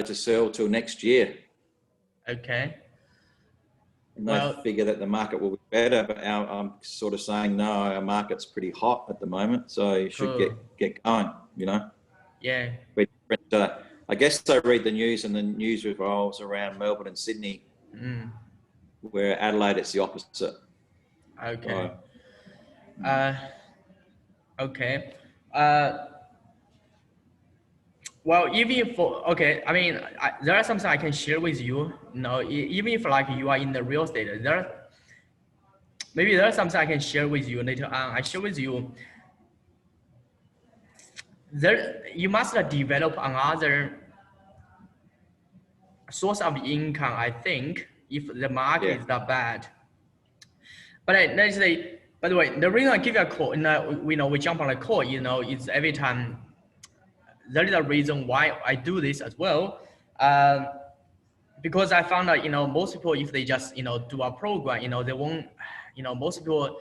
to sell till next year. Okay. And they figure that the market will be better, but I'm sort of saying, no, our market's pretty hot at the moment, so you should get going, you know? Yeah. I guess I read the news, and the news revolves around Melbourne and Sydney, where Adelaide, it's the opposite. Okay. Okay. Well, even for, okay, I mean, there are something I can share with you. You know, even if like you are in the real estate, maybe there are something I can share with you later on. I share with you. You must develop another source of income, I think, if the market is that bad. But let's say, by the way, the reason I give you a call, we jump on a call, you know, it's every time. That is a reason why I do this as well. Because I found out, you know, most people, if they just, you know, do a program, you know, they won't, you know, most people,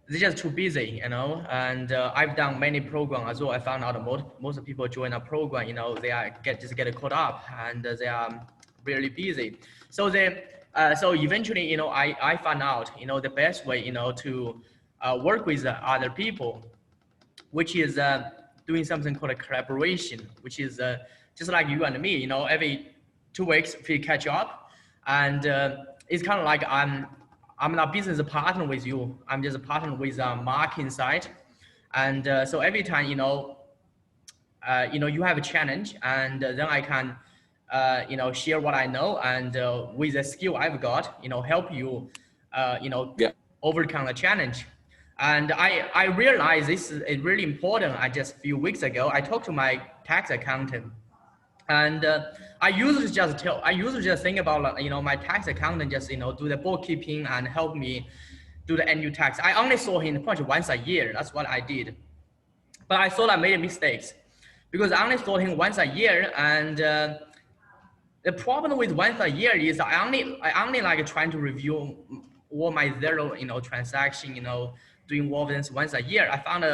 they're just too busy, you know, and I've done many programs as well. I found out most people join a program, you know, they are just get caught up, and they are really busy. So so eventually, you know, I found out, you know, the best way, you know, to work with other people, which is doing something called a collaboration, which is just like you and me, you know, every 2 weeks we catch up, and it's kind of like I'm not business partner with you. I'm just a partner with a marketing side, and so every time, you know, you have a challenge, and then I can, you know, share what I know, and with the skill I've got, you know, help you, you know, overcome the challenge. And I realized this is really important. Just a few weeks ago, I talked to my tax accountant, and I usually just think about, like, you know, my tax accountant just, you know, do the bookkeeping and help me do the annual tax. I only saw him pretty much once a year. That's what I did. But I thought I made mistakes because I only saw him once a year, and the problem with once a year is I only like trying to review all my zero, you know, transaction, you know, doing this once a year. I found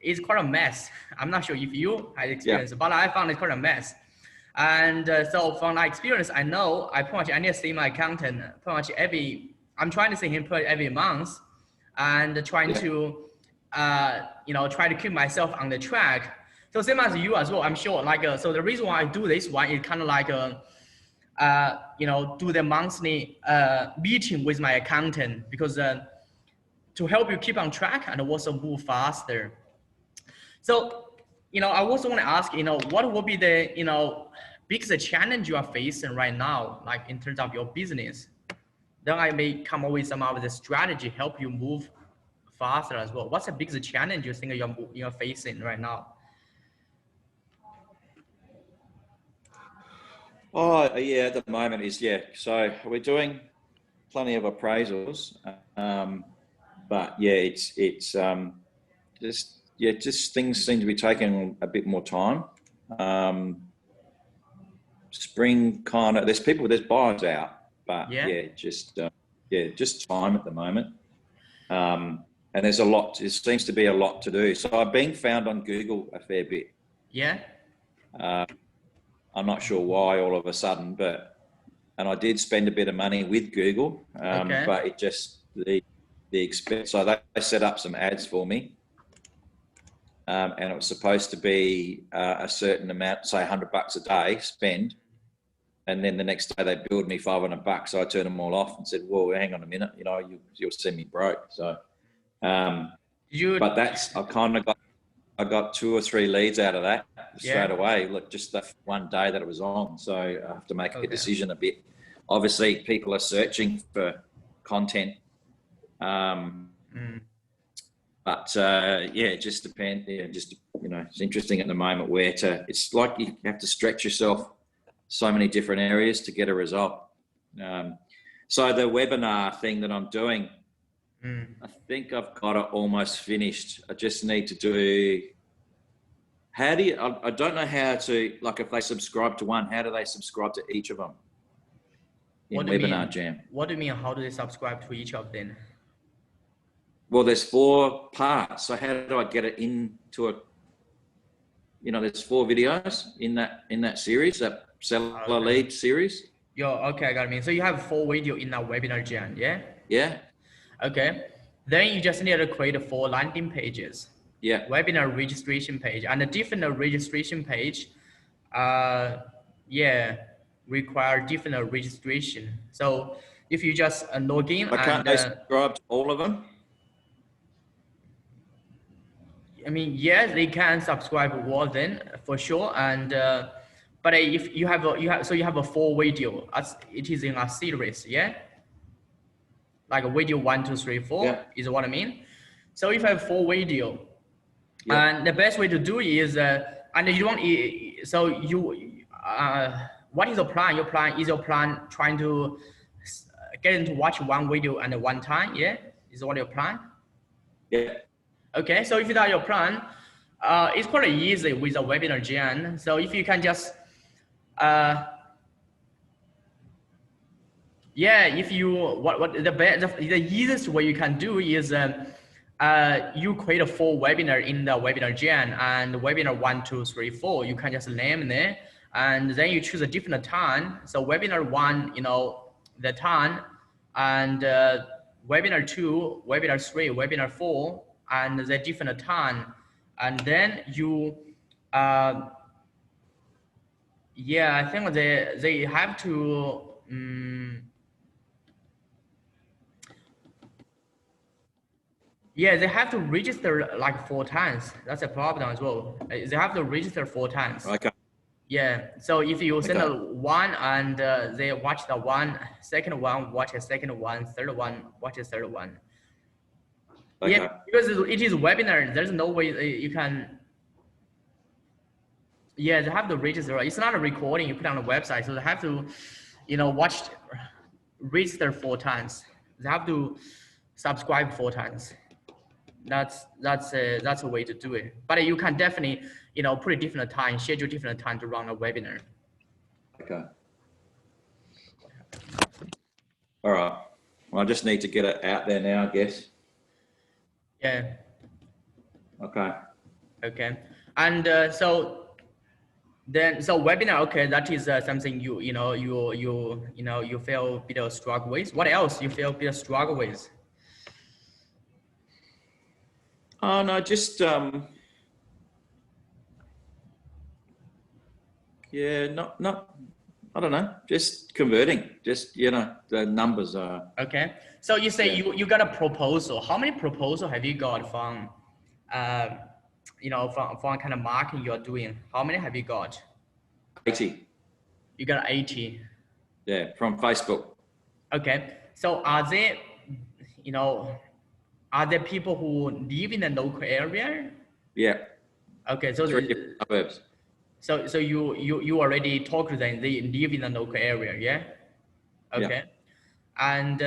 it's quite a mess. I'm not sure if you had experience, but I found it quite a mess. And so from my experience, I know I need to see my accountant I'm trying to see him every month, and trying to, you know, try to keep myself on the track. So same as you as well, I'm sure. Like, so the reason why I do this one is kind of like, you know, do the monthly meeting with my accountant, because to help you keep on track and also move faster. So, you know, I also want to ask, you know, what will be the, you know, biggest challenge you are facing right now, like in terms of your business? Then I may come up with some of the strategy help you move faster as well. What's the biggest challenge you think you're facing right now? Oh, yeah, at the moment is, so we're doing plenty of appraisals, but yeah, it's just things seem to be taking a bit more time. Spring kind of, there's buyers out, but just time at the moment. And there's there seems to be a lot to do. So I've been found on Google a fair bit. Yeah. I'm not sure why all of a sudden, and I did spend a bit of money with Google, but it just, the expense, so they set up some ads for me, and it was supposed to be a certain amount, say $100 a day spend, and then the next day they billed me $500, so I turned them all off and said, well, hang on a minute, you know, you'll send me broke. So, but that's, I got 2 or 3 leads out of that straight away. Look, just that one day that it was on. So I have to make a decision a bit. Obviously, people are searching for content. But it just depends. Yeah, just, you know, it's interesting at the moment it's like you have to stretch yourself so many different areas to get a result. So the webinar thing that I'm doing, I think I've got it almost finished. I just need to do, I don't know how to, like if they subscribe to one, how do they subscribe to each of them in Webinar Jam? What do you mean, how do they subscribe to each of them? Well, there's 4 parts. So how do I get it into you know, there's 4 videos in that series, that seller lead series. Okay, I got it. So you have 4 videos in that webinar gen, yeah? Yeah. Okay. Then you just need to create 4 landing pages. Yeah. Webinar registration page and a different registration page. Yeah, require different registration. So if you just log in Can't they subscribe to all of them? I mean, yes, they can subscribe well then for sure. And but if you have a 4 video, as it is in a series, yeah, like a video 1, 2, 3, 4 is what I mean. So if you have 4 video, and the best way to do is and you don't so you what is your plan? Your plan trying to get them to watch 1 video and 1 time, yeah? Is what your plan? Yeah. Okay, so if that's your plan, it's quite easy with a webinar gen. So if you can just, yeah, if you the easiest way you can do is you create a 4 webinar in the webinar gen, and webinar 1, 2, 3, 4. You can just name it, and then you choose a different time. So webinar 1, you know, the time, and webinar 2, webinar 3, webinar 4. And the different time, and then you yeah, I think they have to yeah, they have to register like 4 times. That's a problem as well. They have to register 4 times. Okay. Yeah, so if you send a 1 and they watch the 1, second one watch a second one, third one watch a third one. Okay. Yeah, because it is webinar. There's no way you can. Yeah, they have to register. It's not a recording you put on the website, so they have to, you know, register 4 times. They have to subscribe 4 times. That's a way to do it. But you can definitely, you know, put a different time, schedule different time to run a webinar. Okay. All right. Well, I just need to get it out there now, I guess. Yeah. Okay. Okay. And so webinar, okay, that is something you feel a bit of struggle with. What else you feel a bit of struggle with? Oh no, just yeah, not I don't know, just converting, just, you know, the numbers are. Okay, so you say you got a proposal. How many proposals have you got from you know, from kind of marketing you're doing? How many have you got? 80. You got 80. Yeah, from Facebook. Okay, so are there, you know, are there people who live in the local area? Yeah. Okay, so 3 different suburbs. So you already talked to them. They live in the local area, yeah. Okay, yeah. And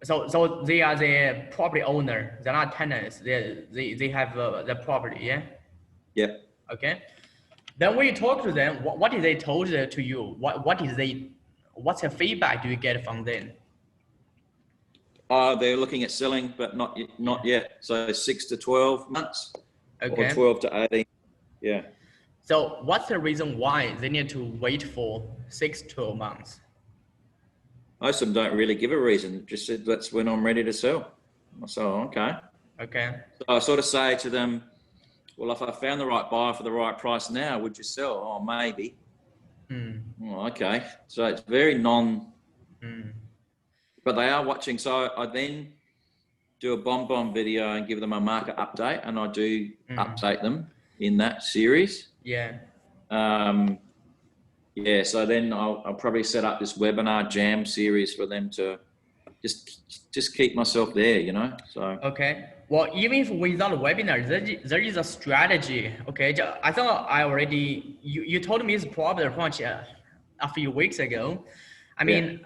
so they are the property owner. They're not tenants. They have the property, yeah. Yeah. Okay. Then when you talk to them, what did they told to you? What's the feedback do you get from them? They're looking at selling, but not yet. So 6 to 12 months. Okay. Or 12 to 18. Yeah. So what's the reason why they need to wait for 6 to 12 months? Most of them don't really give a reason. Just said, that's when I'm ready to sell. So, okay. Okay. So I sort of say to them, well, if I found the right buyer for the right price now, would you sell? Oh, maybe. Oh, okay. So it's very but they are watching. So I then do a bomb video and give them a market update, and I do update them in that series. Yeah. Yeah. So then I'll probably set up this webinar jam series for them to just keep myself there, you know. So. Okay. Well, even if without a webinar, there is a strategy. Okay. I thought I already you told me it's problem a few weeks ago. I mean,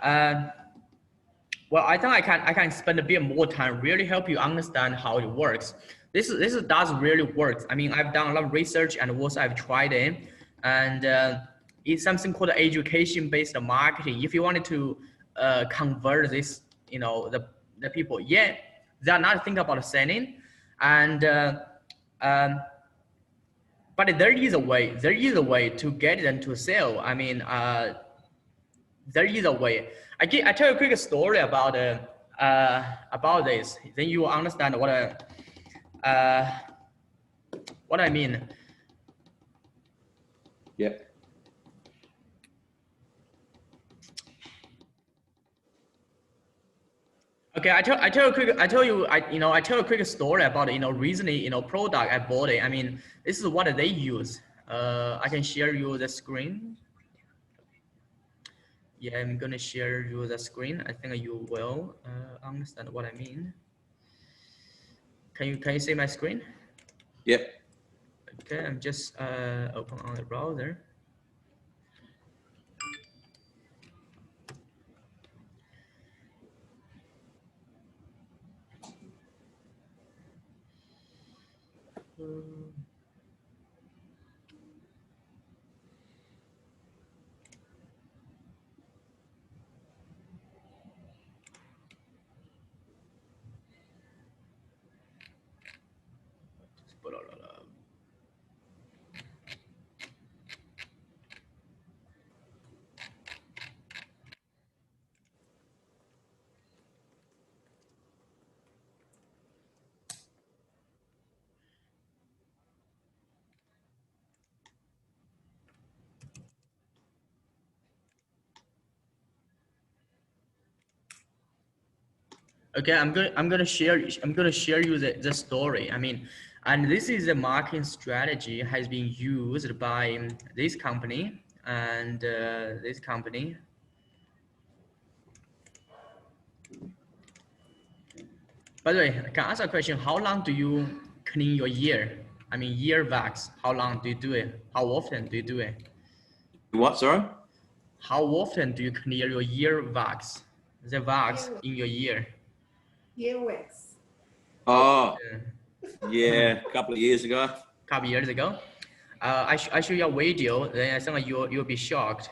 well, I think I can spend a bit more time really help you understand how it works. This does really work. I mean, I've done a lot of research and also I've tried it, and it's something called education-based marketing. If you wanted to convert this, you know, the people, they're not thinking about selling, and but but there is a way to get them to sell. I mean, there is a way. I tell you a quick story about this. Then you will understand what I mean. Yeah. Okay, I tell you a quick story about recently product I bought it. I mean, this is what they use. I can share you the screen. Yeah, I'm gonna share you the screen. I think you will understand what I mean. Can you see my screen? Yep. Okay, I'm just open on the browser. Okay, I'm gonna share you the story. I mean, and this is a marketing strategy has been used by this company and this company. By the way, can I ask a question? How long do you clean your ear? I mean, ear wax. How long do you do it? How often do you do it? What, sorry? How often do you clear your ear wax? The wax in your ear. Ear wax. Oh, yeah, a couple of years ago. Couple years ago. I show you a video, then I think you'll be shocked.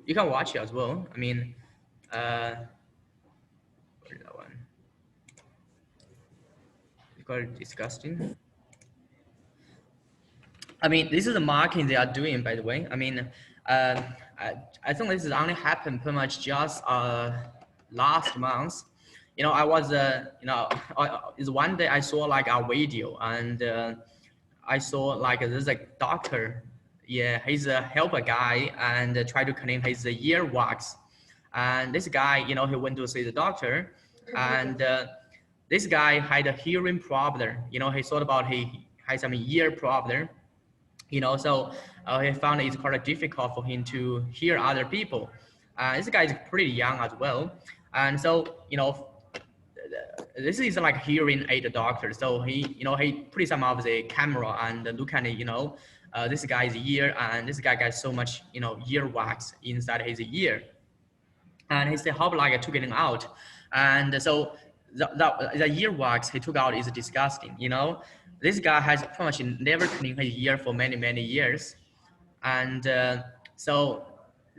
You can watch it as well. I mean, where's that one? It's quite disgusting. I mean, this is the marketing they are doing, by the way. I mean, I think this has only happened pretty much just last month. You know, I was, is one day I saw like a video and I saw like there's a doctor. Yeah, he's a helper guy and try to clean his ear wax. And this guy, he went to see the doctor and this guy had a hearing problem. He thought about he had some ear problem. So he found it's quite difficult for him to hear other people. This guy is pretty young as well. And so, this is like hearing aid doctor. So he put some of the camera and look at this guy's ear, and this guy got so much, ear wax inside his ear. And he said, how like I took it out. And so the ear wax he took out is disgusting, This guy has pretty much never cleaned his ear for many, many years. And so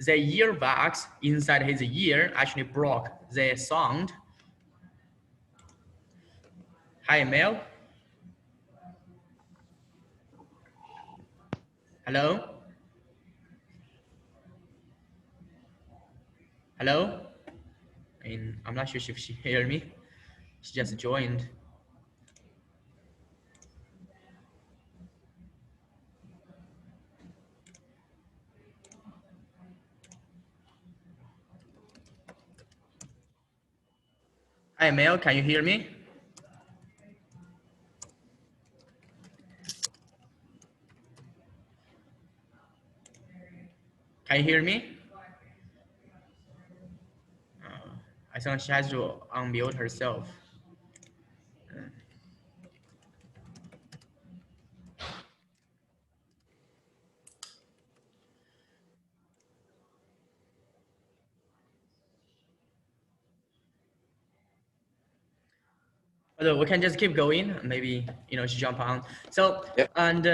the ear wax inside his ear actually broke the sound. Hi, Mel. Hello? Hello? I'm not sure if she heard me. She just joined. Hi, Mel, can you hear me? Can you hear me? I think she has to unmute herself. Although we can just keep going. Maybe she jump on. So yep. And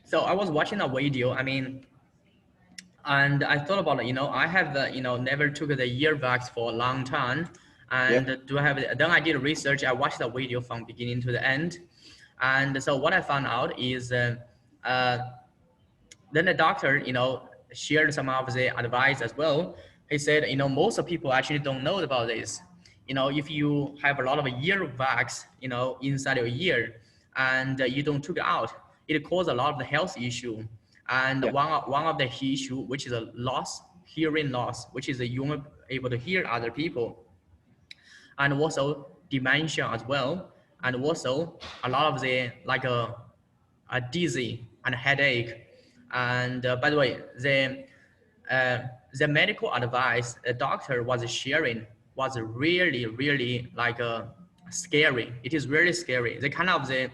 so I was watching a video. I mean, and I thought about it. I have never took the ear wax for a long time. And yep. Do I have it? Then I did research. I watched the video from beginning to the end. And so what I found out is then the doctor, shared some of the advice as well. He said, most of people actually don't know about this. If you have a lot of earwax, inside your ear, and you don't took it out, it causes a lot of the health issue. And Yeah. one of the issue, which is a hearing loss, which is you won't able to hear other people, and also dementia as well, and also a lot of the like a dizzy and headache. And by the way, the medical advice the doctor was sharing was really, really like scary. It is really scary. The kind of the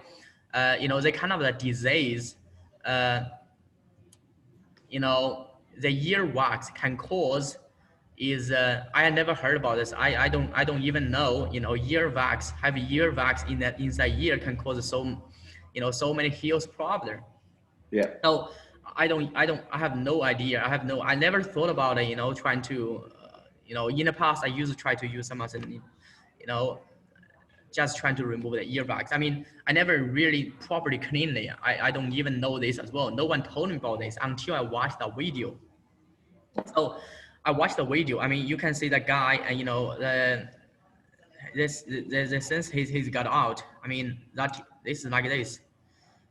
disease, the earwax can cause is I had never heard about this. I don't even know, earwax, have earwax in that inside ear can cause so many health problem. Yeah. So I have no idea. I never thought about it, trying to, in the past I used to try to use some, just trying to remove the earwax. I mean, I never really properly cleaned it. I don't even know this as well. No one told me about this until I watched the video. So I watched the video. I mean, you can see the guy and, the sense he's got out. I mean, this is like this.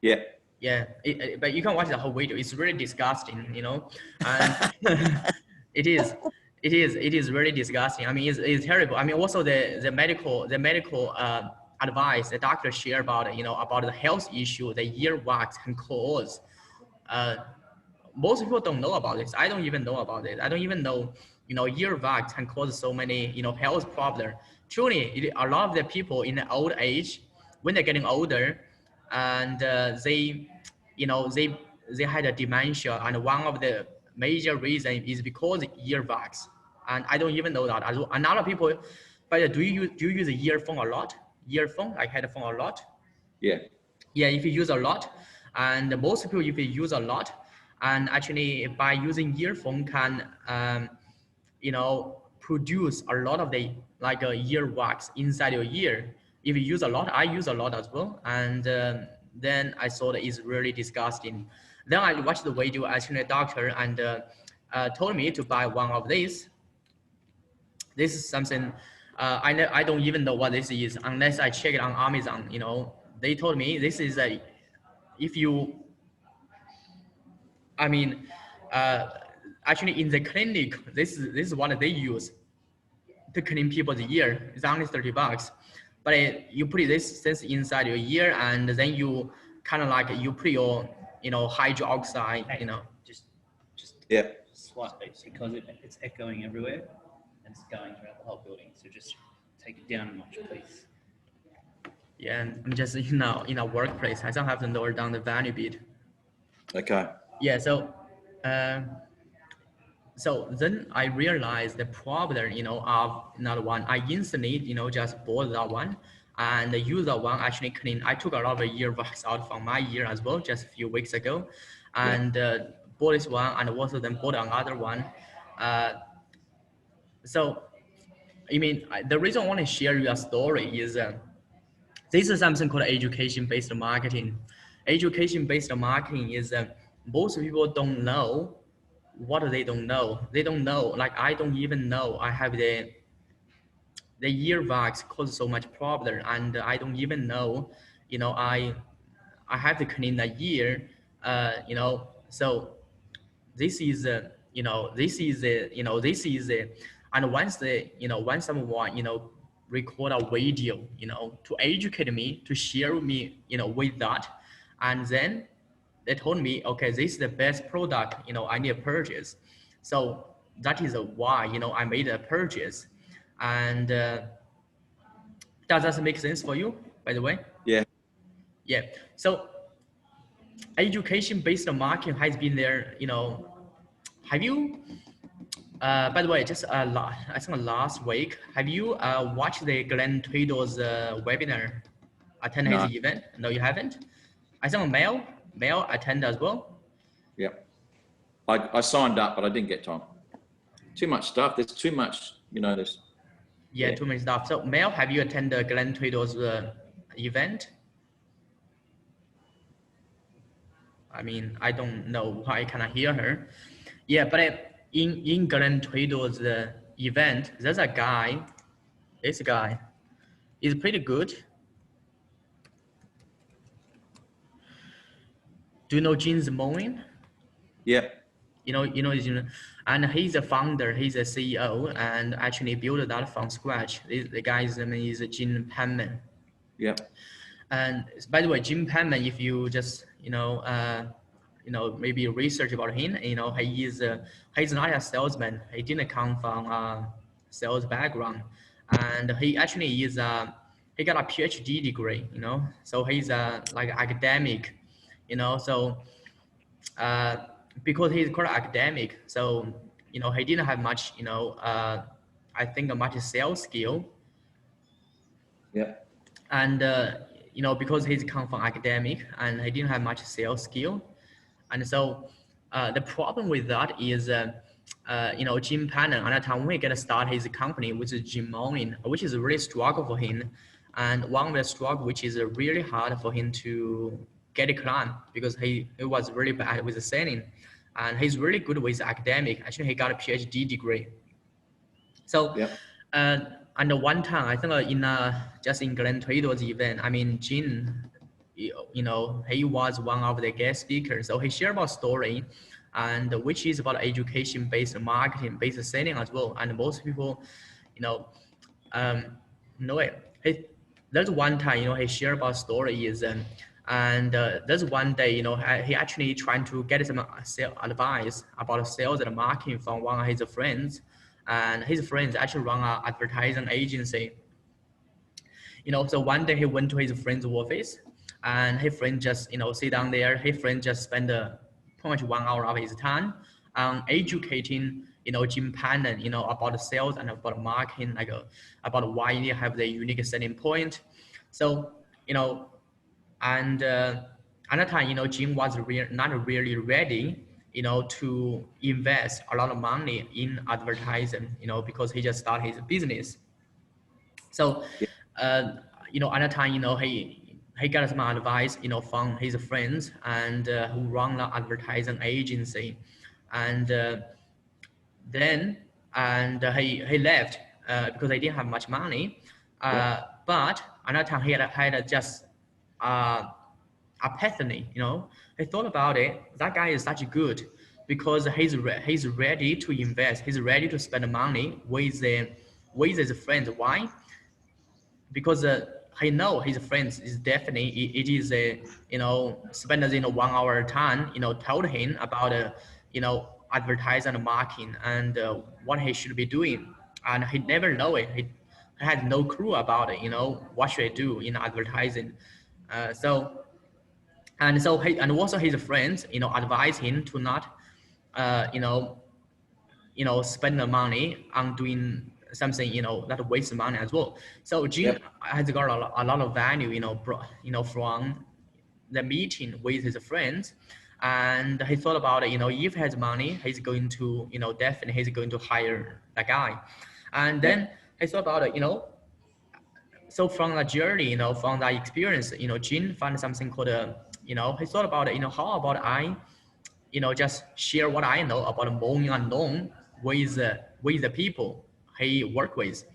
Yeah. Yeah, but you can watch the whole video. It's really disgusting, and it is really disgusting. I mean, it's terrible. I mean, also the medical advice the doctor share about it, about the health issue the earwax can cause. Most people don't know about this. I don't even know about it. I don't even know, earwax can cause so many, health problems. Truly, a lot of the people in the old age, when they're getting older, and they had a dementia, and one of the major reason is because earwax. And I don't even know that. And a lot of people, but do you use a earphone a lot? Earphone, like headphone a lot? Yeah. Yeah, if you use a lot, and most people if you use a lot, and actually by using earphone can produce a lot of the like earwax inside your ear. If you use a lot, I use a lot as well, and then I saw that it's really disgusting. Then I watched the video. Actually, a doctor and told me to buy one of these. This is something I don't even know what this is unless I check it on Amazon. They told me this is a if you. I mean, uh, actually in the clinic, this is what they use to clean people's ear. It's only $30, but you put this sense inside your ear, and then you kind of like you put your hydroxide. Hey, just Yeah. slightly, because it's echoing everywhere and it's going throughout the whole building. So just take it down a notch, please. Yeah, and I'm just in a workplace. I don't have to lower down the value bit. Okay. Yeah, so then I realized the problem, of another one. I instantly, just bought that one and use that one actually clean. I took a lot of earwax out from my ear as well just a few weeks ago, and bought this one and also then bought another one. So, I mean, the reason I want to share you a story is this is something called education-based marketing. Education-based marketing is most people don't know what they don't know. They don't know, like I don't even know I have the earwax cause so much problem, and I don't even know, I have to clean the ear, so this is and once someone record a video to educate me, to share with me with that, and then they told me, okay, this is the best product I need to purchase. So that is why I made a purchase. And does that make sense for you, by the way? Yeah. Yeah. So education-based marketing has been there. Have you? By the way, just I think last week, have you watched the Glenn Tweedle's webinar? Attend his event? No, you haven't. I think Mel attend as well. Yeah. I signed up, but I didn't get time. Too much stuff. There's too much, there's. Yeah, too many stuff. So Mel, have you attended Glenn Tweedle's event? I mean, I don't know why I cannot hear her. Yeah, but in Glenn Tweedle's event, there's a guy. This guy is pretty good. Do you know James Moen? Yep. And he's a founder, he's a CEO, and actually built that from scratch. The guy's name is Jim Panman. Yep. And by the way, Jim Panman, if you just maybe research about him, he's not a salesman. He didn't come from a sales background, and he actually is he got a PhD degree. So he's like academic, so. Because he's quite academic, so he didn't have much, I think much sales skill. Yeah. And because he's come from academic and he didn't have much sales skill, and so the problem with that is, Jim Pannan at that time when he get started his company, which is Jim Moen, which is a really struggle for him, and one of the struggle which is really hard for him to get a client because he was really bad with the selling, and he's really good with academic. Actually, he got a PhD degree. So, yep. And one time I think just in Glenn Tweedle's event, I mean, Jim, he was one of the guest speakers. So he shared about story, and which is about education-based marketing, based selling as well. And most people, know it. There's one time, he shared about story is, and there's one day, he actually trying to get some advice about sales and marketing from one of his friends, and his friends actually run an advertising agency. So one day he went to his friend's office, and his friend just, sit down there. His friend just spent pretty much 1 hour of his time on educating, Jim Pannan, about sales and about marketing, like about why they have the unique selling point. So, and at that time, Jim was not really ready, to invest a lot of money in advertising, because he just started his business. So, at that time, he got some advice, from his friends and who run the advertising agency, and then he left because he didn't have much money. But at that time he had just epiphany. He thought about it. That guy is such good because he's ready to invest. He's ready to spend money with his friends. Why? Because he know his friends is definitely it is spend 1 hour time told him about advertising and marketing and what he should be doing, and he never know it. He had no clue about it. What should I do in advertising? So also his friends advise him to not spend the money on doing something that wastes money as well. So Jim has got a lot of value from the meeting with his friends, and he thought about it. If he has money, he's going to definitely he's going to hire that guy. And then he thought about it. So from the journey, from that experience, Jim found something called he thought about it. How about I just share what I know about mowing and lawn with the people he work with.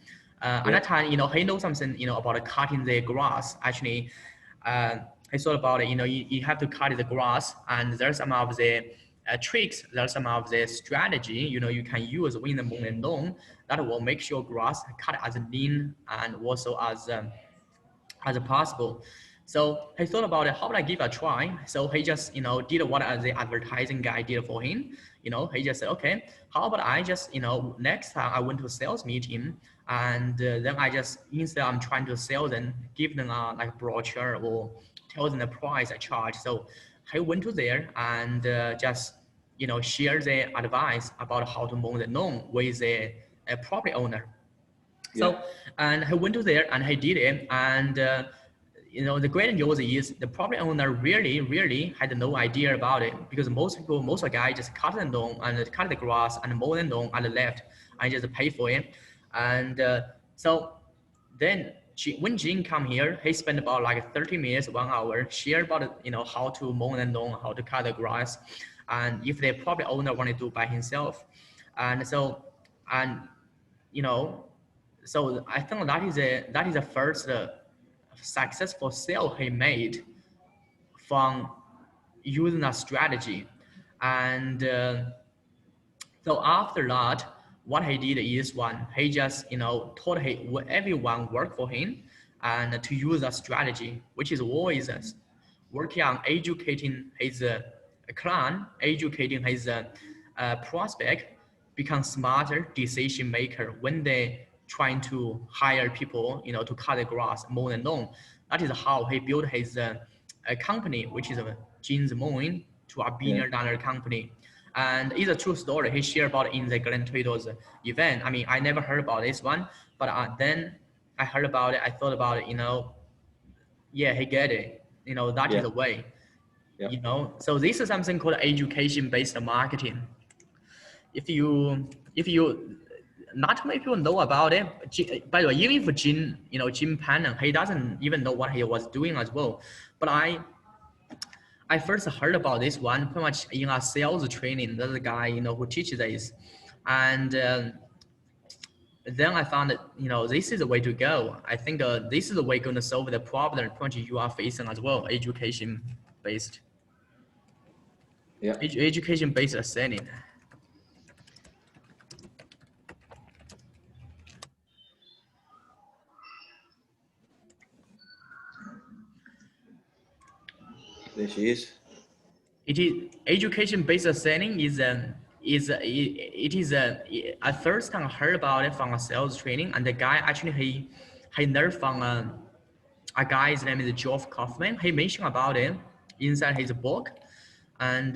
At that time, he knows something, about cutting the grass. Actually, he thought about it. You have to cut the grass, and there's some of the tricks. There's some of the strategy, you can use when the mowing and lawn that will make your grass cut as lean and also as possible. So he thought about it, how would I give a try? So he just, did what the advertising guy did for him. He just said, okay, how about I just, next time I went to a sales meeting, and then I just, instead I'm trying to sell them, give them a like brochure or tell them the price I charge. So he went to there and just, share the advice about how to mow the lawn with a property owner. So, and he went to there and he did it, and the great news is the property owner really had no idea about it, because most of the guys just cut the lawn and cut the grass and mow the lawn and left and just pay for it. And so then when Jin come here, he spent about like 30 minutes, 1 hour, share about, you know, how to mow and lawn, how to cut the grass, and if the property owner want to do by himself. And so, and, you know, so I think that is a first successful sale he made from using a strategy. And so after that, what he did is he just, you know, taught everyone work for him and to use a strategy, which is always working on educating his client, educating his prospect, become smarter decision maker when they trying to hire people, you know, to cut the grass, mow and lawn. That is how he built his company, which is Jin's Mowing, to a $1 billion company. And it's a true story. He shared about it in the Glenn Tweedle's event. I mean, I never heard about this one, but then I heard about it. I thought about it, you know, yeah, he get it. You know, that is the way, you know. So this is something called education-based marketing. If you, not many people know about it. By the way, even for Jin, you know, Jim Pannon, he doesn't even know what he was doing as well. But I first heard about this one pretty much in a sales training. There's a guy, you know, who teaches this. And then I found that, you know, this is the way to go. I think this is the way going to solve the problem you are facing as well, education-based. Yeah. Education-based selling. There she is. It is education-based selling I first time heard about it from a sales training, and the guy actually he learned from a guy's name is Geoff Kaufman. He mentioned about it inside his book, and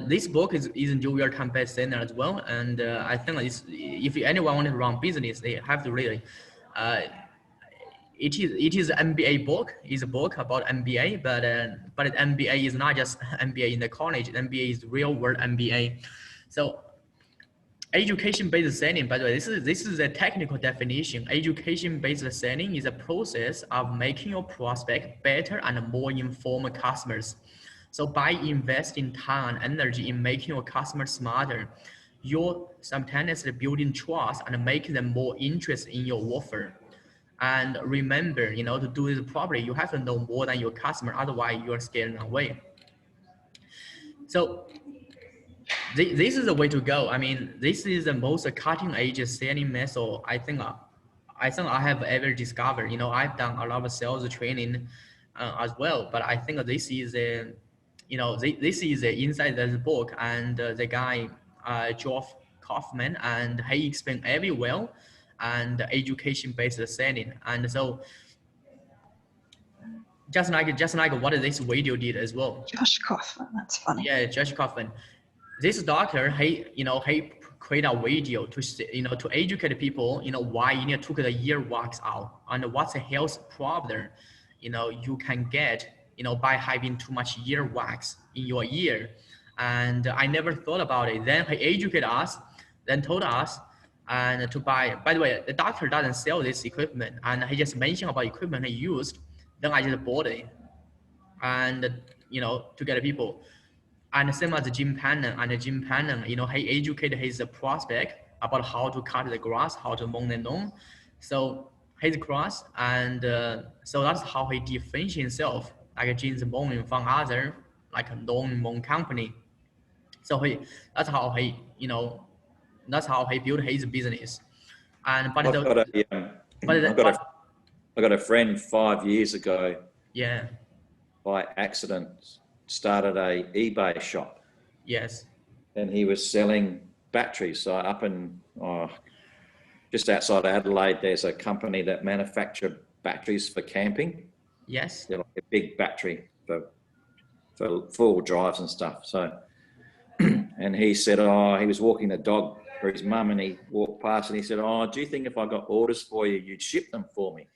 this book is New York Times bestseller as well. And I think if anyone wants to run business, they have to read it. It is an MBA book. It's a book about MBA, but MBA is not just MBA in the college. MBA is real world MBA. So education-based selling, by the way, this is a technical definition. Education-based selling is a process of making your prospect better and more informed customers. So by investing time and energy in making your customers smarter, you're simultaneously building trust and making them more interested in your offer. And remember, you know, to do this properly, you have to know more than your customer. Otherwise, you're scaling away. So this is the way to go. I mean, this is the most cutting edge selling method I think I have ever discovered. You know, I've done a lot of sales training as well, but I think this is this is inside the book, and the guy Geoff Kaufman, and he explained very well, and education-based selling. And so just like what this video did as well. Josh Kaufman, that's funny. Yeah, Josh Kaufman. This doctor, he create a video to educate people, why you need to get the earwax out and what's the health problem, you can get, by having too much earwax in your ear. And I never thought about it. Then he educated us, then told us and to buy. By the way, the doctor doesn't sell this equipment, and he just mentioned about equipment he used. Then I just bought it, and to get people. And same as Jim Pannon, he educated his prospect about how to cut the grass, how to mow the lawn. So his class, and so that's how he differentiates himself, like Jim's mowing from other like lawn mowing company. So that's how he built his business. And but I got a friend 5 years ago. Yeah. By accident, started a eBay shop. Yes. And he was selling batteries. So up in just outside Adelaide, there's a company that manufacture batteries for camping. Yes. They're like a big battery for four-wheel drives and stuff. So, and he said, he was walking the dog for his mum, and he walked past and he said, do you think if I got orders for you, you'd ship them for me?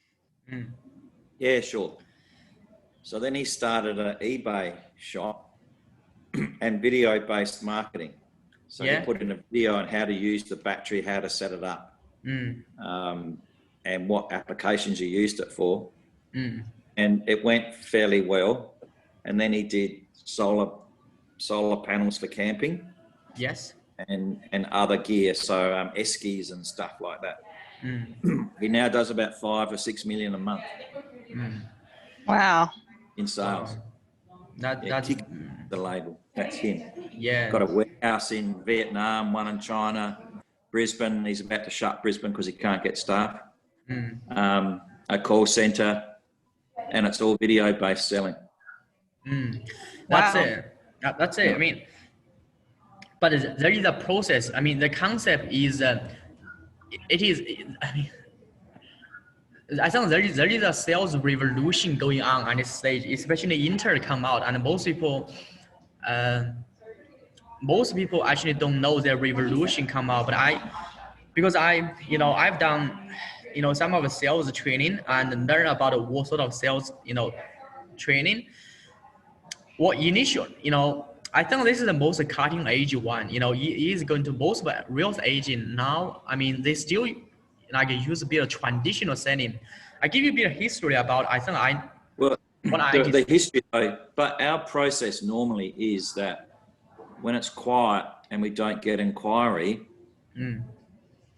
Mm. Yeah, sure. So then he started an eBay shop and video-based marketing. So he put in a video on how to use the battery, how to set it up. Mm. and what applications you used it for. Mm. And it went fairly well. And then he did solar panels for camping. Yes. And other gear, so eskies and stuff like that. Mm. He now does about 5 or 6 million a month. Mm. Wow. In sales. That's the label. That's him. yeah. Got a warehouse in Vietnam, one in China, Brisbane. He's about to shut Brisbane because he can't get staff. Mm. A call center, and it's all video-based selling. Mm. That's Wow. it. That's it. I mean, but there is a process. I mean, the concept is, it is. I mean, I think there is a sales revolution going on this stage, especially internet come out, and most people actually don't know the revolution come out. But because I've done, some of the sales training and learn about what sort of sales, training. What initial, I think this is the most cutting edge one. It is going to most real agent now. I mean, they still like use a bit of traditional selling. I give you a bit of history about. The history though, but our process normally is that when it's quiet and we don't get inquiry,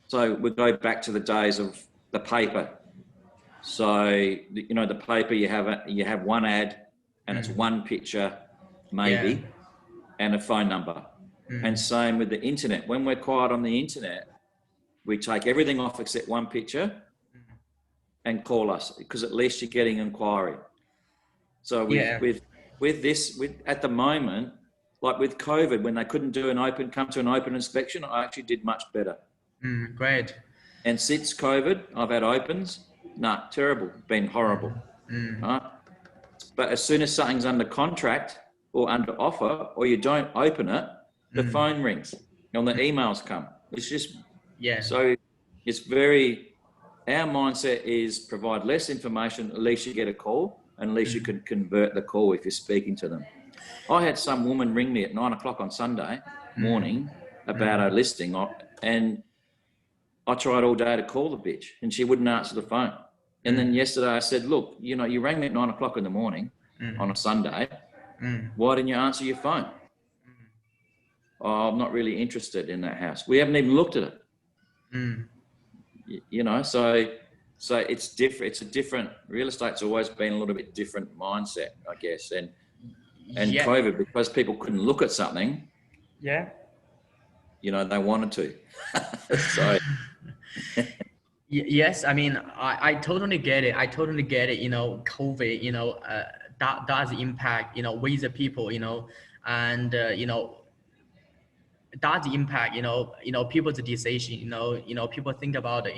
so we go back to the days of the paper. So the paper, you have one ad, and it's one picture, maybe, and a phone number. And same with the internet. When we're quiet on the internet, we take everything off except one picture and call us, because at least you're getting inquiry. So at the moment, like with COVID, when they couldn't come to an open inspection, I actually did much better. Great. And since COVID, I've had opens. Terrible, been horrible. Right? But as soon as something's under contract or under offer, or you don't open it, the phone rings and the emails come. It's just, so it's our mindset is provide less information, at least you get a call, and at least you can convert the call if you're speaking to them. I had some woman ring me at 9 o'clock on Sunday morning about a listing, and I tried all day to call the bitch, and she wouldn't answer the phone. And then yesterday I said, look, you rang me at 9 o'clock in the morning on a Sunday. Why didn't you answer your phone? Oh, I'm not really interested in that house. We haven't even looked at it. So it's different. It's a different, real estate's always been a little bit different mindset, I guess. And COVID, because people couldn't look at something, they wanted to. So yes, I mean, I totally get it. COVID, that does impact, with the people, and does impact, people's decision, people think about it,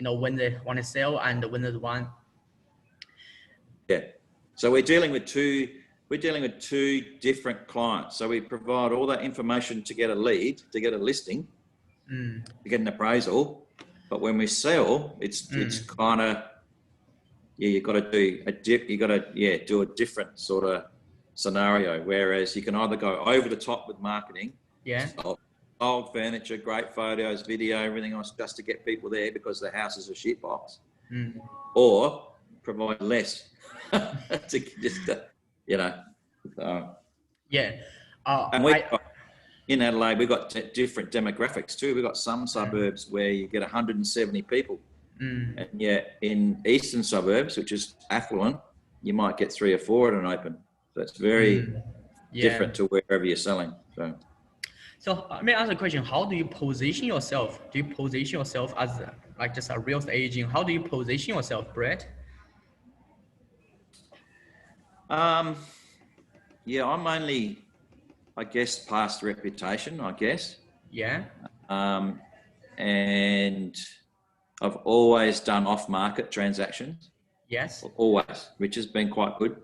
when they want to sell and when they want. Yeah. So we're dealing with two different clients. So we provide all that information to get a lead, to get a listing, to get an appraisal. But when we sell, it's kind of, you've got to do do a different sort of scenario. Whereas you can either go over the top with marketing, old furniture, great photos, video, everything else, just to get people there because the house is a shitbox, or provide less to just, and in Adelaide, we've got different demographics too. We've got some suburbs where you get 170 people, and yet in eastern suburbs, which is affluent, you might get 3 or 4 at an open. So it's very different to wherever you're selling. So let me ask a question. How do you position yourself? Do you position yourself as just a real estate agent? How do you position yourself, Brett? I'm only, I guess, past reputation, I guess. Yeah. And I've always done off-market transactions. Yes. Always, which has been quite good.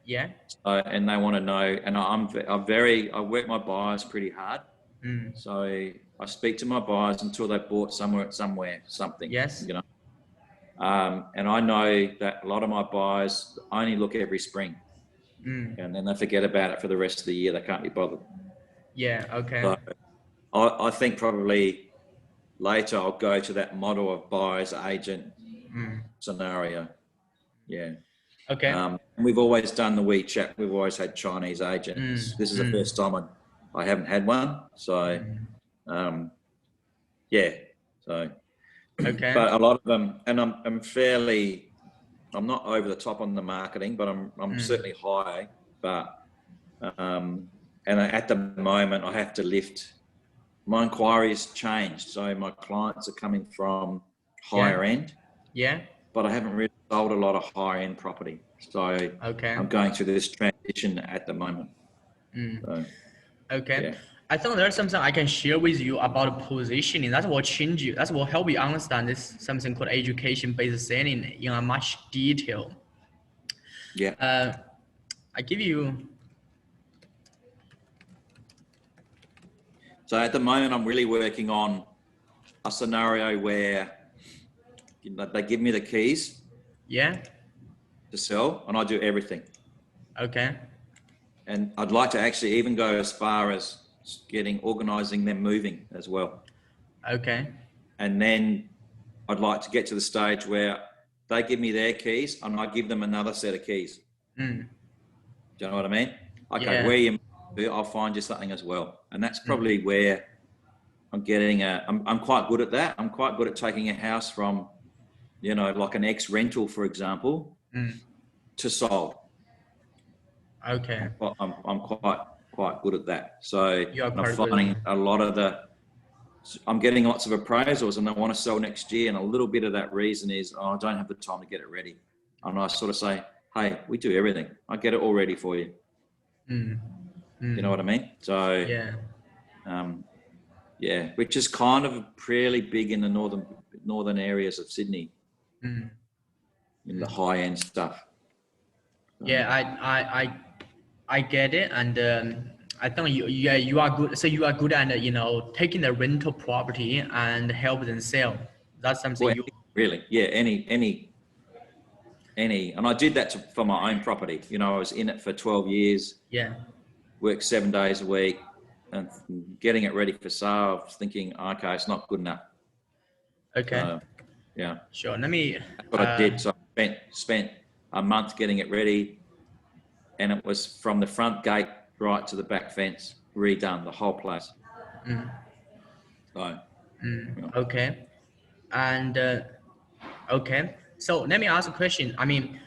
Yeah. And they want to know, and I work my buyers pretty hard. So I speak to my buyers until they've bought something. Yes. And I know that a lot of my buyers only look every spring. And then they forget about it for the rest of the year. They can't be bothered. Yeah. Okay. So I think probably later I'll go to that model of buyer's agent scenario. Yeah. Okay. And we've always done the WeChat. We've always had Chinese agents. This is the first time I haven't had one. So, yeah. So, Okay. but a lot of them, and I'm not over the top on the marketing, but I'm certainly high. But and at the moment, I have to lift. My inquiry has changed, so my clients are coming from higher end. Yeah. But I haven't really sold a lot of higher end property, so I'm going through this transition at the moment. So, okay. yeah. I think there's something I can share with you about positioning. That will change you. That will help you understand this something called education-based selling in a much detail. Yeah. I give you. So at the moment, I'm really working on a scenario where they give me the keys. Yeah. To sell, and I do everything. Okay. And I'd like to actually even go as far as organizing them moving as well. Okay. And then I'd like to get to the stage where they give me their keys and I give them another set of keys. Do you know what I mean? Okay, where you I'll find you something as well. And that's probably where I'm getting I'm quite good at that. I'm quite good at taking a house from, like an ex-rental, for example, to sold. Okay. I'm quite good at that. So I'm finding good. a lot of I'm getting lots of appraisals and they want to sell next year. And a little bit of that reason is, I don't have the time to get it ready. And I sort of say, hey, we do everything. I get it all ready for you. You know what I mean? So, yeah, which is kind of really big in the northern areas of Sydney, in the high end stuff. Yeah, I get it, and I think you are good. So you are good at taking the rental property and help them sell. That's something really, yeah, any, and I did that for my own property. I was in it for 12 years. Yeah. Worked 7 days a week, and getting it ready for sale. I was thinking, okay, it's not good enough. Okay. Yeah. Sure. Let me. That's what I did. So I spent a month getting it ready, and it was from the front gate right to the back fence, redone the whole place. So. Okay. And okay. So let me ask a question. I mean,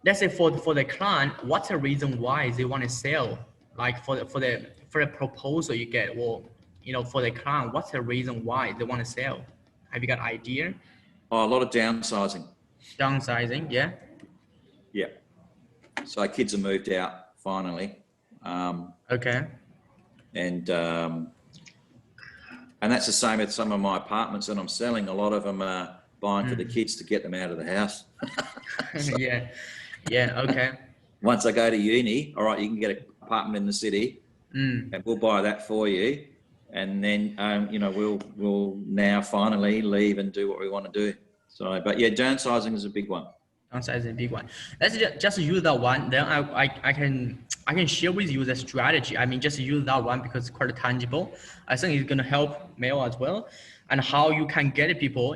let's say for the client, what's the reason why they want to sell? Like for the proposal you get, or for the client, what's the reason why they want to sell? Have you got idea? Oh, a lot of downsizing. Downsizing, yeah. Yeah. So kids have moved out finally. Okay. And that's the same with some of my apartments that I'm selling. A lot of them are buying for the kids to get them out of the house. So, yeah. Okay. Once I go to uni, all right, you can get an apartment in the city, and we'll buy that for you. And then, we'll now finally leave and do what we want to do. So, but yeah, downsizing is a big one. Downsizing is a big one. Let's just use that one. Then I can share with you the strategy. I mean, just use that one because it's quite tangible. I think it's going to help Mel as well. And how you can get people,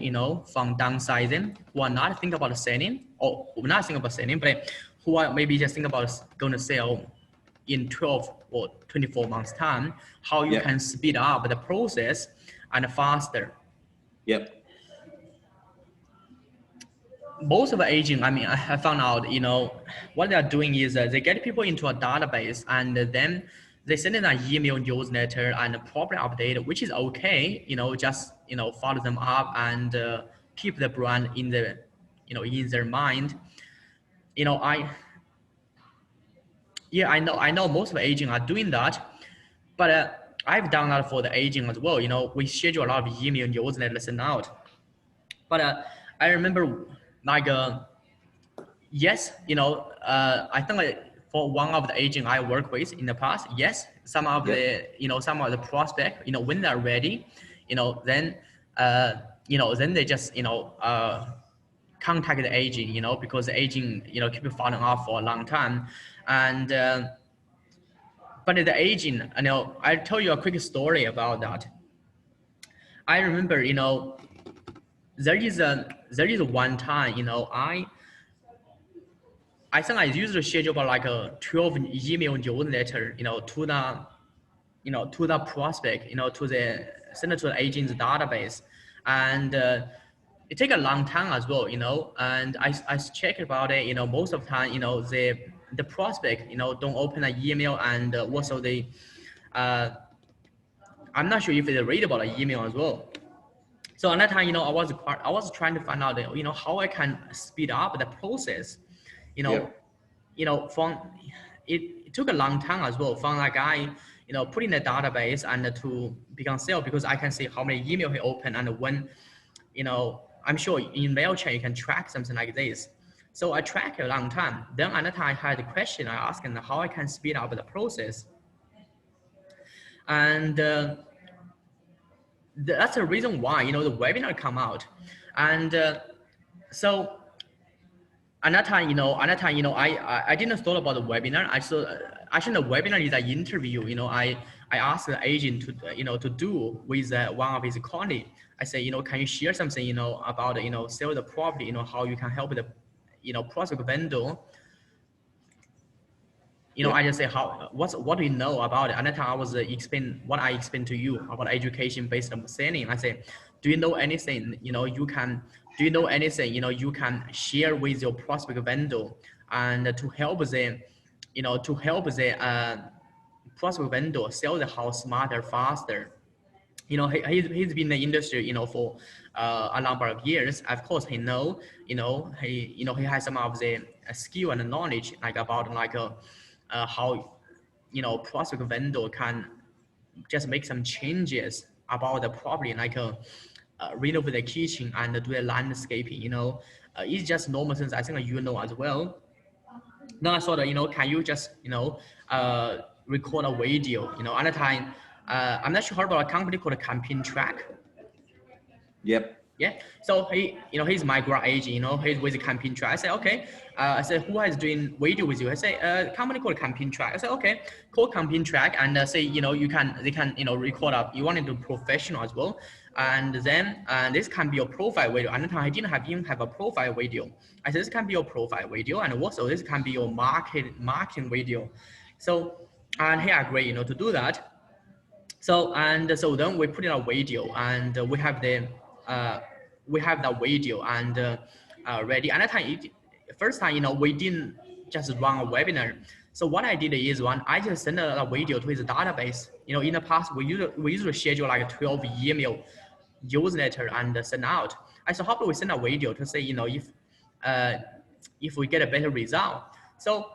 from downsizing who are not thinking about selling, or not thinking about selling, but who are maybe just thinking about going to sell in 12 or 24 months time, how you can speed up the process and faster. Yep. Most of the agents, I mean, I have found out, what they are doing is they get people into a database and then they send in an email newsletter and properly update, which is okay, just, follow them up and keep the brand in the, in their mind. I know most of the agents are doing that, but I've done that for the agent as well. We schedule a lot of email newsletters sent out. But I remember yes, I think for one of the agent I work with in the past, yes, some of the prospect, when they're ready, then they just, contact the agent, because the agent, keep following up for a long time. And, but the agent, I'll tell you a quick story about that. I remember, there is one time, you know, I think I usually schedule about like a 12 email newsletter, you know, to the prospect, you know, send it to the agent's database. And it take a long time as well, you know, and I check about it, you know, most of the time, you know, the prospect, you know, don't open an email, and also I'm not sure if they read about an email as well. So at that time, you know, I was trying to find out, you know, how I can speed up the process, you know. Yep. You know, it took a long time as well from that guy, you know, put in the database and to become sale, because I can see how many email he opened and when, you know, I'm sure in MailChimp you can track something like this. So I track a long time. Then at that time I had a question, I asked him how I can speed up the process. And that's the reason why, you know, the webinar come out. And so at that time, you know, I didn't thought about the webinar. I saw actually the webinar is an interview. You know, I asked the agent to, you know, to do with one of his colleagues. I say, you know, can you share something, you know, about, you know, sell the property, you know, how you can help the, you know, prospect vendor. You know, Yep. I just say what do you know about it? And that time I was explain what I explained to you about education based on selling. I say, do you know anything, you know, do you know anything, you know, you can share with your prospect vendor and to help them, you know, to help the prospect vendor sell the house smarter, faster. You know, he's been in the industry, you know, for a number of years. Of course, he he has some of the skill and knowledge, like about like how, you know, prospect vendor can just make some changes about the property, like renovate the kitchen and do the landscaping. You know, it's just normal things. I think you know as well. Then I thought, you know, can you just, you know, record a video, you know, at the time, I'm not sure about a company called Campaign Track. Yep. Yeah. So he, you know, he's my grad agent, you know, he's with the Campaign Track. I said, okay. I said, who is doing video with you? I say, company called Campaign Track. I said, okay, call Campaign Track and say, you know, they can, you know, record up. You want to do professional as well. And then this can be your profile video. And at the time I didn't even have a profile video. I said, this can be your profile video. And also this can be your marketing video. So, and he agreed, you know, to do that. So then we put in a video, and we have the video and ready. And that time, first time, you know, we didn't just run a webinar. So what I did is I just sent a video to his database. You know, in the past we usually schedule like 12 email newsletter and send out. I said, how about we send a video to say, you know, if we get a better result. So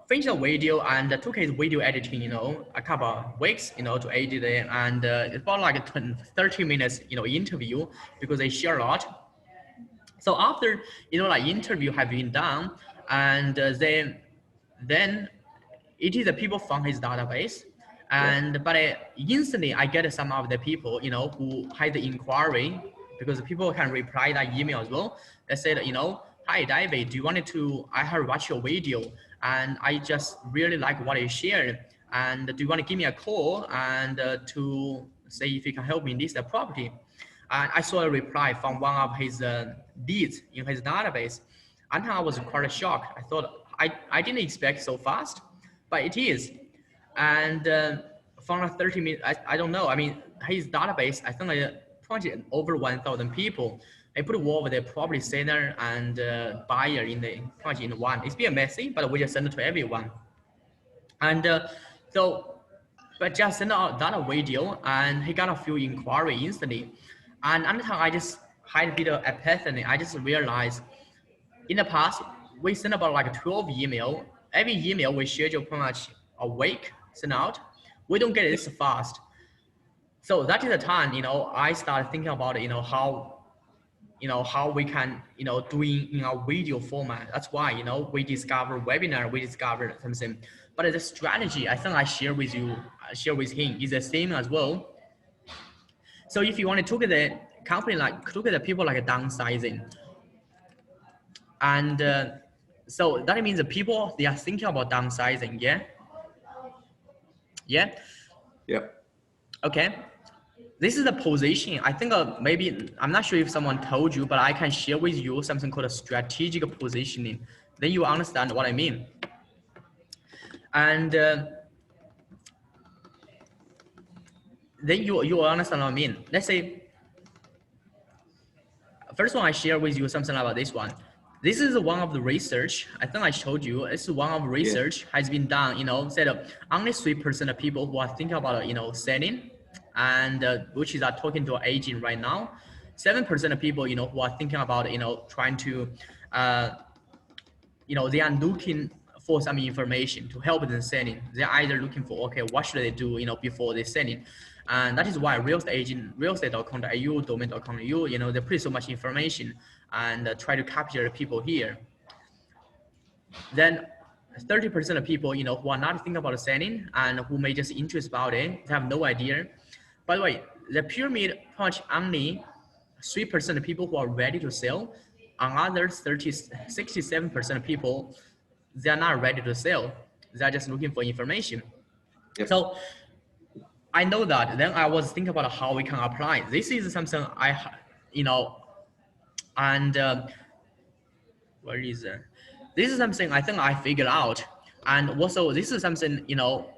finish the video and took his video editing, you know, a couple of weeks, you know, to edit it. And it's about like a 30 minutes, you know, interview, because they share a lot. So after, you know, like interview have been done, and then it is the people from his database. And but instantly I get some of the people, you know, who had the inquiry, because people can reply that email as well. They said, you know, hi David, do you want to, I have watched your video and I just really like what you shared, and do you want to give me a call and to say if you can help me in this property? And I saw a reply from one of his leads in his database, and I was quite shocked. I thought I didn't expect so fast, but it is. And from a 30 minutes, I don't know. I mean, his database, I think probably over 1,000 people. I put all of the property seller and buyer in the project in one. It's been messy, but we just send it to everyone. And but just send out that video, and he got a few inquiry instantly. And at the time, I just had a bit of epiphany. I just realized in the past, we sent about like 12 email. Every email we schedule pretty much a week send out. We don't get it this fast. So that is the time, you know, I started thinking about it, you know, how we can, you know, doing in a video format. That's why, you know, we discover webinar, we discover something. But the strategy I think I share with him is the same as well. So if you want to look at the company, like look at the people like downsizing, and so that means the people, they are thinking about downsizing. Yeah. Yep. Okay. this is the position. I think maybe, I'm not sure if someone told you, but I can share with you something called a strategic positioning. Then you understand what I mean. And then you understand what I mean. Let's say, first one I share with you something about this one. This is one of the research, I think I showed you, it's one of the research has been done, you know, said only 3% of people who are thinking about, you know, selling, and which is talking to an agent right now. 7% of people, you know, who are thinking about, you know, trying to, you know, they are looking for some information to help them selling. They're either looking for, okay, what should they do, you know, before they selling. And that is why real estate agent, realestate.com.au, domain.com.au, you know, they put so much information and try to capture the people here. Then 30% of people, you know, who are not thinking about selling and who may just interested about it, they have no idea. By the way, the pyramid punch only 3% of people who are ready to sell. Another 67% of people, they are not ready to sell. They are just looking for information. Yep. So I know that. Then I was thinking about how we can apply. This is something I, you know, and where is it? This is something I think I figured out. And also this is something, you know,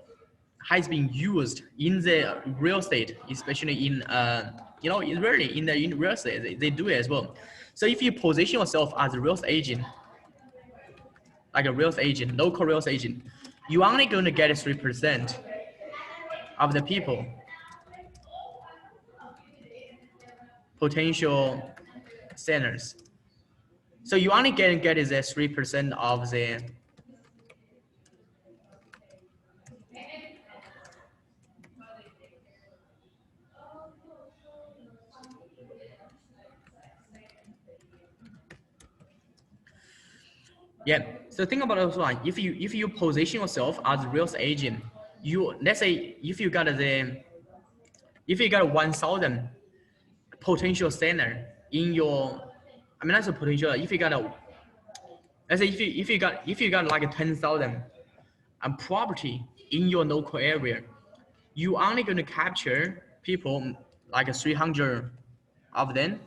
has been used in the real estate, especially in, you know, really in real estate, they do it as well. So if you position yourself as a real estate agent, like a real estate agent, local real estate agent, you're only going to get 3% of the people, potential sellers. So you only get the 3% of the yeah. So think about this one. If you position yourself as a real estate agent, you, let's say if you got 1,000 potential seller in your, I mean, that's a potential. If you got a, let's say if you got like 10,000 property in your local area, you only going to capture people like 300 of them.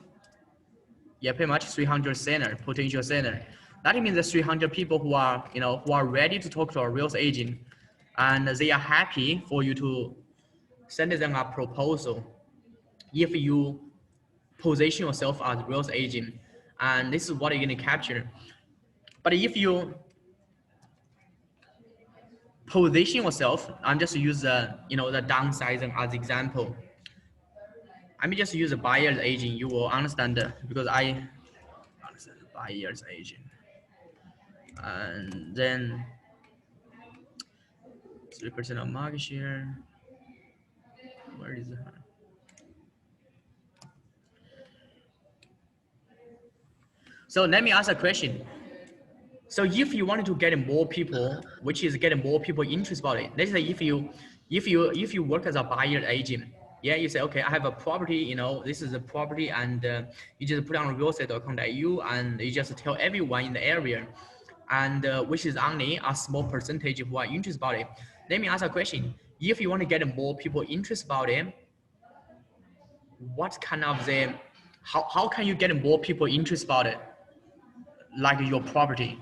Yeah, pretty much 300 seller, potential seller. That means the 300 people who are, you know, who are ready to talk to a real estate agent, and they are happy for you to send them a proposal. If you position yourself as a real estate agent, and this is what you're going to capture. But if you position yourself, I'm just use the, you know, the downsizing as example. Let me just use a buyer's agent. You will understand because I understand the buyer's agent. And then 3% of market share. Where is it? So let me ask a question. So if you wanted to get more people, which is getting more people interested about it, let's say if you work as a buyer agent, yeah, you say, okay, I have a property, you know, this is a property, and you just put on realestate.com.au and you just tell everyone in the area, and which is only a small percentage who are interested about it. Let me ask a question. If you want to get more people interested about it, what kind of the, how can you get more people interested about it, like your property?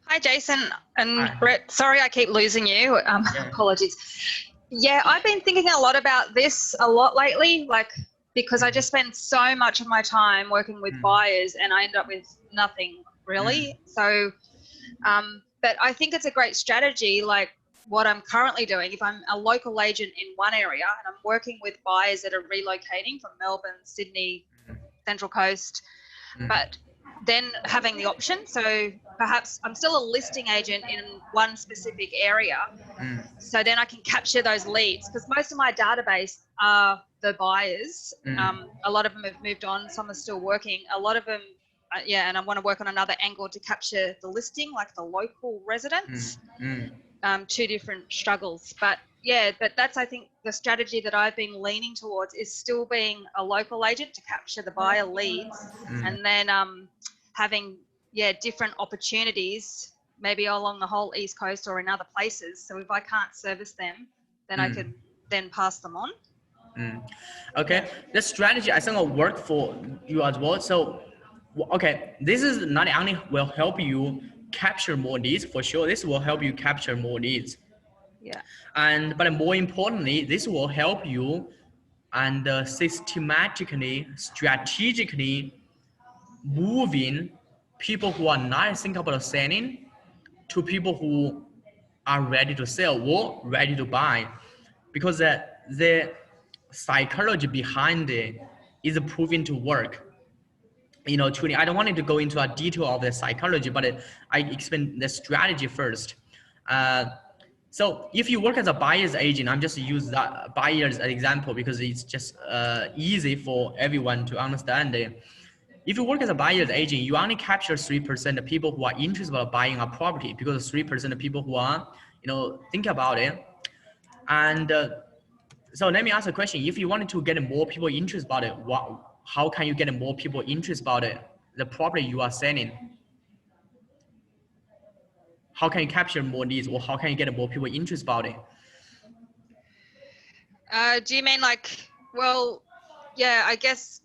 Hi, Jason and Brett. Sorry, I keep losing you. Apologies. Yeah, I've been thinking a lot about this a lot lately, like, because I just spend so much of my time working with buyers and I end up with nothing really. So, but I think it's a great strategy, like what I'm currently doing. If I'm a local agent in one area and I'm working with buyers that are relocating from Melbourne, Sydney, Central Coast, but then having the option. So perhaps I'm still a listing agent in one specific area. So then I can capture those leads, because most of my database are the buyers. A lot of them have moved on. Some are still working. A lot of them, yeah, and I want to work on another angle to capture the listing, like the local residents. Two different struggles. But yeah, but that's, I think, the strategy that I've been leaning towards is still being a local agent to capture the buyer leads, and then having, yeah, different opportunities, maybe along the whole East Coast or in other places. So if I can't service them, then I could then pass them on. Okay, the strategy I think will work for you as well. So, okay, this is not only will help you capture more leads for sure. This will help you capture more leads. Yeah. But more importantly, this will help you and systematically, strategically moving people who are not thinking about selling to people who are ready to sell or ready to buy, because the psychology behind it is proving to work. You know, truly, I don't want to go into a detail of the psychology, but I explain the strategy first. So if you work as a buyer's agent, I'm just use that buyer's example because it's just easy for everyone to understand it. If you work as a buyer's agent, you only capture 3% of people who are interested in buying a property, because 3% of people who are, you know, think about it. And so let me ask a question. If you wanted to get more people interested about it, how can you get more people interested about it, the property you are selling? How can you capture more leads, or how can you get more people interested about it? Do you mean like, well, yeah, I guess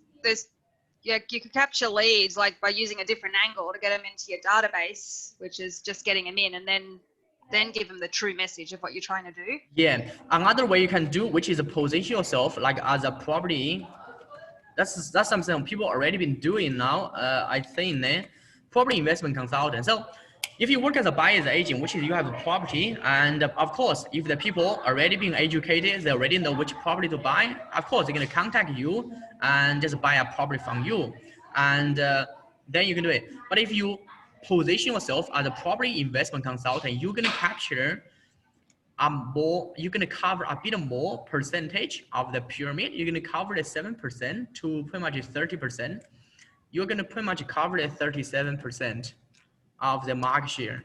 you could capture leads like by using a different angle to get them into your database, which is just getting them in, and then give them the true message of what you're trying to do. Yeah, another way you can do, which is position yourself like as a property. That's something people already been doing now. I think property investment consultant. So if you work as a buyer's agent, which is you have a property, and of course, if the people already been educated, they already know which property to buy, of course, they're going to contact you and just buy a property from you. And then you can do it. But if you position yourself as a property investment consultant, you're going to capture you're going to cover a bit more percentage of the pyramid. You're going to cover the 7% to pretty much 30%. You're going to pretty much cover the 37% of the market share.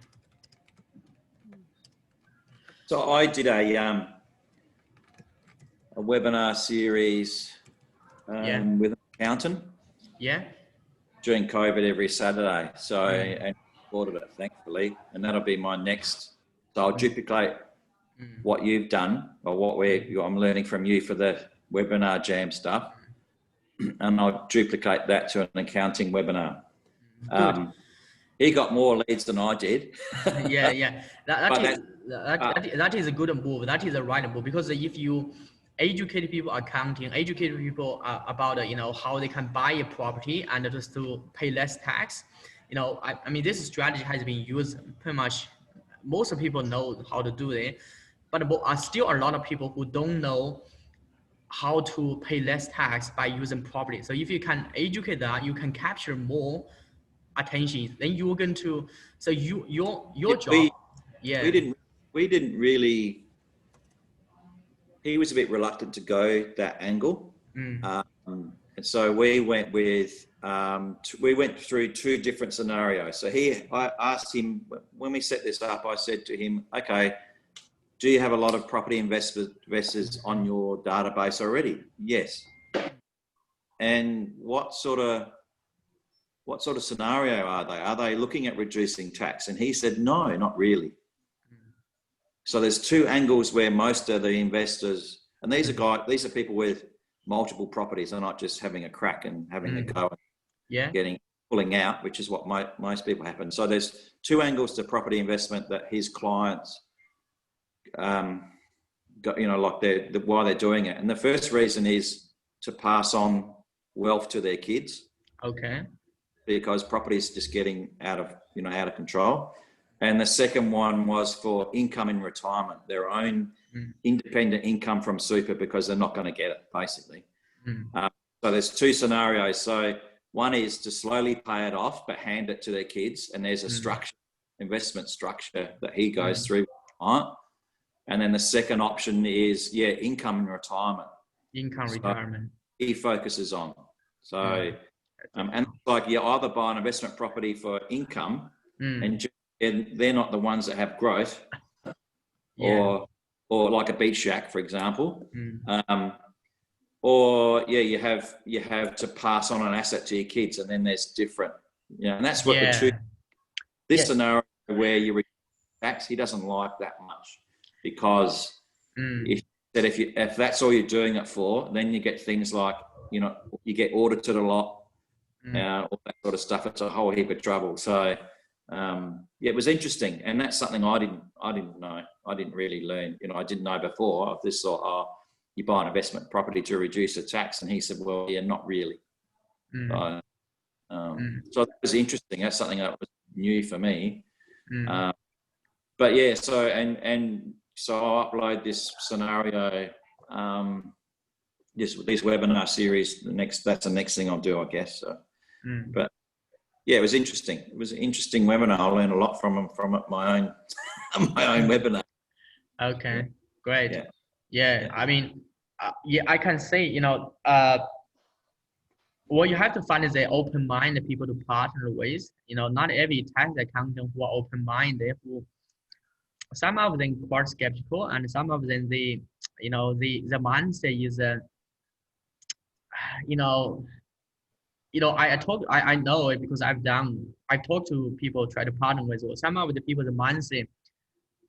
So I did a webinar series with an accountant. Yeah. During COVID every Saturday. So and recorded it, thankfully, and that'll be my next. So I'll duplicate what you've done, or what I'm learning from you for the webinar jam stuff, and I'll duplicate that to an accounting webinar. He got more leads than I did. Yeah. That is a good move. That is a right move, because if you educate people accounting, educate people about you know, how they can buy a property and just to pay less tax. You know, I mean, this strategy has been used pretty much. Most people know how to do it, but are still a lot of people who don't know how to pay less tax by using property. So if you can educate that, you can capture more attention. Then you're going to, so your job. We didn't really. He was a bit reluctant to go that angle, and so we went with. We went through two different scenarios. So I asked him when we set this up. I said to him, "Okay, do you have a lot of property investors on your database already?" Yes. And what sort of scenario are they? Are they looking at reducing tax? And he said, no, not really. So there's two angles where most of the investors, and these are people with multiple properties. They're not just having a crack and having a go and pulling out, which is what most people happen. So there's two angles to property investment that his clients got, you know, like why they're doing it. And the first reason is to pass on wealth to their kids. Okay. Because property is just getting out of control. And the second one was for income in retirement, their own independent income from super, because they're not going to get it, basically. So there's two scenarios. So one is to slowly pay it off, but hand it to their kids. And there's a investment structure that he goes through. And then the second option is, income in retirement. Retirement. He focuses on. So, and like, you either buy an investment property for income and they're not the ones that have growth, or like a beach shack, for example. Or you have to pass on an asset to your kids, and then there's different, and that's what the two, this scenario where you reduce tax, he doesn't like that much, because if said if that's all you're doing it for, then you get things like, you know, you get audited a lot, all that sort of stuff. It's a whole heap of trouble. So yeah, it was interesting, and that's something I didn't know. I didn't really learn. You know, I didn't know before. I just thought, oh, you buy an investment property to reduce the tax, and he said, well, yeah, not really. So that was interesting. That's something that was new for me. But yeah, so so I'll upload this scenario, this webinar series. That's the next thing I'll do, I guess. So, but yeah, it was interesting. It was an interesting webinar. I learned a lot from my own webinar. Okay, great. Yeah. I mean, yeah, I can say, you know, what you have to find is an open-minded people to partner with. You know, not every tax accountant who are open-minded, who some of them quite skeptical, and some of them the mindset is I know it because I've talked to people try to partner with. Or some of the people, the mindset,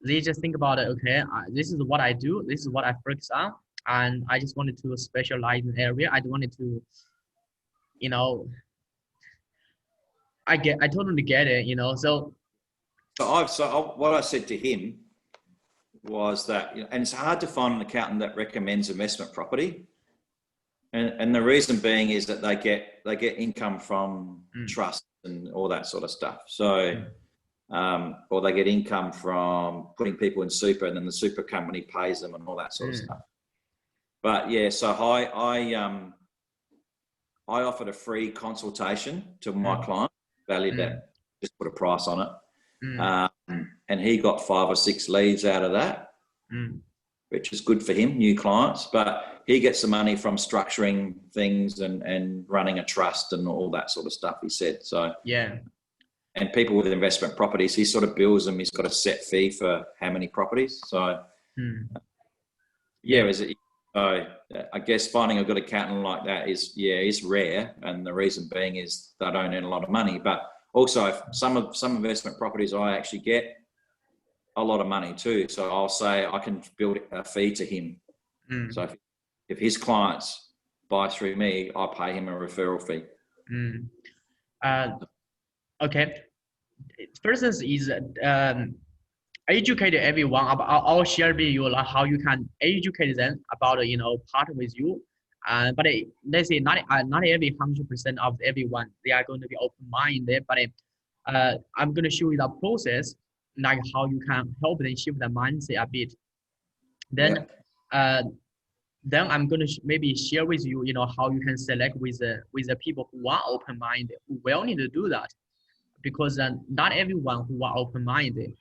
they just think about it. Okay, this is what I do. This is what I focus on, and I just wanted to specialize in an area. I wanted to, you know, I totally get it. You know, so what I said to him was that, you know, and it's hard to find an accountant that recommends investment property, and the reason being is that they get income from trust and all that sort of stuff. So, or they get income from putting people in super, and then the super company pays them and all that sort of stuff. But yeah, so I offered a free consultation to my client, valued at, just put a price on it. And he got 5 or 6 leads out of that, which is good for him, new clients, but he gets the money from structuring things and running a trust and all that sort of stuff, he said. So yeah. And people with investment properties, he sort of bills them. He's got a set fee for how many properties. So yeah, I guess finding a good accountant like that is rare. And the reason being is they don't earn a lot of money, but also some investment properties I actually get a lot of money too. So I'll say I can build a fee to him. So if his clients buy through me, I pay him a referral fee. Okay. First is educate everyone about. I'll share with you like how you can educate them about partner with you. But let's say not every 100% of everyone they are going to be open-minded. But I'm going to show you the process, like how you can help them shift the mindset a bit. Then then I'm going to maybe share with you, how you can select with the people who are open-minded, who will need to do that, because not everyone who are open-minded,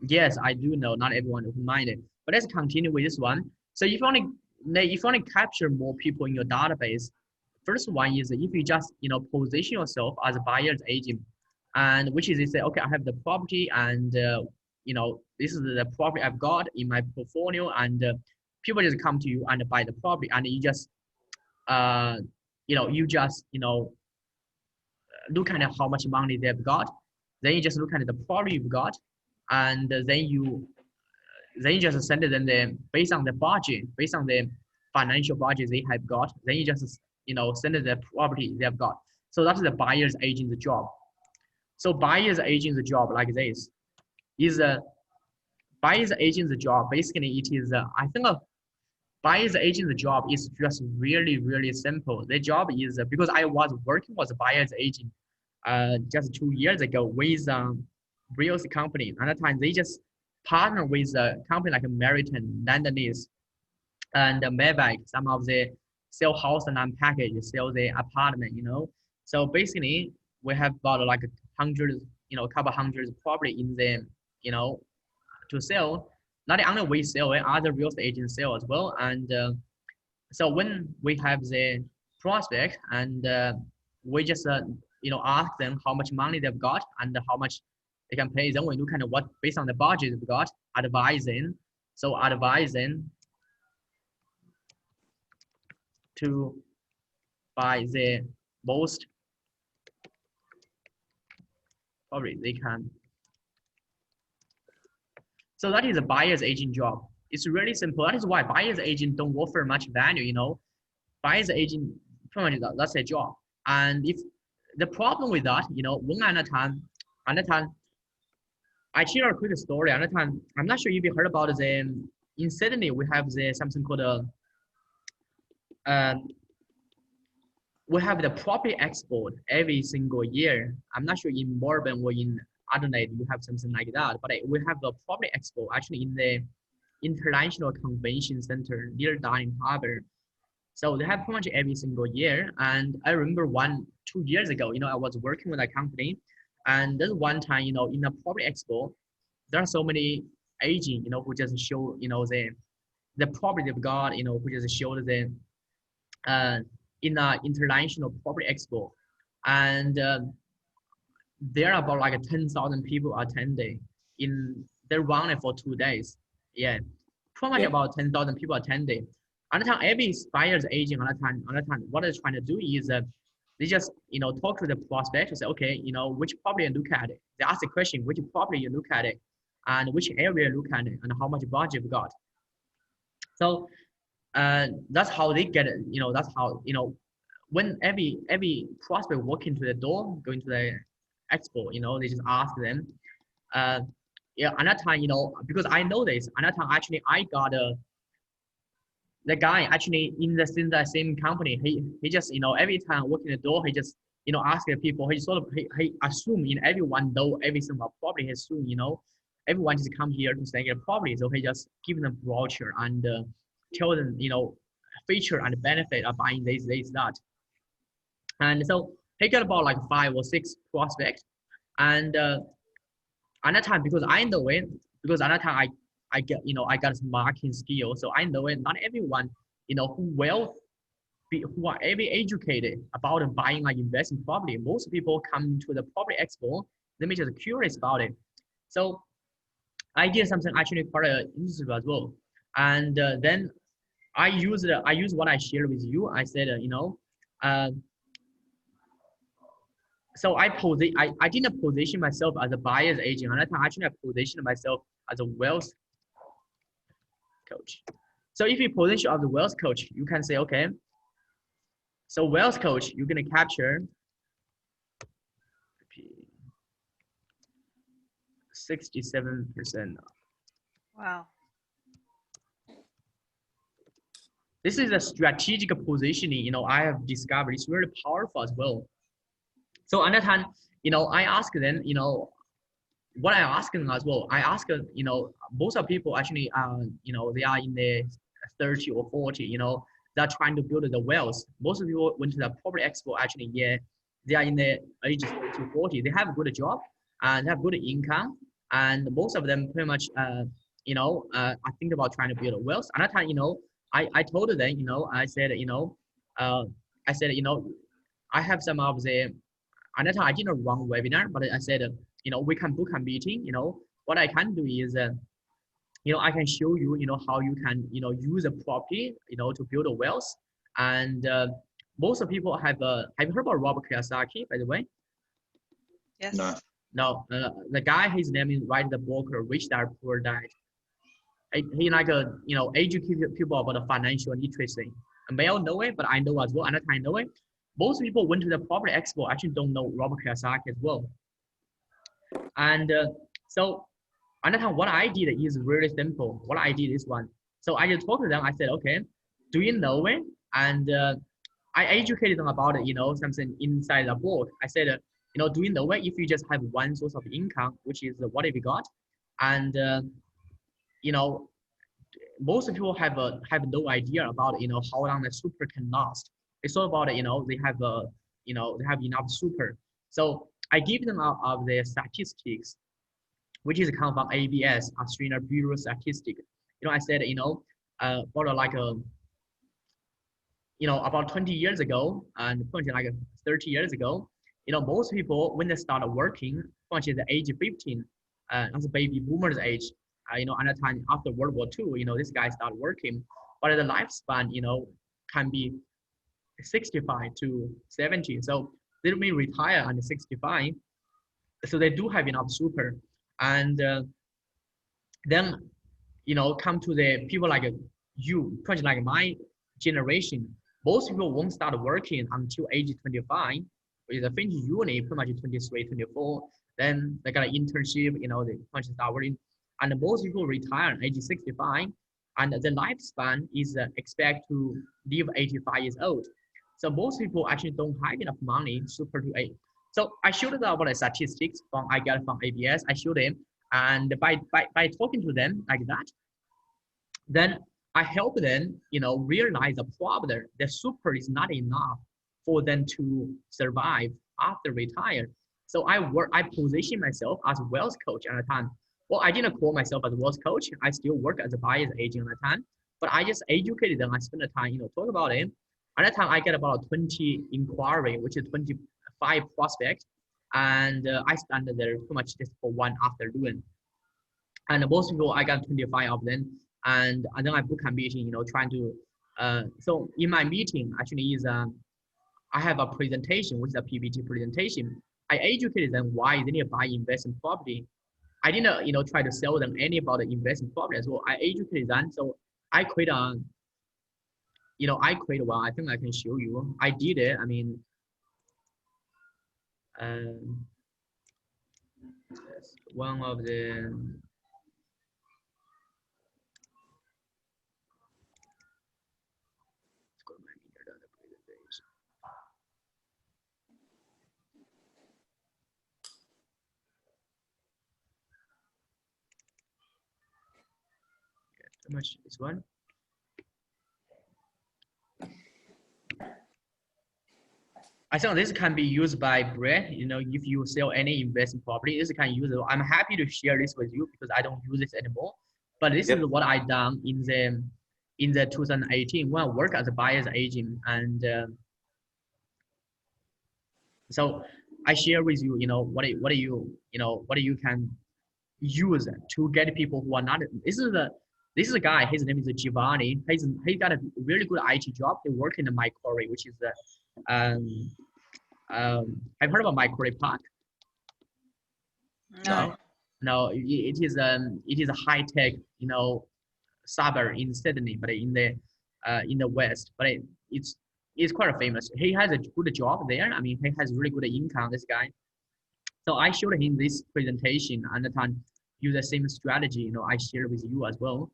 yes, I do know not everyone open-minded, but let's continue with this one. So if you want to capture more people in your database, first one is if you just, position yourself as a buyer's agent, and which is you say, okay, I have the property and, this is the property I've got in my portfolio, and people just come to you and buy the property, and you just, look at how much money they've got. Then you just look at the property you've got, and then you just send it them based on the budget, based on the financial budget they have got. Then you just, send it the property they've got. So that's the buyer's agent's job. So buyer's agent's job like this is buyer's agent's job. Basically, it is I think buyer's agent's job is just really, really simple. Their job is because I was working as a buyer's agent just 2 years ago with real estate company. At that time, they just partner with a company like Meriton, Londonese, and Mavic. Some of the sell house and unpackage, sell the apartment. So basically, we have about like a couple hundreds property in them, to sell. Not only we sell it, other real estate agents sell as well. And so when we have the prospect and we just ask them how much money they've got and how much they can pay, then we look at what based on the budget they've got, advising to buy the most probably they can. So that is a buyer's agent job. It's really simple. That is why buyer's agent don't offer much value, you know. Buyer's agent, pretty much that's their job. And if the problem with that, you know, one at a time, I share a quick story. At a time, I'm not sure if you heard about the, in Sydney, we have the something called we have the property expo every single year. I'm not sure in Melbourne or in Adelaide you have something like that, but we have the property expo actually in the International Convention Center near Darling Harbour. So they have pretty much every single year. And I remember 2 years ago, you know, I was working with a company, and then one time, you know, in the property expo, there are so many agents, you know, who just show, you know, the property they've got, you know, who just show the in an international property expo, and there are about like 10,000 people attending. They run it for 2 days. Yeah, pretty much about 10,000 people attending. Another time, every buyer's agent, another time, what they're trying to do is they just, you know, talk to the prospect and say, okay, you know, which property you look at it. They ask the question, which property you look at it, and which area you look at it, and how much budget you got. So that's how they get it. You know, that's how, you know, when every prospect walk into the door, going to the expo, you know, they just ask them. Yeah, another time, you know, because I know this, another time actually I got the guy actually in the same company. He just, you know, every time walking the door, he just, you know, ask the people. He sort of he assume in everyone know every single property. He assume, you know, everyone just come here to stay at property. So he just give them brochure and tell them, you know, feature and benefit of buying this, that. And so he got about like 5 or 6 prospects. And another time, because I know it, because another time I get, you know, I got some marketing skills, so I know it. Not everyone, you know, who are very educated about buying like investing property. Most people come to the property expo, they may just curious about it. So I did something actually quite interesting as well. And then I use what I shared with you. I said, you know, so I didn't position myself as a buyer's agent. And actually I positioned myself as a wealth coach. So if you position as a wealth coach, you can say, okay, so wealth coach, you're gonna capture 67%. Wow. This is a strategic positioning, you know, I have discovered. It's very powerful as well. So another time, you know, I ask them, you know, what I ask them as well. I ask, you know, most of people actually, you know, they are in the 30 or 40, you know, they're trying to build the wealth. Most of people went to the property expo actually, yeah, they are in the ages 30 to 40. They have a good job and have good income. And most of them pretty much, you know, I think about trying to build a wealth. Another time, you know, I told them, you know, I said, you know, I have some of the, another time I didn't run webinar, but I said, you know, we can book a meeting. You know, what I can do is, you know, I can show you, you know, how you can, you know, use a property, you know, to build a wealth. And most of people have you heard about Robert Kiyosaki, by the way? Yes. No, the guy, his name is write the book, Rich Dad Poor Dad. He like you know, educate people about the financial literacy. And may all know it, but I know as well. Another time I know it. Most people went to the property expo actually don't know Robert Kiyosaki as well. And so another time, what I did is really simple. What I did is one. So I just talked to them. I said, okay, do you know it? And I educated them about it, you know, something inside the book. I said, you know, do you know it? If you just have one source of income, which is what have you got? And you know, most people have no idea about, you know, how long the super can last. It's all about, you know, they have you know, they have enough super. So I give them out of the statistics, which is come from ABS, Australian Bureau Statistics. You know, I said, you know, for like you know, about 20 years ago and like 30 years ago, you know, most people when they start working, at the age of 15, as a baby boomer's age, you know, another time after World War II, you know, this guy started working, but the lifespan, you know, can be 65 to 70. So they may retire under 65. So they do have enough super. And then, come to the people like you, person like my generation, most people won't start working until age 25. With a finish uni, pretty much 23, 24. Then they got an internship, they punch start working. And most people retire at age 65. And the lifespan is expect to live 85 years old. So most people actually don't have enough money super to age. So I showed them about the statistics I got from ABS. I showed them, and by talking to them like that, then I help them, realize the problem. The super is not enough for them to survive after retire. So I position myself as a wealth coach at the time. Well, I didn't call myself as a wealth coach. I still work as a buyer's agent at the time, but I just educated them. I spent the time, talk about it. At that time, I get about 20 inquiry, which is 25 prospects. And I stand there pretty much just for 1 afternoon. And most people, I got 25 of them. And then I book a meeting, trying to, so in my meeting actually is, I have a presentation, which is a PPT presentation. I educated them why they need to buy investment property. I didn't, try to sell them any about the investment property. So I educated them. So I create a, well, I think I can show you. I did it. I mean, one of the, how much this one? I think this can be used by Brett. If you sell any investment property, this can use it. I'm happy to share this with you because I don't use this anymore. But this is what I done in the 2018 when I work as a buyer's agent, and so I share with you, what you can use to get people who are not. This is a guy. His name is Giovanni. He got a really good IT job. He work in the Macquarie, which is I've heard about Macquarie Park. No, it is a high tech, suburb in Sydney, but in the west. But it's quite famous. He has a good job there. I mean, he has really good income. This guy. So I showed him this presentation and the time use the same strategy. I share with you as well.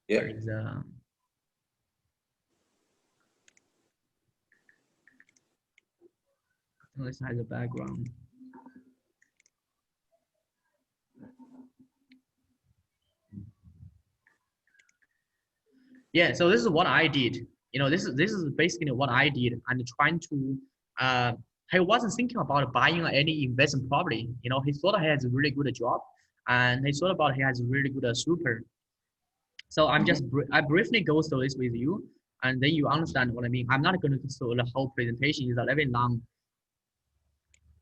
Yeah. This has a background. Yeah, so this is what I did. This is basically what I did, and trying to. He wasn't thinking about buying any investment property. He thought he has a really good job, and he thought about he has a really good super. So I briefly go through this with you, and then you understand what I mean. I'm not going to go through the whole presentation. It's a very long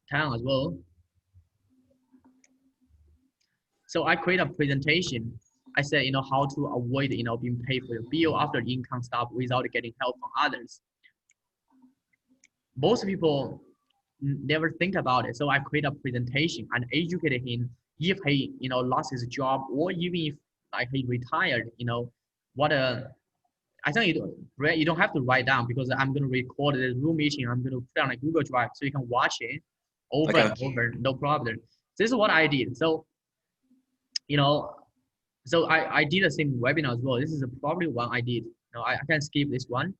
time as well. So I create a presentation. I said, how to avoid, being paid for your bill after the income stop without getting help from others. Most people never think about it. So I create a presentation and educated him if he, lost his job, or even if he retired, I think you don't have to write down, because I'm going to record the Zoom meeting. I'm going to put it on a Google Drive so you can watch it over and over, no problem. This is what I did. So, so I did the same webinar as well. This is probably one I did. I can skip this one.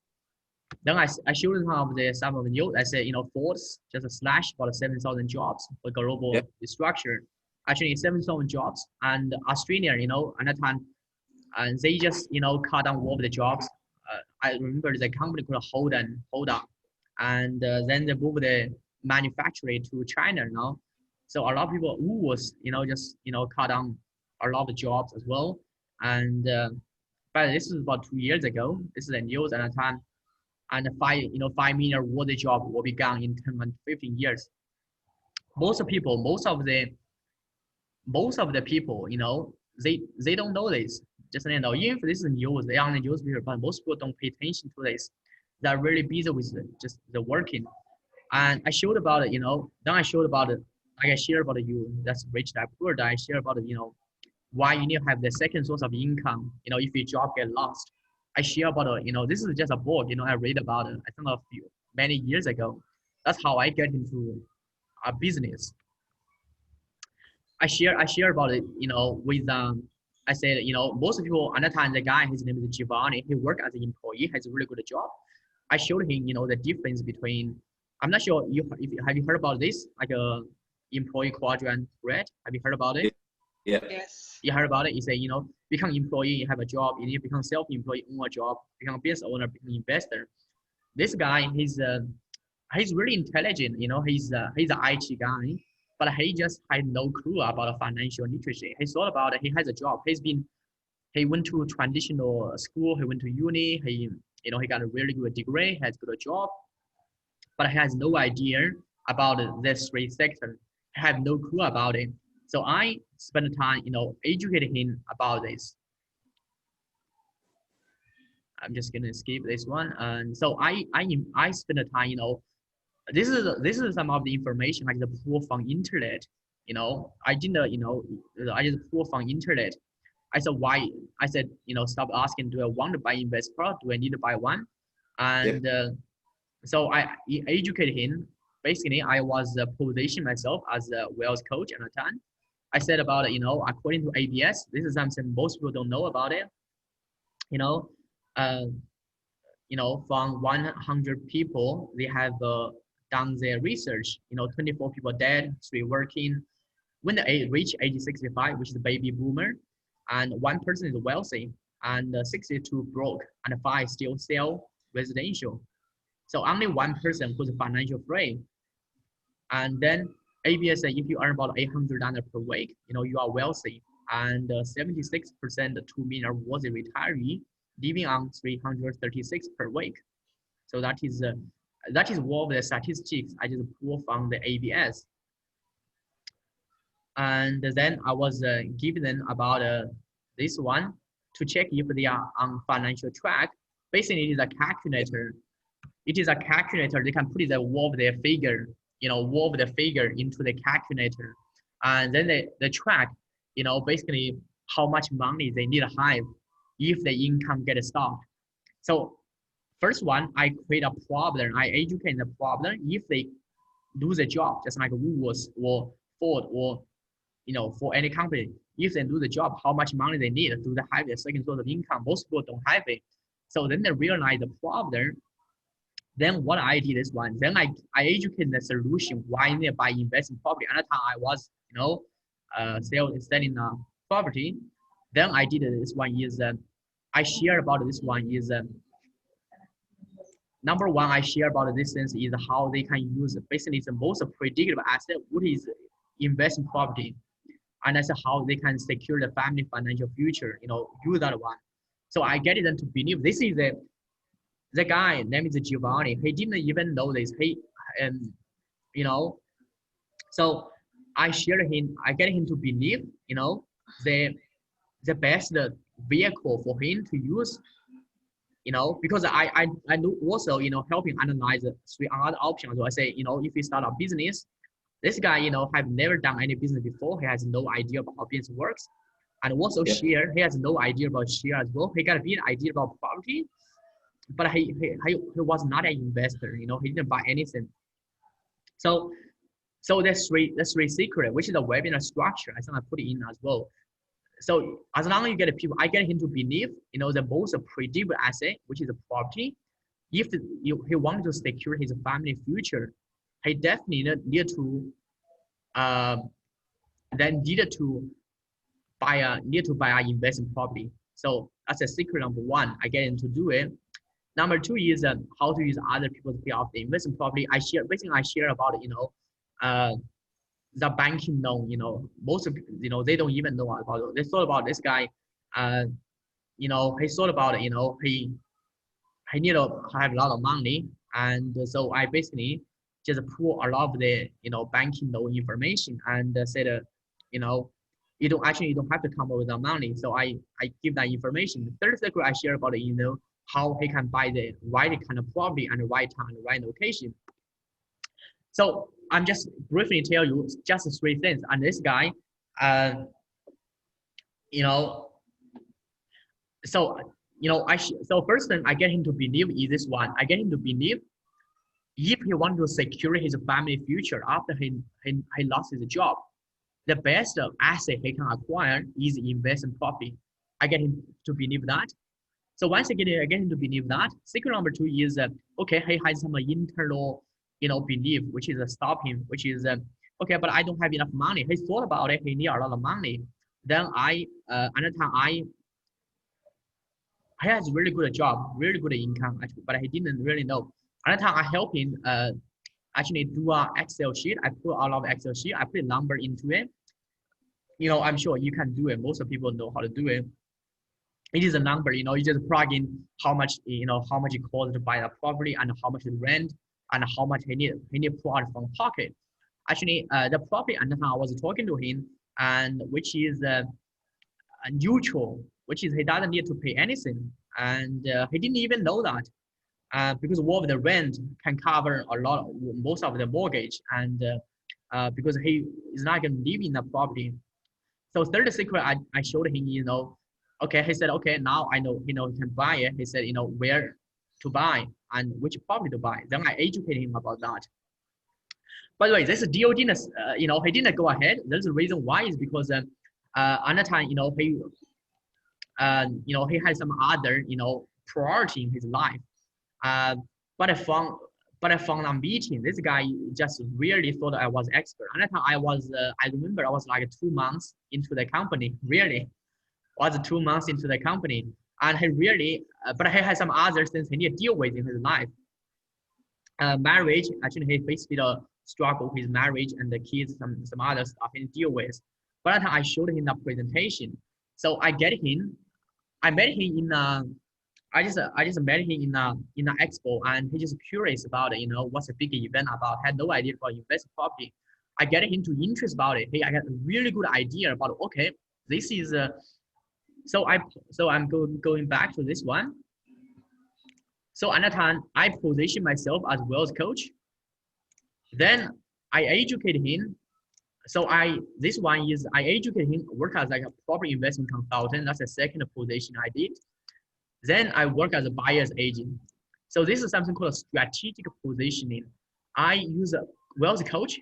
Then I showed them some of the news. I said, Forbes just a slash about 7,000 jobs for global structure. Actually, 7,000 jobs, and Australia, at that time, and they just, cut down all of the jobs. I remember the company called Hold On, and then they moved the manufacturing to China now. So a lot of people who was, just, cut down a lot of the jobs as well. And but this is about 2 years ago. This is the news at the time. And 5 million worth of job will be gone in 10 and 15 years. Most of the people, they don't know this. Just even if this is news, they are on the newspaper, but most people don't pay attention to this. They're really busy with just the working. And I showed about it, then I showed about it. Like I share about you, that's rich, that poor, that I share about it, why you need to have the second source of income, if your job get lost. I share about, this is just a book, I read about it, I think many years ago. That's how I get into a business. I share about it, with, I said, most people, at the time, the guy, his name is Giovanni, he worked as an employee, has a really good job. I showed him, the difference between, I'm not sure, have you heard about this, like a employee quadrant, right? Have you heard about it? Yeah. Yes. You heard about it? You say, become employee, you have a job, you need to become self-employed, own a job, become a business owner, become investor. This guy, he's really intelligent, he's an IT guy, but he just had no clue about financial literacy. He thought about it, he has a job. He went to traditional school, he went to uni, he got a really good degree, has got a job, but he has no idea about this three sectors. He have no clue about it. So I spent time, educating him about this. I'm just gonna skip this one. And so I spent the time, this is some of the information I just pull from internet. I didn't, I just pull from internet. I said, why? I said, stop asking, do I want to buy invest product? Do I need to buy one? And so I educated him. Basically, I was positioning myself as a wealth coach at the time. I said about it, according to ABS, this is something most people don't know about it. From 100 people, they have done their research. 24 people dead, 3 working. When they reach age 65, which is the baby boomer, and 1 person is wealthy, and 62 broke, and 5 still sell residential. So only 1 person who's financial free. And then ABS said if you earn about $800 per week, you are wealthy. And 76% 2 million worthy retiree living on $336 per week. So that is one of the statistics I just pulled from the ABS. And then I was giving them about this one to check if they are on financial track. Basically, it is a calculator. It is a calculator. They can put the wolf their figure, wolf the figure into the calculator, and then the track, basically how much money they need to have if the income gets stopped. So first one, I create a problem. I educate the problem. If they do the job, just like Woolworths or Ford or for any company, if they do the job, how much money they need to have the second source of income. Most people don't have it. So then they realize the problem. Then what I did is one. Then I educate the solution why they buy invest in property. At the time I was selling property. Then I did this one is I share about this one is number one. I share about this sense is how they can use basically the most predictable asset. What is invest in property, and that's how they can secure the family financial future. Use that one. So I get them to believe this is the guy name is Giovanni. He didn't even know this. So I share him. I get him to believe, the best vehicle for him to use, because I know also, helping analyze 3 other options. So I say, if you start a business, this guy, have never done any business before. He has no idea about how business works. And also share, he has no idea about share as well. He got a bit idea about property, but he was not an investor. He didn't buy anything. So there's three secret, which is a webinar structure. I think I put it in as well. So as long as you get people, I get him to believe, the most predictable asset, which is a property. If he wants to secure his family future, he definitely need to buy an investment property. So that's a secret number 1. I get him to do it. Number 2 is how to use other people to pay off the investment property. I share about the banking loan. Most of they don't even know about it. They thought about this guy. He thought about it. He need to have a lot of money, and so I basically just pull a lot of the banking loan information and said you don't have to come up with the money. So I give that information. The third secret I share about it, how he can buy the right kind of property and the right time and the right location. So I'm just briefly tell you just 3 things. And this guy, you know, so, so first thing I get him to believe is this one. I get him to believe if he wants to secure his family future after he lost his job, the best asset he can acquire is investment property. I get him to believe that. So once I get him to believe that, secret number 2 is, okay, he has some internal, belief, which is stop him, which is, okay, but I don't have enough money. He thought about it, he need a lot of money. Then another time he has really good job, really good income, actually, but he didn't really know. Another time I help him actually do a Excel sheet. I put a lot of Excel sheet, I put a number into it. I'm sure you can do it. Most of people know how to do it. It is a number, you just plug in how much, how much it costs to buy a property and how much the rent and how much he need to pull out from pocket. Actually, the property and I was talking to him, and which is neutral, which is he doesn't need to pay anything, and he didn't even know that because all of the rent can cover most of the mortgage, and because he is not going to live in the property. So third secret I showed him, okay, he said, okay, now I know, he can buy it. He said, where to buy and which property to buy. Then I educated him about that. By the way, this deal didn't, he didn't go ahead. There's a reason why is because another time, he had some other, priority in his life. But I found a meeting. This guy just really thought I was expert. Another time I remember I was like 2 months into the company, really. Was 2 months into the company, and he really, but he had some other things he need to deal with in his life. Marriage, actually, he faced a struggle with marriage and the kids, some other stuff he need to deal with. But I showed him the presentation, so I met him in I just met him in an expo, and he's just curious about it. What's a big event about? Had no idea about investment property. I get him to interest about it. Hey, I got a really good idea about. Okay, this is So I'm going back to this one. So another time I position myself as wealth coach. Then I educate him. So this one is I educate him, work as like a property investment consultant. That's the second position I did. Then I work as a buyer's agent. So this is something called a strategic positioning. I use a wealth coach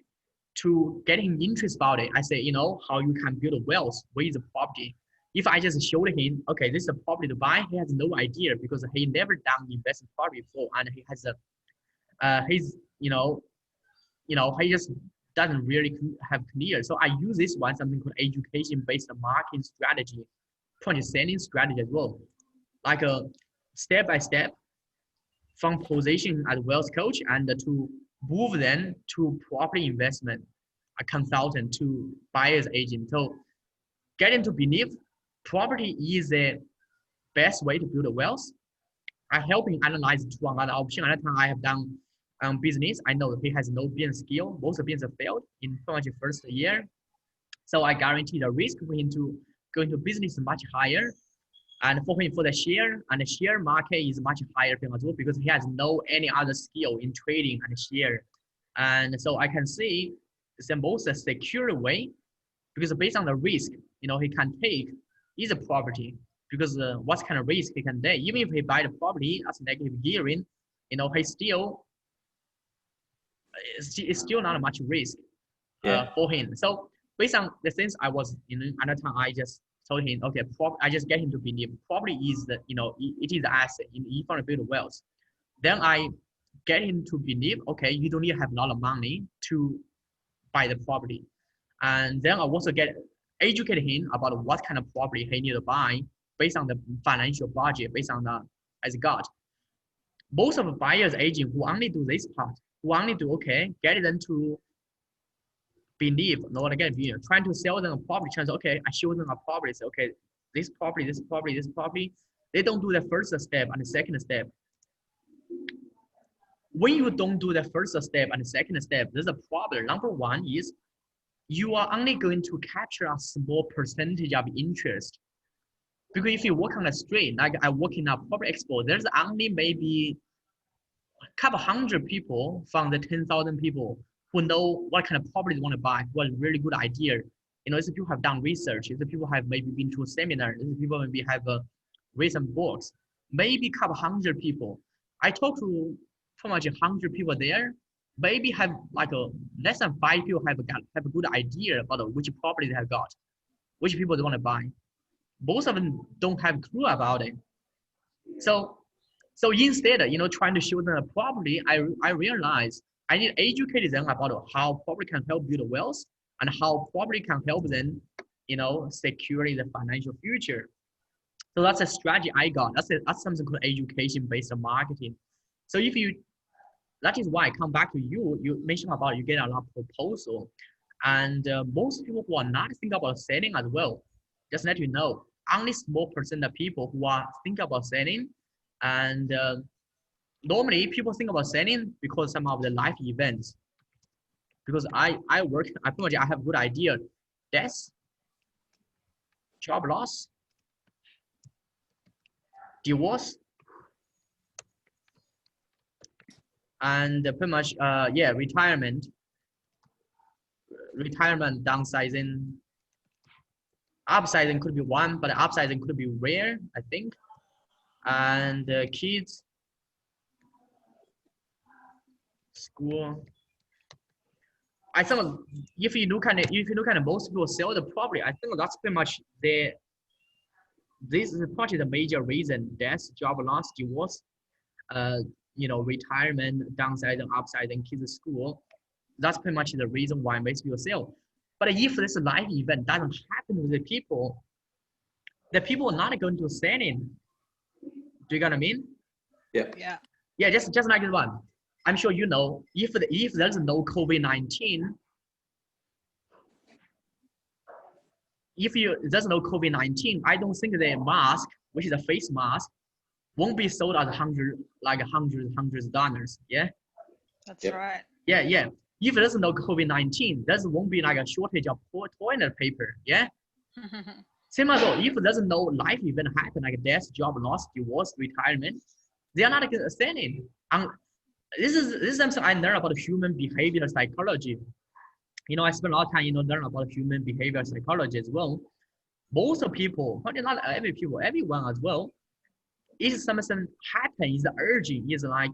to get him interested about it. I say, how you can build a wealth with the property. If I just showed him, okay, this is a property to buy, he has no idea because he never done investment property before, and he has he just doesn't really have clear. So I use this one, something called education-based marketing strategy, selling strategy as well, like a step-by-step from position as wealth coach and to move then to property investment, a consultant to buyer's agent. So getting to believe property is the best way to build a wealth. I help him analyze two another option. Another time I have done business. I know he has no business skill. Most business failed in pretty much the first year. So I guarantee the risk for him to go into business much higher. And for him, for the share market is much higher as well because he has no any other skill in trading and share. And so I can see it's the most secure way because based on the risk, he can take is a property because what kind of risk he can take. Even if he buy the property as negative gearing, he still it's still not much risk for him. So based on the things I was another time I just told him, okay, I just get him to believe property is the it is the asset if you want to build wealth. Then I get him to believe, okay, you don't need to have a lot of money to buy the property. And then I also educate him about what kind of property he need to buy based on the financial budget, based on the as God. Most of the buyers agent who only do this part, who only do get them to believe, not again, trying to sell them a property, trying to okay, I show them a property, say, okay, this property, this property, this property. They don't do the first step and the second step. When you don't do the first step and the second step, there's a problem. Number one is you are only going to capture a small percentage of interest. Because if you work on the street, like I work in a property expo, there's only maybe a couple hundred people from the 10,000 people who know what kind of property they want to buy, who has really good idea, You know, it's people have done research. It's people have maybe been to a seminar. It's people maybe have read some books. Maybe couple 100 people. I talked to pretty much 100 people there. Maybe have like less than 5 people have a good idea about which property they have got, which people they want to buy. Most of them don't have a clue about it. So instead, you know, trying to show them a property, I realized I need to educate them about how property can help build wealth and how property can help them, you know, secure the financial future. So that's a strategy I got. That's something called education-based marketing. So that is why I come back to you. You mentioned about you get a lot of proposal, and most people who are not thinking about selling as well. Just let you know, only small percent of people who are thinking about selling, and normally people think about selling because some of the life events. Because I pretty much I have a good idea. Death, job loss, divorce, and pretty much yeah, retirement, downsizing, upsizing could be one, but upsizing could be rare, I think, and kids, school. I think if you look at most people sell the property, I think that's pretty much this is probably the major reason: death, job loss, divorce, you know, retirement, downsizing, upsizing, kids' school. That's pretty much the reason why most people sell. But if this life event doesn't happen with the people are not going to sell it. Do you get what I mean? Yeah. Yeah. Yeah, just like this one. I'm sure you know, if there's no COVID-19, there's no COVID-19, I don't think the mask, which is a face mask, won't be sold at hundreds of dollars. Yeah. That's right. Yeah. If there's no COVID-19, there won't be like a shortage of toilet paper. Yeah. Same as though if there's no life event happen like death, job loss, divorce, retirement, they are not selling. This is something I learned about human behavior psychology. You know, I spent a lot of time, you know, learn about human behavior psychology as well. Most of people, probably not every people, everyone as well, is something happen, is the urging, is like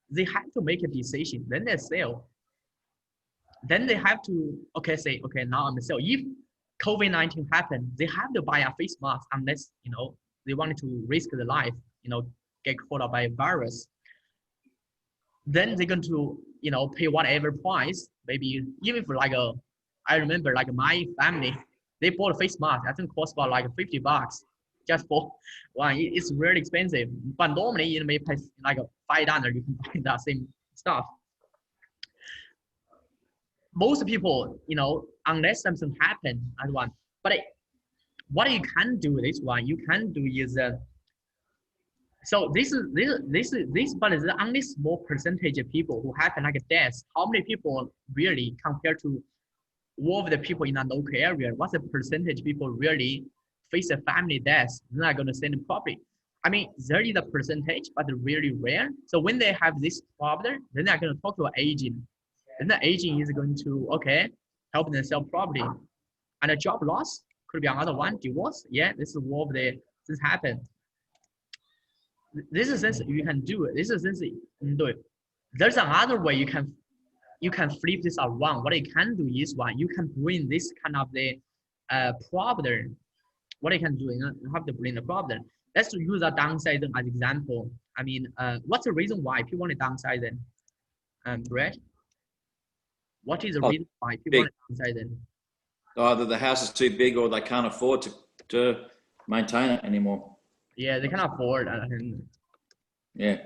they have to make a decision, then they sell. Then they have to, say, now I'm sell. If COVID-19 happen, they have to buy a face mask unless, you know, they want to risk their life, you know, get caught up by a virus. Then they're going to, you know, pay whatever price, maybe even for like I remember like my family, they bought a face mask, I think cost about like $50 just for one. It's really expensive, but normally you may pay like $5, you can buy that same stuff. Most people, you know, unless something happen as one, but what you can do this one, you can do is so this, but it's only small percentage of people who happen like a death. How many people really compared to all of the people in a local area? What's the percentage people really face a family death? They're not going to send a property. I mean, there is a percentage, but really rare. So when they have this problem, then they're going to talk to an agent. Then the agent is going to help them sell property. And a job loss could be another one. Divorce, yeah, this is all of the things happen. This is sense you can do it. This is sense you can do it. There's another way you can flip this around. What you can do is you can bring this kind of the problem. What you can do, you have to bring the problem. Let's use a downsizing as example. I mean, what's the reason why people want to downsize it? Brett, what is the reason why people want to downsize it? Either the house is too big or they can't afford to maintain it anymore. Yeah, they can't afford. Yeah,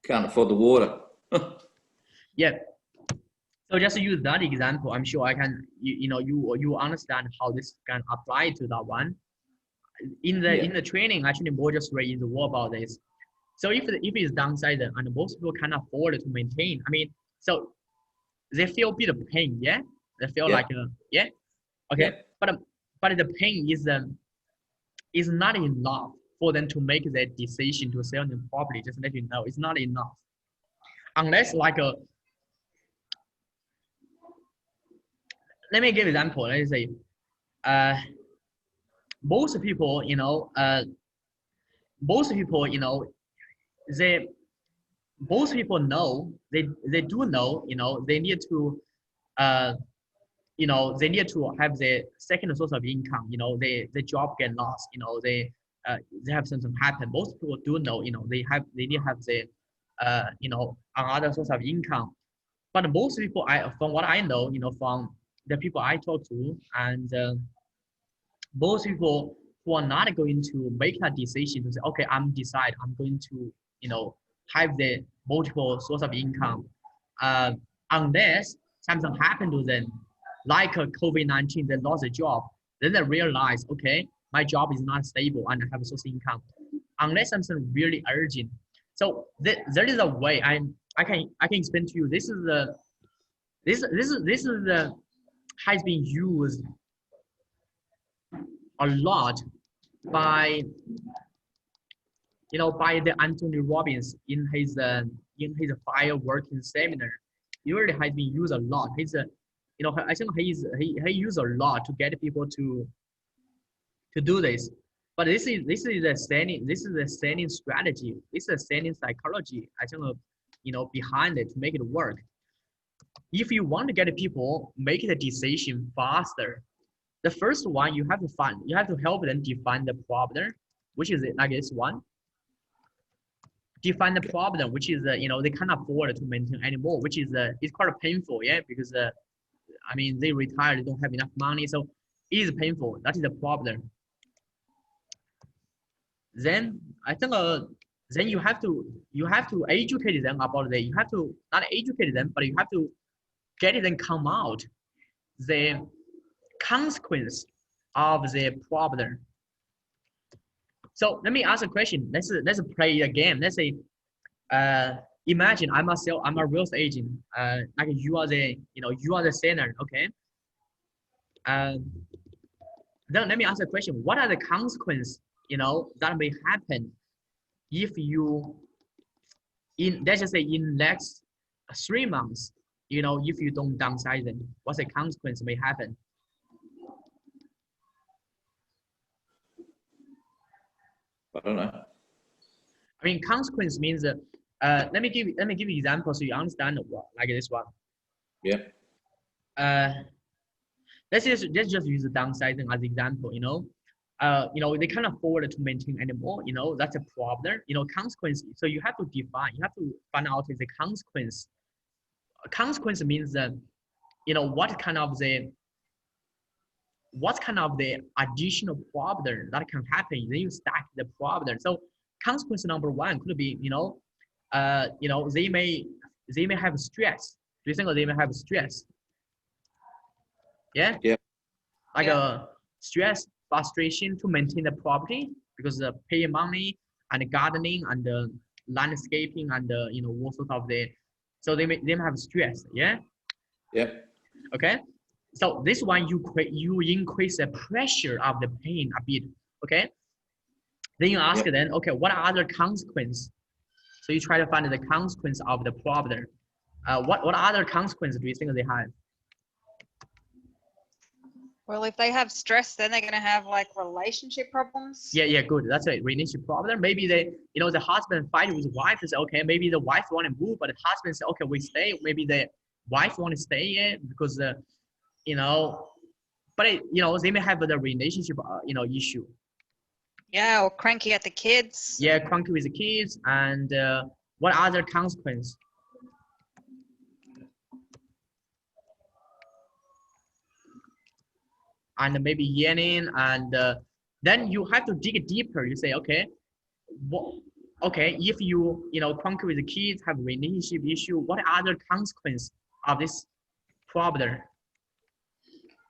can't afford the water. Yeah. So just to use that example, I'm sure I can. You understand how this can apply to that one. In the training, actually, more just read in the war about this. So if it's downsized and most people can't afford to maintain, I mean, so they feel a bit of pain. Yeah, they feel like okay, but the pain is not enough for them to make that decision to sell them property. Just let you know, it's not enough. Unless let me give an example. Let's say, most people, most people, they most people know they do know, they need to they need to have the second source of income. The job get lost. They have something happen. Most people do know. They need to have the another source of income. But most people, from what I know, from the people I talk to, and most people who are not going to make a decision to say, okay, I'm going to, have the multiple source of income, unless something happened to them, like COVID-19, they lost a job, then they realize, okay, my job is not stable and I have a source of income, unless something really urgent. So there is a way I can explain to you. This is the has been used a lot by by the Anthony Robbins in his fire working seminar. It really has been used a lot. He's I think he used a lot to get people to do this. But this is the selling strategy. This is a selling psychology. I think behind it to make it work. If you want to get people make the decision faster, the first one you have to help them define the problem, which is like this one. Define the problem, which is they can't afford to maintain anymore, which is it's quite painful, yeah, because I mean they retire, they don't have enough money, so it is painful. That is the problem. Then I think then you have to educate them about that. You have to not educate them, but you have to get them come out the consequence of the problem. So let me ask a question. Let's play a game. Let's say, imagine I'm a real estate agent. Like you are the seller, okay? Then let me ask a question. What are the consequences, that may happen if you, let's just say in next 3 months, if you don't downsize them, what's the consequence may happen? I don't know. I mean, consequence means let me give you an example so you understand like this one. Yeah. Let's just use the downsizing as example. They can't afford to maintain anymore. That's a problem. Consequence. So you have to define. You have to find out the consequence. Consequence means that what kind of the additional problem that can happen. Then you stack the problem. So consequence number one could be they may have stress. Do you think they may have stress? Yeah. Yeah. Like a stress, frustration to maintain the property because paying money and gardening and landscaping and all sort of so they may have stress. Yeah. Yeah. Okay. So this one you increase the pressure of the pain a bit. Okay. Then you ask them, okay, what are other consequences? So you try to find the consequence of the problem. What other consequences do you think they have? Well, if they have stress, then they're going to have like relationship problems. Yeah, good. That's a relationship problem. Maybe the husband fight with wife and say, okay, maybe the wife want to move, but the husband say, okay, we stay. Maybe the wife want to stay because, but they may have the relationship, issue. Yeah, or cranky at the kids. Yeah, cranky with the kids. And what other consequence? And maybe yelling, and then you have to dig deeper. You say, okay, if you cranky with the kids, have relationship issue, what other consequence of this problem?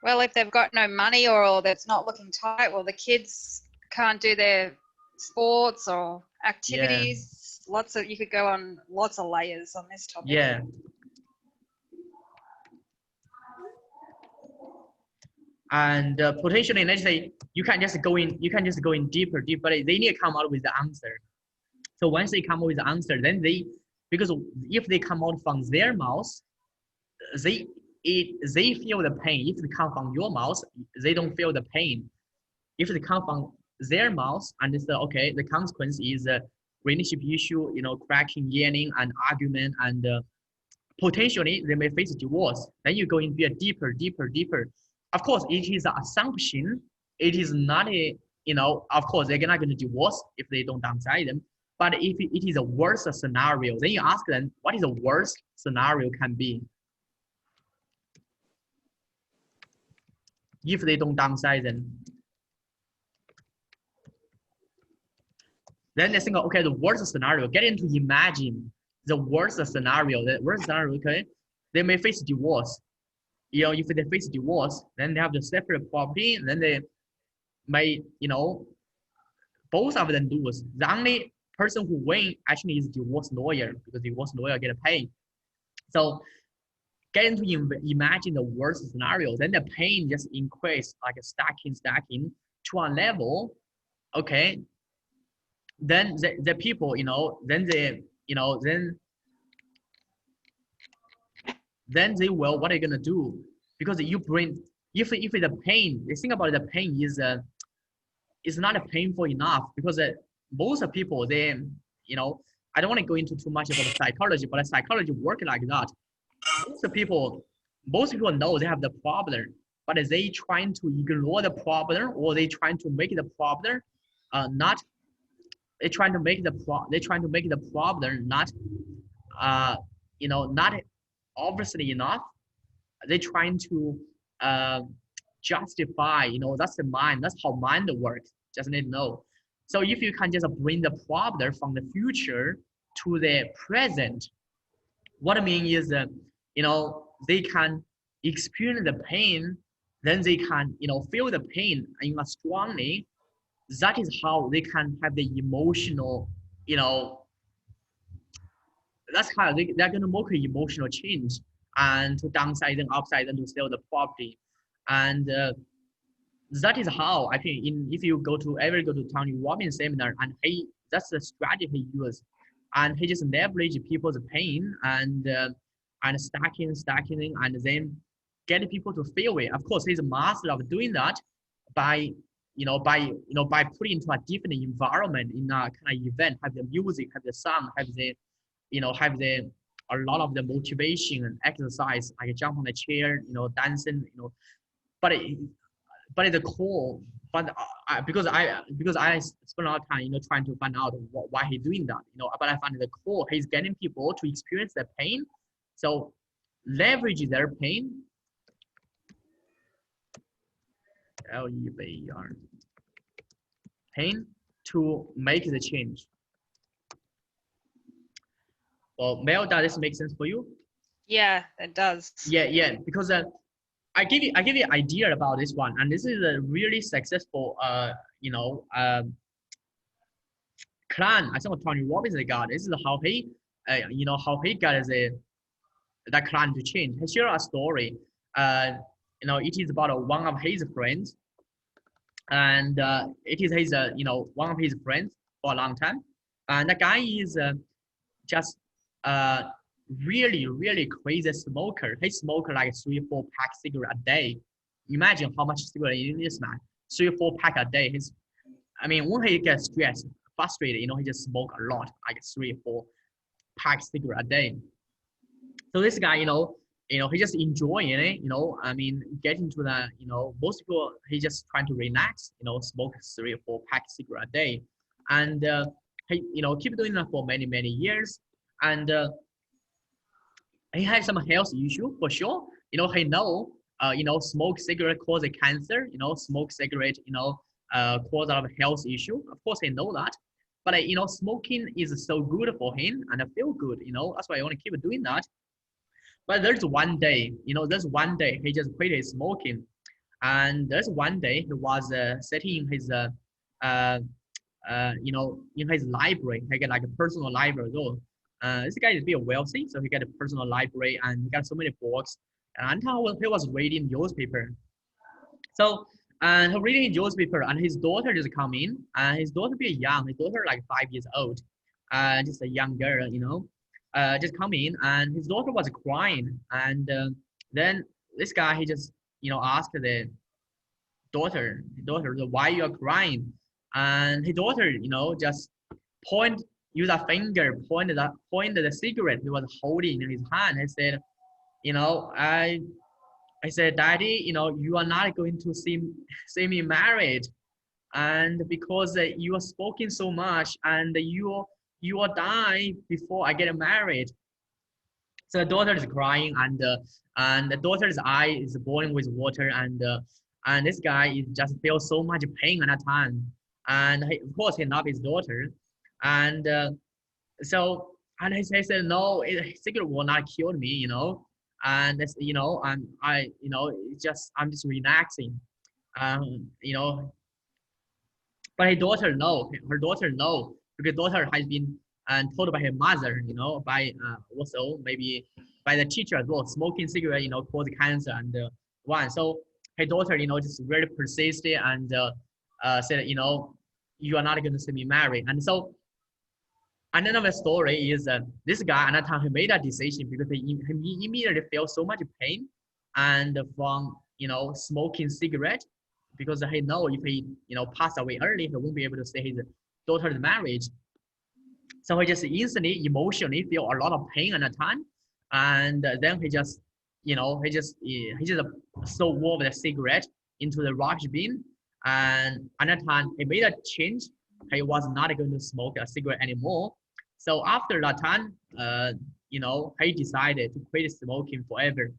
Well, if they've got no money or that's not looking tight, well, the kids can't do their sports or activities. Yeah. You could go on lots of layers on this topic. Yeah. And potentially, let's say you can just go in deeper, but they need to come out with the answer. So once they come out with the answer, then because if they come out from their mouth, they feel the pain. If it comes from your mouth, they don't feel the pain. If it comes from their mouth, and it's okay, the consequence is a relationship issue, cracking, yelling, and argument, and potentially they may face divorce. Then you go into a deeper. Of course, it is an assumption. It is not a, of course, they're not going to divorce if they don't downsize them. But if it is a worse scenario, then you ask them, what is the worst scenario can be? If they don't downsize them. Then they think, okay, the worst scenario, get into imagine the worst scenario, okay, they may face divorce. If they face divorce, then they have the separate property, and then they may, both of them lose. The only person who win actually is divorce lawyer, because divorce lawyer get paid. So get into imagine the worst scenario, then the pain just increase, like stacking to a level, okay. Then the people, then they, then they will, what are you gonna do? Because you bring, if the pain, the thing about the pain is not painful enough, because most people, they, I don't want to go into too much about the psychology, but the psychology work like that. Most people know they have the problem, but they trying to ignore the problem, or they trying to make the problem they're trying to make the problem not not obviously enough. They're trying to justify, that's the mind, that's how mind works. Just need to know. So if you can just bring the problem from the future to the present, what I mean is they can experience the pain, then they can feel the pain strongly. That is how they can have the emotional, that's how they're going to make an emotional change, and to downsize and upsize and to sell the property. And that is how I think, if you ever go to Tony Robbins seminar, and that's the strategy he used, and he just leverage people's pain and stacking, and then get people to feel it. Of course, he's a master of doing that by putting into a different environment in a kind of event, have the music, have the sound, have the, a lot of the motivation and exercise, like jump on the chair, dancing, but at the core, because I spend a lot of time, trying to find out why he's doing that, but I find at the core, he's getting people to experience the pain. So leverage their pain. LEVR. Pain to make the change. Well, Mel, does this make sense for you? Yeah, it does. Yeah, because I give you an idea about this one, and this is a really successful client. I think Tony Robbins got. This is how he how he got that client to change. He shared a story. It is about one of his friends, and it is his one of his friends for a long time, and the guy is just really crazy smoker. He smoked like 3-4 pack cigarette a day. Imagine how much cigarette in this man. 3-4 pack a day. When he gets stressed, frustrated, he just smoke a lot, like 3-4 pack cigarette a day. So this guy, he just enjoying it, getting to the, most people, he just trying to relax, smoke 3-4 pack cigarette a day. And he, keep doing that for many years. And he had some health issue for sure. He smoke cigarette causes cancer, smoke cigarette, cause a lot of health issue. Of course, he know that. But, smoking is so good for him, and I feel good, that's why I want to keep doing that. But there's one day, he just quit his smoking. And there's one day he was sitting in his, in his library. He got like a personal library though. This guy is a bit wealthy, so he got a personal library and he got so many books. And he was reading newspaper. So, and he reading newspaper, and his daughter just come in, and his daughter be young. His daughter like 5 years old, just a young girl, just come in, and his daughter was crying, and Then this guy, he just, asked the daughter, why you are crying? And his daughter, just use a finger, pointed the cigarette he was holding in his hand. He said, I said, Daddy, you are not going to see me married, and because you are smoking so much, and you will die before I get married. So the daughter is crying, and the daughter's eye is boiling with water, and this guy is just feels so much pain at that time, and of course he loves his daughter, and and he said, no, cigarette will not kill me, and it's, I'm just relaxing, um, you know, but her daughter no, because daughter has been told by her mother, by also maybe by the teacher as well, smoking cigarette, cause cancer and one. So her daughter, just very persistent and said, you are not going to see me married. And so another story is this guy, another time he made a decision because he immediately felt so much pain and from, smoking cigarette, because he know if he, pass away early, he won't be able to see his daughter's marriage. So he just instantly, emotionally feel a lot of pain at the time. And then he just so warm the cigarette into the rubbish bin. And at that time, he made a change. He was not going to smoke a cigarette anymore. So after that time, he decided to quit smoking forever.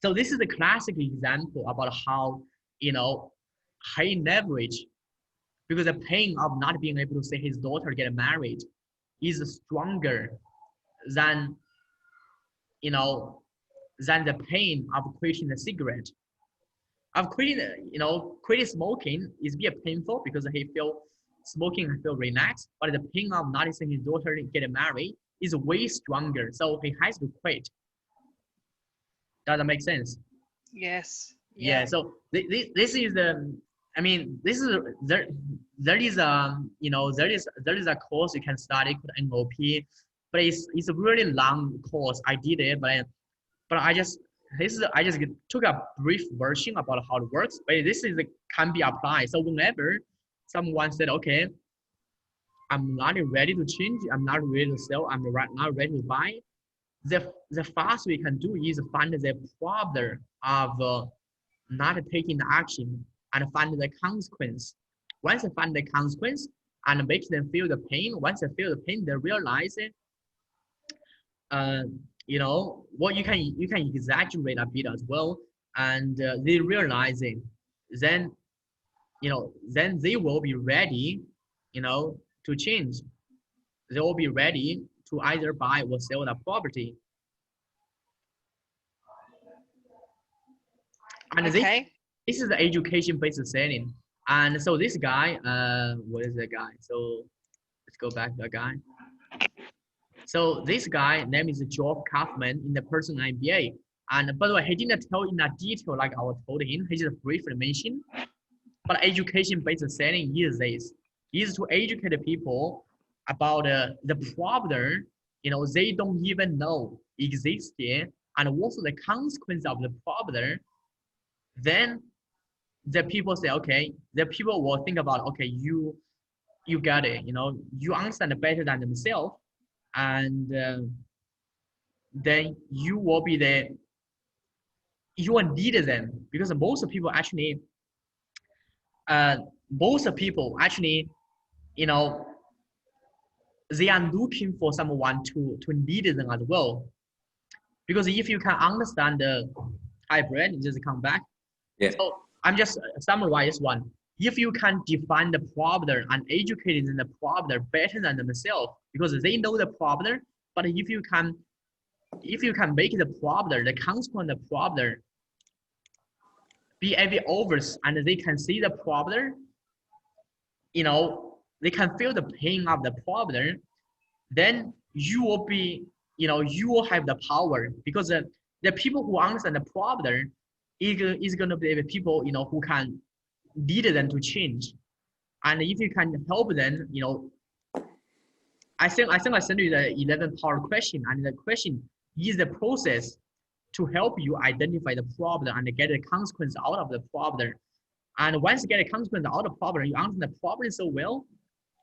So this is a classic example about how, he leverage, because the pain of not being able to see his daughter get married is stronger than, than the pain of quitting the cigarette. Of quitting smoking is be painful because he feel smoking and feel relaxed, but the pain of not seeing his daughter get married is way stronger. So he has to quit. Does that make sense? Yes. Yeah. So this is the, this is there is a course you can study called NLP, but it's a really long course. I did it, but I just took a brief version about how it works. But this can be applied. So whenever someone said, okay, I'm not ready to change, I'm not ready to sell, I'm not ready to buy, the first we can do is find the problem of not taking the action and find the consequence. Once they find the consequence and make them feel the pain, once they feel the pain, they realize it. What you can exaggerate a bit as well, and they realize it. Then then they will be ready, to change. They will be ready to either buy or sell the property. And Okay. this is the education-based selling. And so this guy, what is the guy? So let's go back to the guy. So this guy name is Geoff Kaufman in the personal MBA. And by the way, he didn't tell in a detail like I told him. He just briefly mentioned. But education-based selling is this: is to educate people about the problem, they don't even know existed, and also the consequence of the problem. Then the people say, okay, the people will think about, okay, you got it, you understand better than themselves, and then you will need them, because most people actually, they are looking for someone to lead them as well. Because if you can understand the hybrid, just come back. Yeah. So I'm just summarize one. If you can define the problem and educate them the problem better than themselves, because they know the problem, but if you can make the problem, the consequence of the problem, be every obvious, and they can see the problem, they can feel the pain of the problem, then you will be, you will have the power, because the people who understand the problem is going to be the people, who can lead them to change. And if you can help them, I think I sent you the 11-part question, and the question is the process to help you identify the problem and get a consequence out of the problem. And once you get a consequence out of the problem, you understand the problem so well,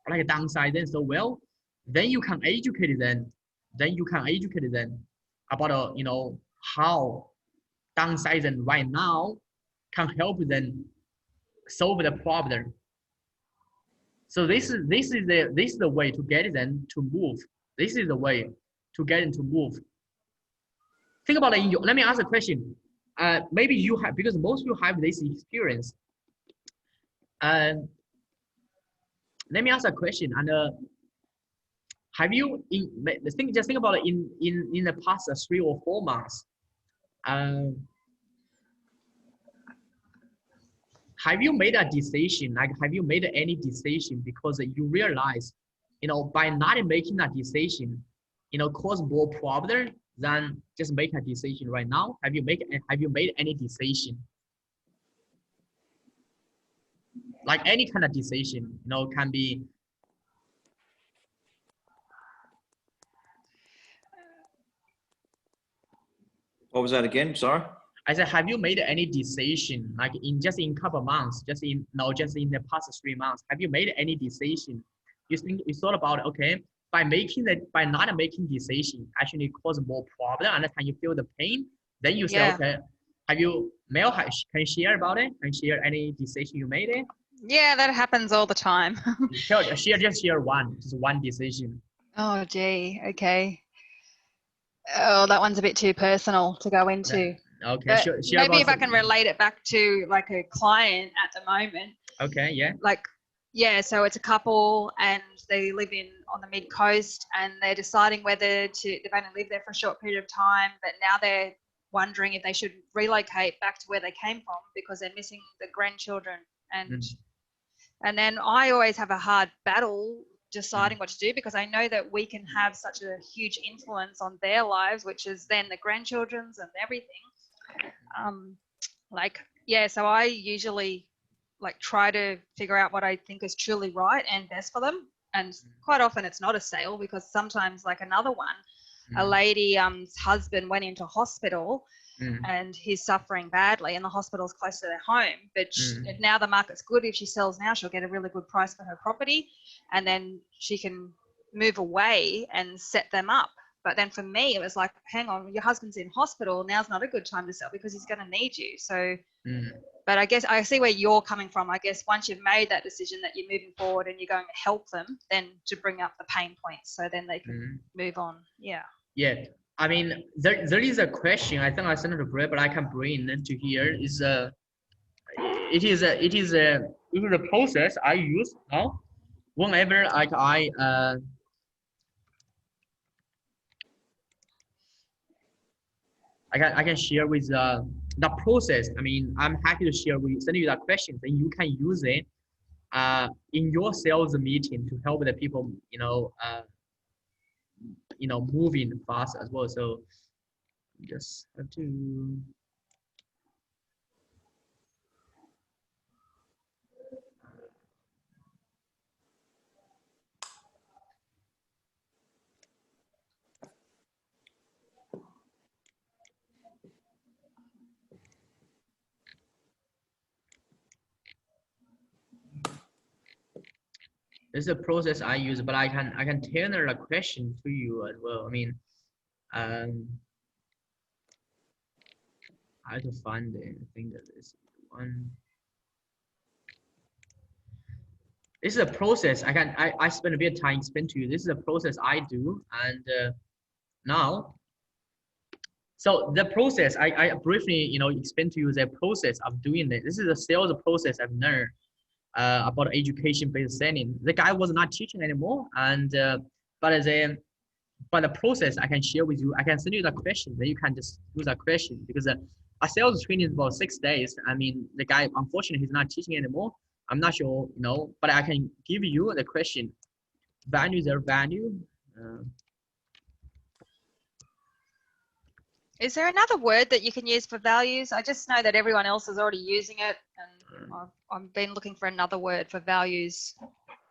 like a downside then so well, then you can educate them. Then you can educate them about you know, how downsizing right now can help them solve the problem. So this is the way to get them to move. This is the way to get them to move. Think about it. Let me ask a question. Maybe you have, because most of you have this experience. Let me ask a question. And have you just think about it in the past 3 or 4 months? Have you made a decision? Like, have you made any decision because you realize, you know, by not making a decision, you know, cause more problem than just make a decision right now? Have you made any decision? Like any kind of decision, you know, can be. What was that again? Sorry. I said, have you made any decision, like in couple months, just in the past 3 months? Have you made any decision? You thought about, okay, by not making decision actually cause more problem, and can you feel the pain? Then you say, okay, have you, Mel, can you share about it? Can you share any decision you made it? Yeah, that happens all the time. share one decision. Oh, gee, okay. Oh, that one's a bit too personal to go into. Okay, share maybe if I can relate it back to like a client at the moment. Okay, yeah. Like, yeah, so it's a couple and they live on the mid coast, and they're deciding whether they've only lived there for a short period of time, but now they're wondering if they should relocate back to where they came from because they're missing the grandchildren. And then I always have a hard battle deciding what to do, because I know that we can have such a huge influence on their lives, which is then the grandchildren's and everything. So I usually try to figure out what I think is truly right and best for them. And quite often it's not a sale, because sometimes, like another one, a lady's husband went into hospital and he's suffering badly, and the hospital's close to their home. But now the market's good. If she sells now, she'll get a really good price for her property, and then she can move away and set them up. But then for me, it was like, hang on, your husband's in hospital. Now's not a good time to sell because he's going to need you. So, but I guess I see where you're coming from. I guess once you've made that decision that you're moving forward and you're going to help them, then to bring up the pain points so then they can move on. Yeah. Yeah. I mean, there is a question. I think I sent it to Brett, but I can bring it to here. It is a process I use now. Whenever I can share with the process. I mean, I'm happy to send you that question, and you can use it in your sales meeting to help the people, moving fast as well. So just have to. This is a process I use, but I can tailor a question to you as well. I mean, how to find it? I think that is one. This is a process I spend a bit of time explain to you. This is a process I do, and now. So the process I briefly explain to you the process of doing it. This is a sales process I've learned. About education-based selling. The guy was not teaching anymore, and but the process I can share with you. I can send you the question, then you can just use that question, because a sales training is about 6 days. I mean, the guy, unfortunately, he's not teaching anymore. I'm not sure, but I can give you the question. Values are value. Is there another word that you can use for values? I just know that everyone else is already using it, and I've been looking for another word for values.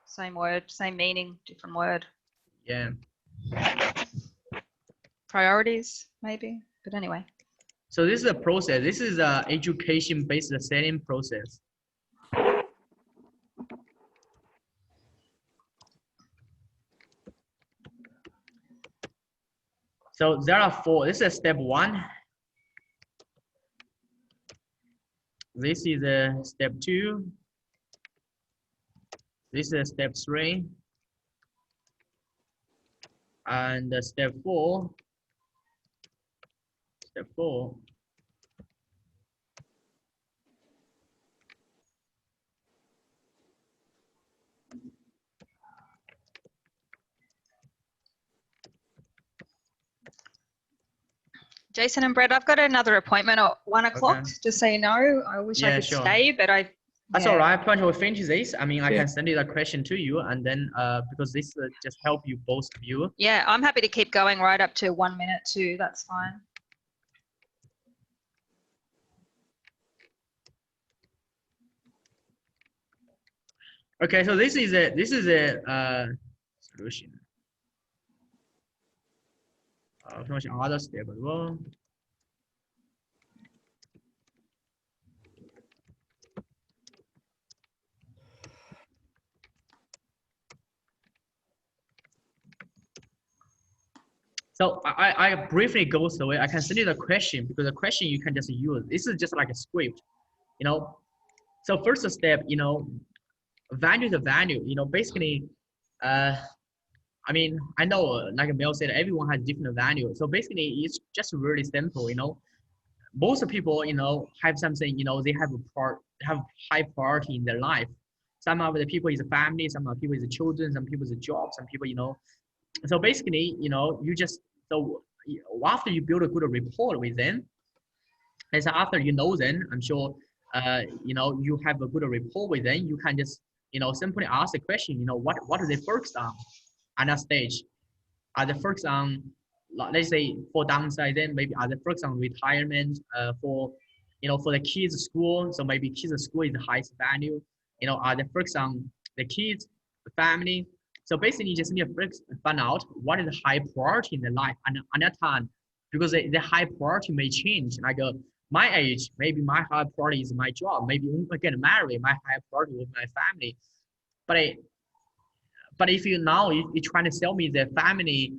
Same word, same meaning, different word. Yeah. Priorities, maybe. But anyway. So this is a process. This is a education-based selling process. So there are 4. This is step 1. This is step 2. This is step 3. And step 4. Step 4. Jason and Brett, I've got another appointment at 1 o'clock. Okay. Just so you know, I wish I could stay, but That's all right. Once we finish this, I mean, I Yeah. can send you the question to you, and then because this just help you both of you. Yeah, I'm happy to keep going right up to 1 minute too. That's fine. Okay, so this is a solution. Other step as well. So I briefly go through it. I can send you the question because the question you can just use. This is just like a script, you know. So first step, you know, value the value. You know, basically, I mean, I know, like Mel said, everyone has different value. So basically, it's just really simple. You know, most people, you know, have something. You know, they have high priority in their life. Some of the people is a family. Some of the people is children. Some people is a job. Some people, you know. So basically, you know, so after you build a good rapport with them, and so after you know them, I'm sure, you know, you have a good rapport with them. You can just, you know, simply ask the question, you know, what are they focused on at that stage? Are they focused on, let's say, for downsizing? Maybe are they focused on retirement? For, you know, for the kids' school. So maybe kids' school is the highest value. You know, are they focused on the kids, the family? So basically, you just need to find out what is the high priority in the life at that time, because the high priority may change. Like my age, maybe my high priority is my job. Maybe when I get married, my high priority is my family. But if you're trying to sell me the family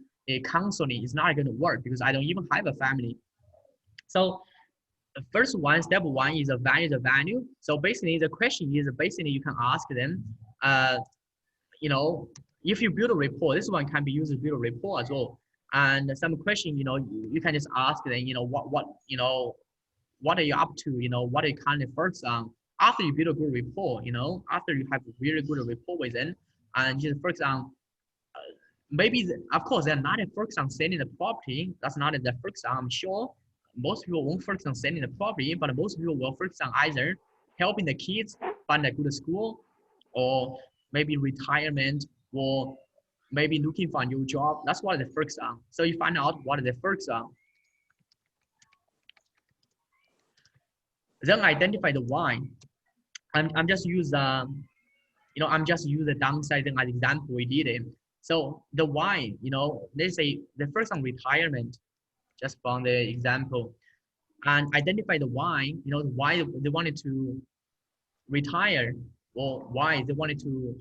counseling, it's not going to work because I don't even have a family. So the first one, step 1 is the value. So basically, the question is basically you can ask them, you know, if you build a rapport, this one can be used to build a rapport as well. And some question, you know, you can just ask them, you know, what are you up to? You know, what are you kind of focused on after you build a good rapport? You know, after you have a really good rapport with them, and just focus on maybe of course they're not focused on selling the property. That's not the focus on. I'm sure most people won't focus on selling the property, but most people will focus on either helping the kids find a good school, or maybe retirement, or maybe looking for a new job. That's what they focus on. So you find out what they focus on. Then identify the why. I'm just use you know, I'm just use the downsizing as example we did it. So the why, you know, let's say the first on retirement, just from the example, and identify the why, you know, why they wanted to retire, or why they wanted to,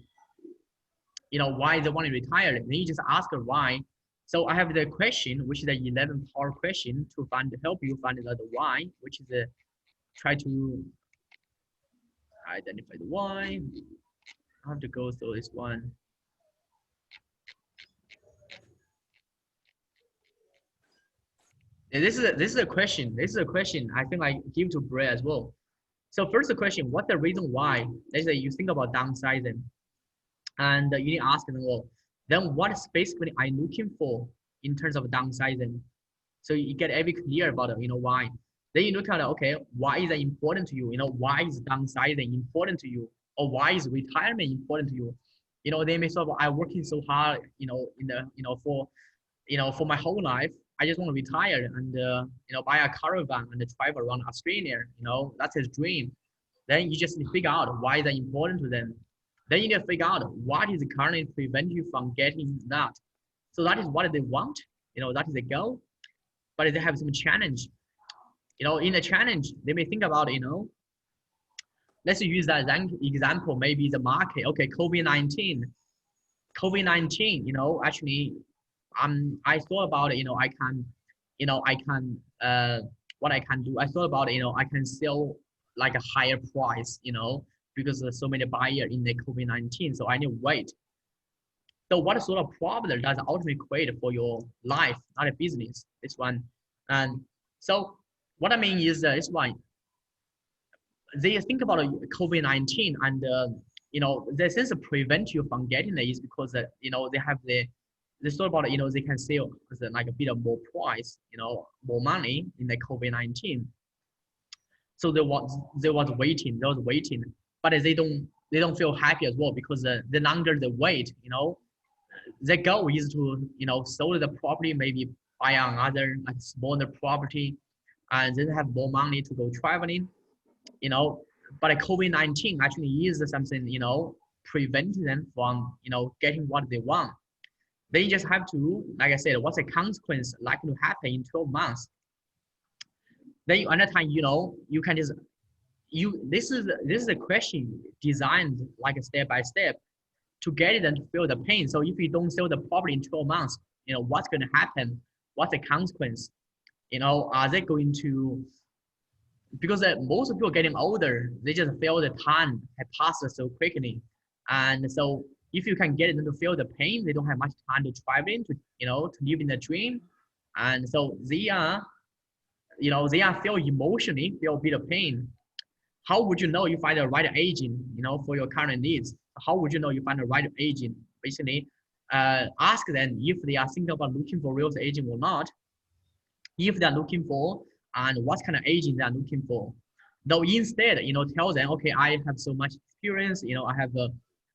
you know, why they want to retire. Then you just ask her why. So I have the question, which is the 11-part question to help you find the why, which is try to identify the why. I have to go through this one. And this is a question. This is a question I think I give to Brett as well. So first the question, what's the reason why? Let's say you think about downsizing, and you need to ask them, well, then what basically are you looking for in terms of downsizing? So you get every clear about it, you know, why. Then you look at, okay, why is that important to you? You know, why is downsizing important to you? Or why is retirement important to you? You know, they may say, well, I'm working so hard, you know, for my whole life. I just want to retire and, you know, buy a caravan and travel around Australia. You know, that's his dream. Then you just need to figure out why is that important to them. Then you need to figure out what is currently preventing you from getting that. So that is what they want. You know, that is the goal. But they have some challenge. You know, in a challenge, they may think about, you know, let's use that example, maybe the market. Okay, COVID-19, you know, actually, I thought about it, you know, what I can do. I thought about it, you know, I can sell like a higher price, you know, because there's so many buyers in the COVID-19. So I need to wait. So what sort of problem does ultimately create for your life, not a business? This one. And so what I mean is this one. They think about COVID-19 and you know, the sense of prevent you from getting it is because you know, they have they thought about, you know, they can sell like a bit of more price, you know, more money in the COVID-19. So there was waiting, but they don't feel happy as well, because the longer they wait, you know, the goal is to, you know, sell the property, maybe buy another like smaller property, and then have more money to go traveling, you know. But COVID-19 actually is something, you know, preventing them from, you know, getting what they want. They just have to, like I said, what's the consequence likely to happen in 12 months? Then another time, you know, you can just this is a question designed like a step by step to get them to feel the pain. So if you don't sell the property in 12 months, you know, what's going to happen? What's the consequence? You know, are they going to, because most people getting older, they just feel the time has passed so quickly. And so if you can get them to feel the pain, they don't have much time to travel, to, you know, to live in the dream. And so they are, you know, they are feel emotionally, feel a bit of pain. How would you know you find the right agent, you know, for your current needs? How would you know you find the right agent? Basically, ask them if they are thinking about looking for real estate agent or not. If they are looking for, and what kind of agent they are looking for. Though instead, you know, tell them, okay, I have so much experience, you know, I have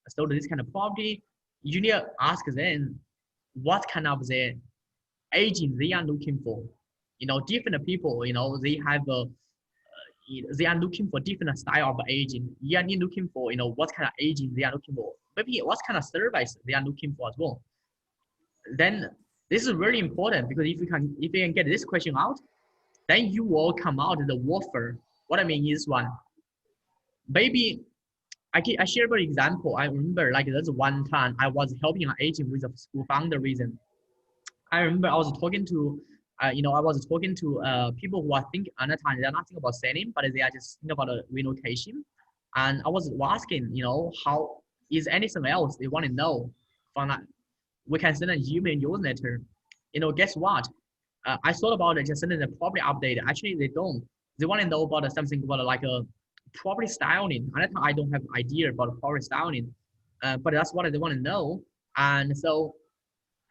sold this kind of property. You need to ask them what kind of the agent they are looking for. You know, different people, you know, they have they are looking for different style of agent. You are looking for, you know, what kind of agent they are looking for. Maybe what kind of service they are looking for as well. Then this is really important, because if you can get this question out, then you will come out the offer. What I mean is one, maybe I share an example. I remember like there's one time I was helping an agent with a school founder reason. I remember I was talking to, you know, I was talking to people who I think at the time they're not thinking about selling, but they are just thinking about a relocation. And I was asking, you know, how is anything else they want to know from that? We can send an email newsletter. You know, guess what? I thought about it, just sending a property update. Actually, they don't. They want to know about something about like a property styling. At that time, I don't have idea about property styling, but that's what they want to know. And so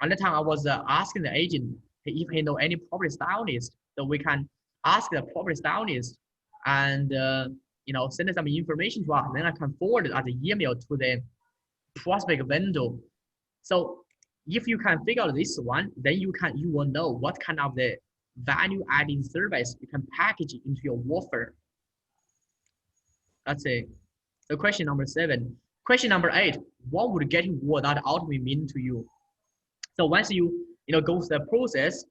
at the time, I was asking the agent if he know any property stylist, so we can ask the property stylist and you know, send some information to us. Then I can forward it as an email to the prospect vendor. So if you can figure out this one, then you will know what kind of the value adding service you can package into your offer. That's it. So question number 7. Question number 8, what would getting what that ultimately mean to you? So once you know, go through the process,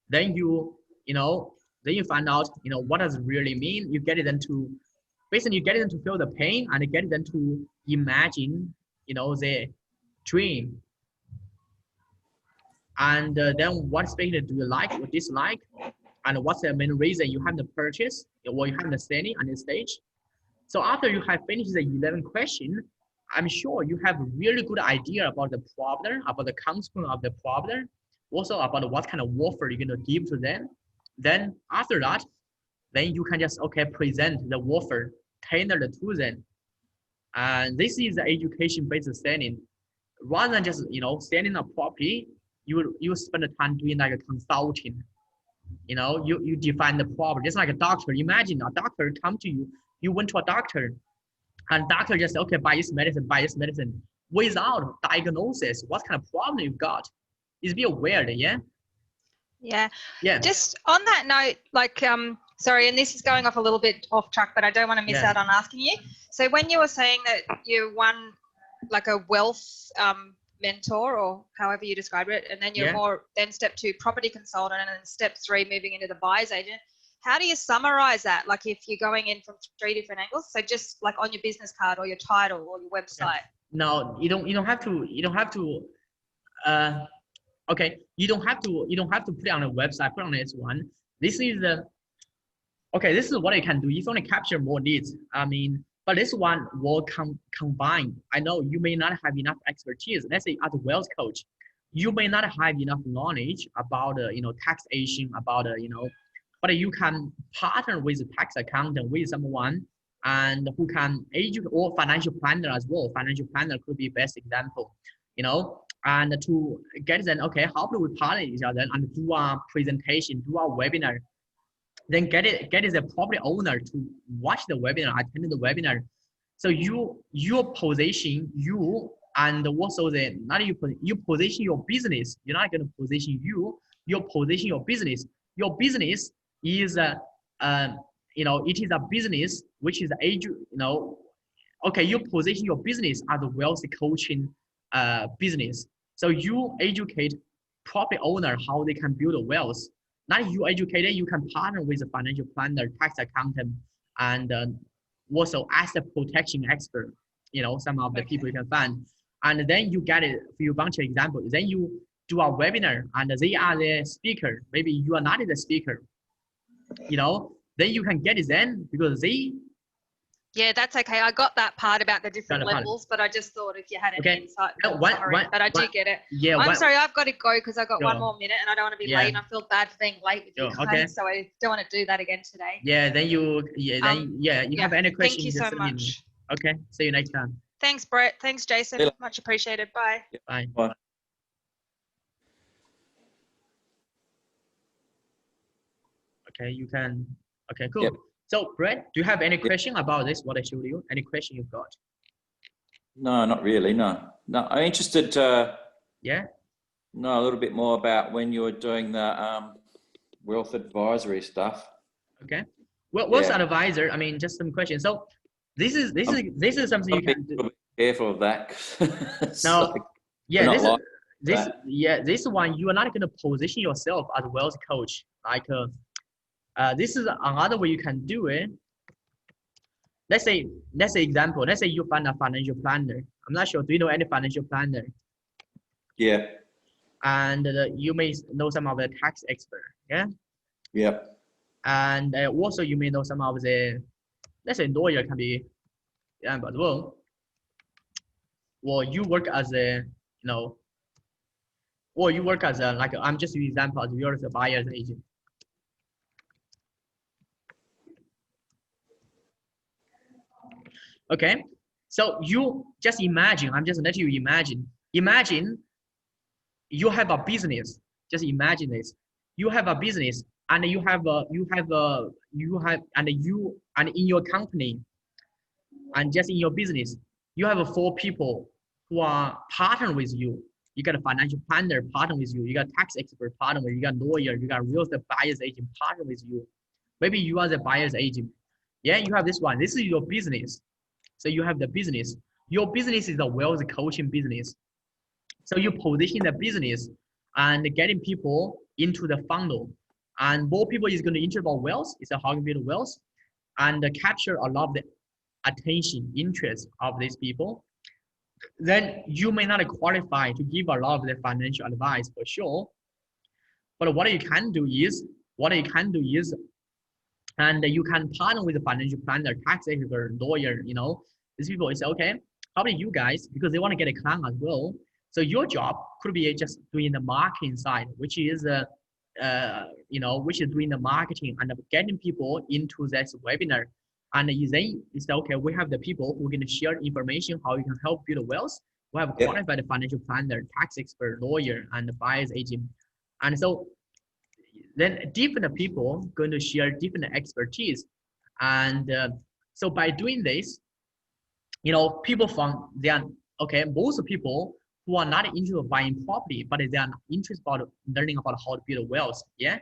then you find out, you know, what does it really mean. You get it into, basically you get them to feel the pain and get them to imagine, you know, the dream. And then what space do you like or dislike? And what's the main reason you haven't purchased or you haven't selling at this stage? So after you have finished the 11 questions, I'm sure you have a really good idea about the problem, about the consequence of the problem, also about what kind of offer you're going to give to them. Then after that, then you can just, okay, present the offer tailored to them. And this is the education-based selling. Rather than just, you know, selling a property, you spend the time doing like a consulting. You know, you define the problem. Just like a doctor. Imagine a doctor come to you. You went to a doctor, and doctor just, okay, buy this medicine, without diagnosis. What kind of problem you got? It's a bit weird, yeah. Yeah. Just on that note, like, sorry, and this is going off a little bit off track, but I don't want to miss out on asking you. So when you were saying that you won like a wealth mentor, or however you describe it, and then you're more, then step 2 property consultant, and then step 3 moving into the buyer's agent. how do you summarize that? Like if you're going in from 3 different angles, so just like on your business card or your title or your website. No, you don't have to, okay, you don't have to put it on a website, put it on this one. This is the, okay, this is what you can do. If you want to capture more leads, I mean, but this one will combine. I know you may not have enough expertise. Let's say as a wealth coach, you may not have enough knowledge about, taxation, about, but you can partner with a tax accountant, with someone, and who can educate, or financial planner as well. Financial planner could be best example, and to get them, okay, how do we partner each other and do our presentation, do our webinar, then get the property owner to watch the webinar, attend the webinar. So you position you, and also you position your business. You're not going to position you position your business. Your business is it is a business which is okay, you position your business as a wealth coaching business. So you educate property owner how they can build a wealth. Not you educate it, you can partner with a financial planner, tax accountant, and also asset protection expert, some of the people you can find. And then you get it for a bunch of examples. Then you do a webinar and they are the speaker. Maybe you are not the speaker, then you can get it then because they. Yeah, that's okay. I got that part about the different levels, but I just thought if you had any insight, but I do get it. Yeah, I'm sorry, I've got to go because I've got 1 more minute and I don't want to be late, and I feel bad for being late with you guys, so I don't want to do that again today. Yeah, then you have any questions? Thank you so much. Okay, see you next time. Thanks, Brett. Thanks, Jason. Much appreciated. Bye. Bye. Bye. Okay, you can. Okay, cool. Yep. So, Brett, do you have any question about this? What I showed you? Any question you've got? No, not really. No. I'm interested to know a little bit more about when you were doing the wealth advisory stuff. Okay. Well, wealth advisor. I mean, just some questions. So, this is something you can do. Careful of that. No. This one you are not going to position yourself as a wealth coach. Like, this is another way you can do it. Let's say example. Let's say you find a financial planner. I'm not sure. Do you know any financial planner? Yeah. And you may know some of the tax expert. Yeah. Yep. And also you may know some of the, let's say lawyer can be, but well, you work as a, or you work as a, like, I'm just using example as you're a buyer's agent. Okay, so you just imagine, I'm just letting you imagine. Imagine you have a business. Just imagine this. You have a business, and in your company, and just in your business, you have 4 people who are partner with you. You got a financial planner partner with you. You got a tax expert partner with you. You got a lawyer. You got a real estate buyer's agent partner with you. Maybe you are the buyer's agent. Yeah, you have this one. This is your business. So you have the business. Your business is a wealth coaching business. So you position the business and getting people into the funnel. And more people is going to interested about wealth. It's a how to build wealth and capture a lot of the attention, interest of these people. Then you may not qualify to give a lot of the financial advice for sure. But what you can do is, and you can partner with a financial planner, tax expert, lawyer, these people is okay. How about you guys? Because they want to get a client as well. So your job could be just doing the marketing side, which is doing the marketing and getting people into this webinar. And then it's okay. We have the people who are going to share information how you can help build wealth. We have qualified financial planner, tax expert, lawyer, and buyer's agent. And so then different people going to share different expertise. And so by doing this, people found most people who are not interested in buying property, but they are interested about learning about how to build wealth. Yeah.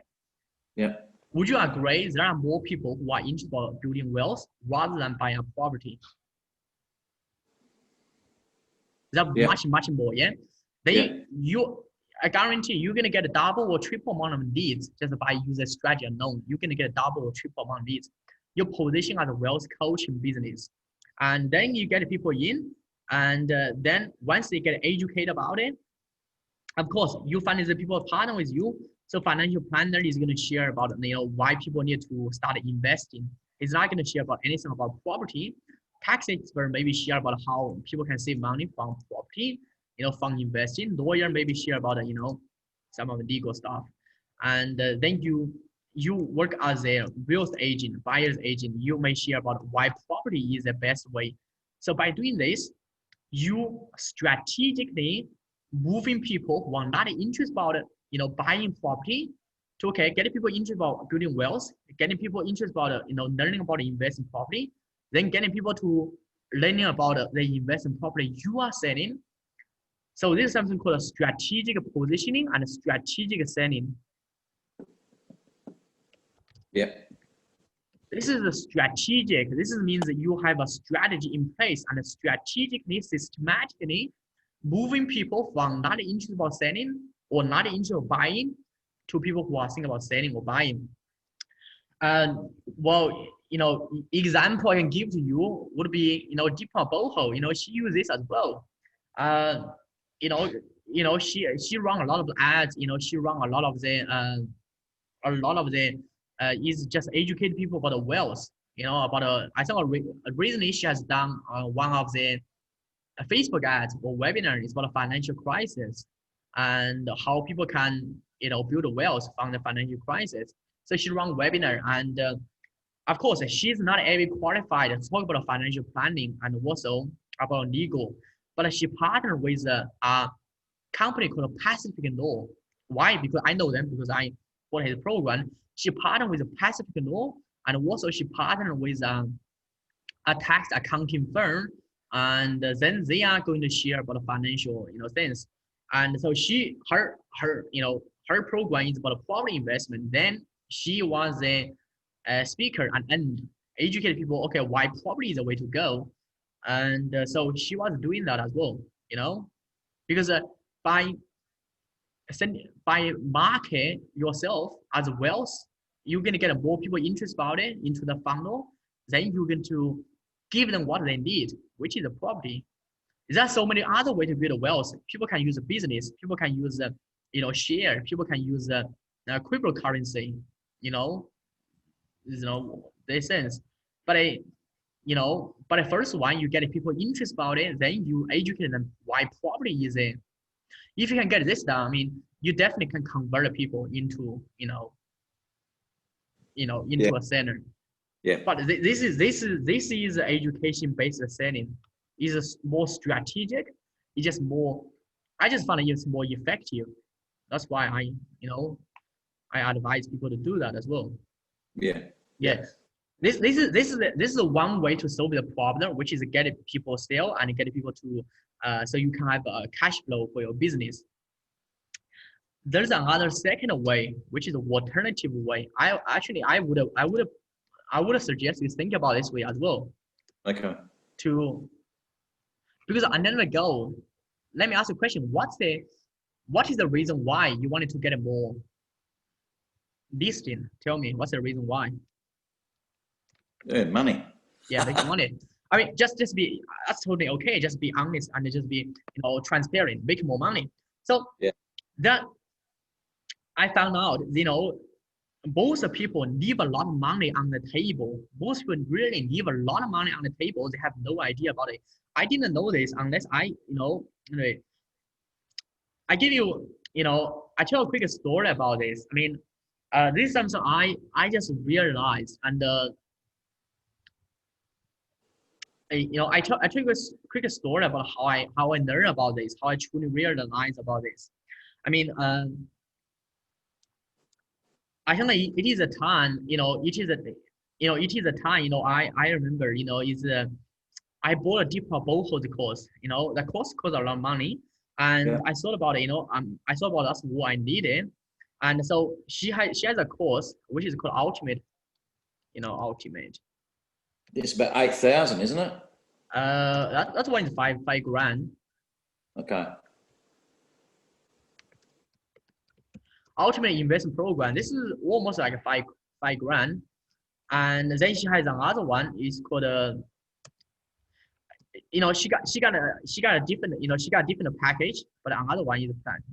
Yeah. Would you agree there are more people who are interested in building wealth rather than buying a property? There are much more. Yeah. I guarantee you're gonna get a double or triple amount of leads just by using strategy alone. You're gonna get a double or triple amount of leads. Your position as a wealth coaching business, and then you get people in, and then once they get educated about it, of course, you find the people partner with you. So financial planner is going to share about why people need to start investing. He's not going to share about anything about property. Tax expert maybe share about how people can save money from property, from investing. Lawyer maybe share about some of the legal stuff, and then you work as a real estate agent, buyer's agent. You may share about why property is the best way. So by doing this, you strategically moving people who are not interested about buying property to getting people interested about building wealth, getting people interested about learning about investing property, then getting people to learning about the investment property you are selling. So this is something called a strategic positioning and a strategic selling. Yeah. This is a strategic. This means that you have a strategy in place and strategically, systematically moving people from not interested about selling or not interested in buying to people who are thinking about selling or buying. Well, example I can give to you would be, Deepa Boho. She uses this as well. She run a lot of ads. She run a lot of the is just educate people about the wealth. About I think recently she has done one of the Facebook ads or webinar is about a financial crisis and how people can build wealth from the financial crisis. So she run webinar, and of course she's not every qualified to talk about financial planning and also about legal, but she partnered with a company called Pacific Law. Why? Because I know them, because I follow his program. She partnered with Pacific Law, and also she partnered with a tax accounting firm, and then they are going to share about the financial things. And so her program is about property investment. Then she was a speaker and educated people, why property is the way to go. And so she was doing that as well, because by market yourself as wealth, you're going to get more people interested about it into the funnel. Then you're going to give them what they need, which is a property. There's so many other ways to build wealth. People can use a business. People can use share. People can use cryptocurrency. This sense. But the first one, you get people interested about it. Then you educate them why property is it. If you can get this done, you definitely can convert people into a center. Yeah. But this is education-based selling. It's more strategic. It's just more. I just find it's more effective. That's why I advise people to do that as well. Yeah. Yes. This is one way to solve the problem, which is get people sell and get people to so you can have a cash flow for your business. There's another second way, which is an alternative way. I would suggest you think about this way as well. Okay. Because under the goal, let me ask you a question. What is the reason why you wanted to get more listing? Tell me, what's the reason why? Money. Yeah, they money. Just be, that's totally okay. Just be honest and just be, transparent, make more money. So yeah, that I found out, most people leave a lot of money on the table. Most people really leave a lot of money on the table. They have no idea about it. I didn't know this unless I give you, I tell a quick story about this. This is something I just realized, and I tell you a quick story about how I learned about this, how I truly realized about this. I think it is a time, it is a time, I remember, I bought a Deepa Boho course, the course costs a lot of money. And yeah. I thought about it, I thought about that's what I needed. And so she has a course, which is called Ultimate, Ultimate. It's about 8,000, isn't it? That's one is five grand. Okay. ultimate investment program. This is almost like a five grand. And then she has another one is called you know, she got a different, you know, she got a different package, but another one is plan.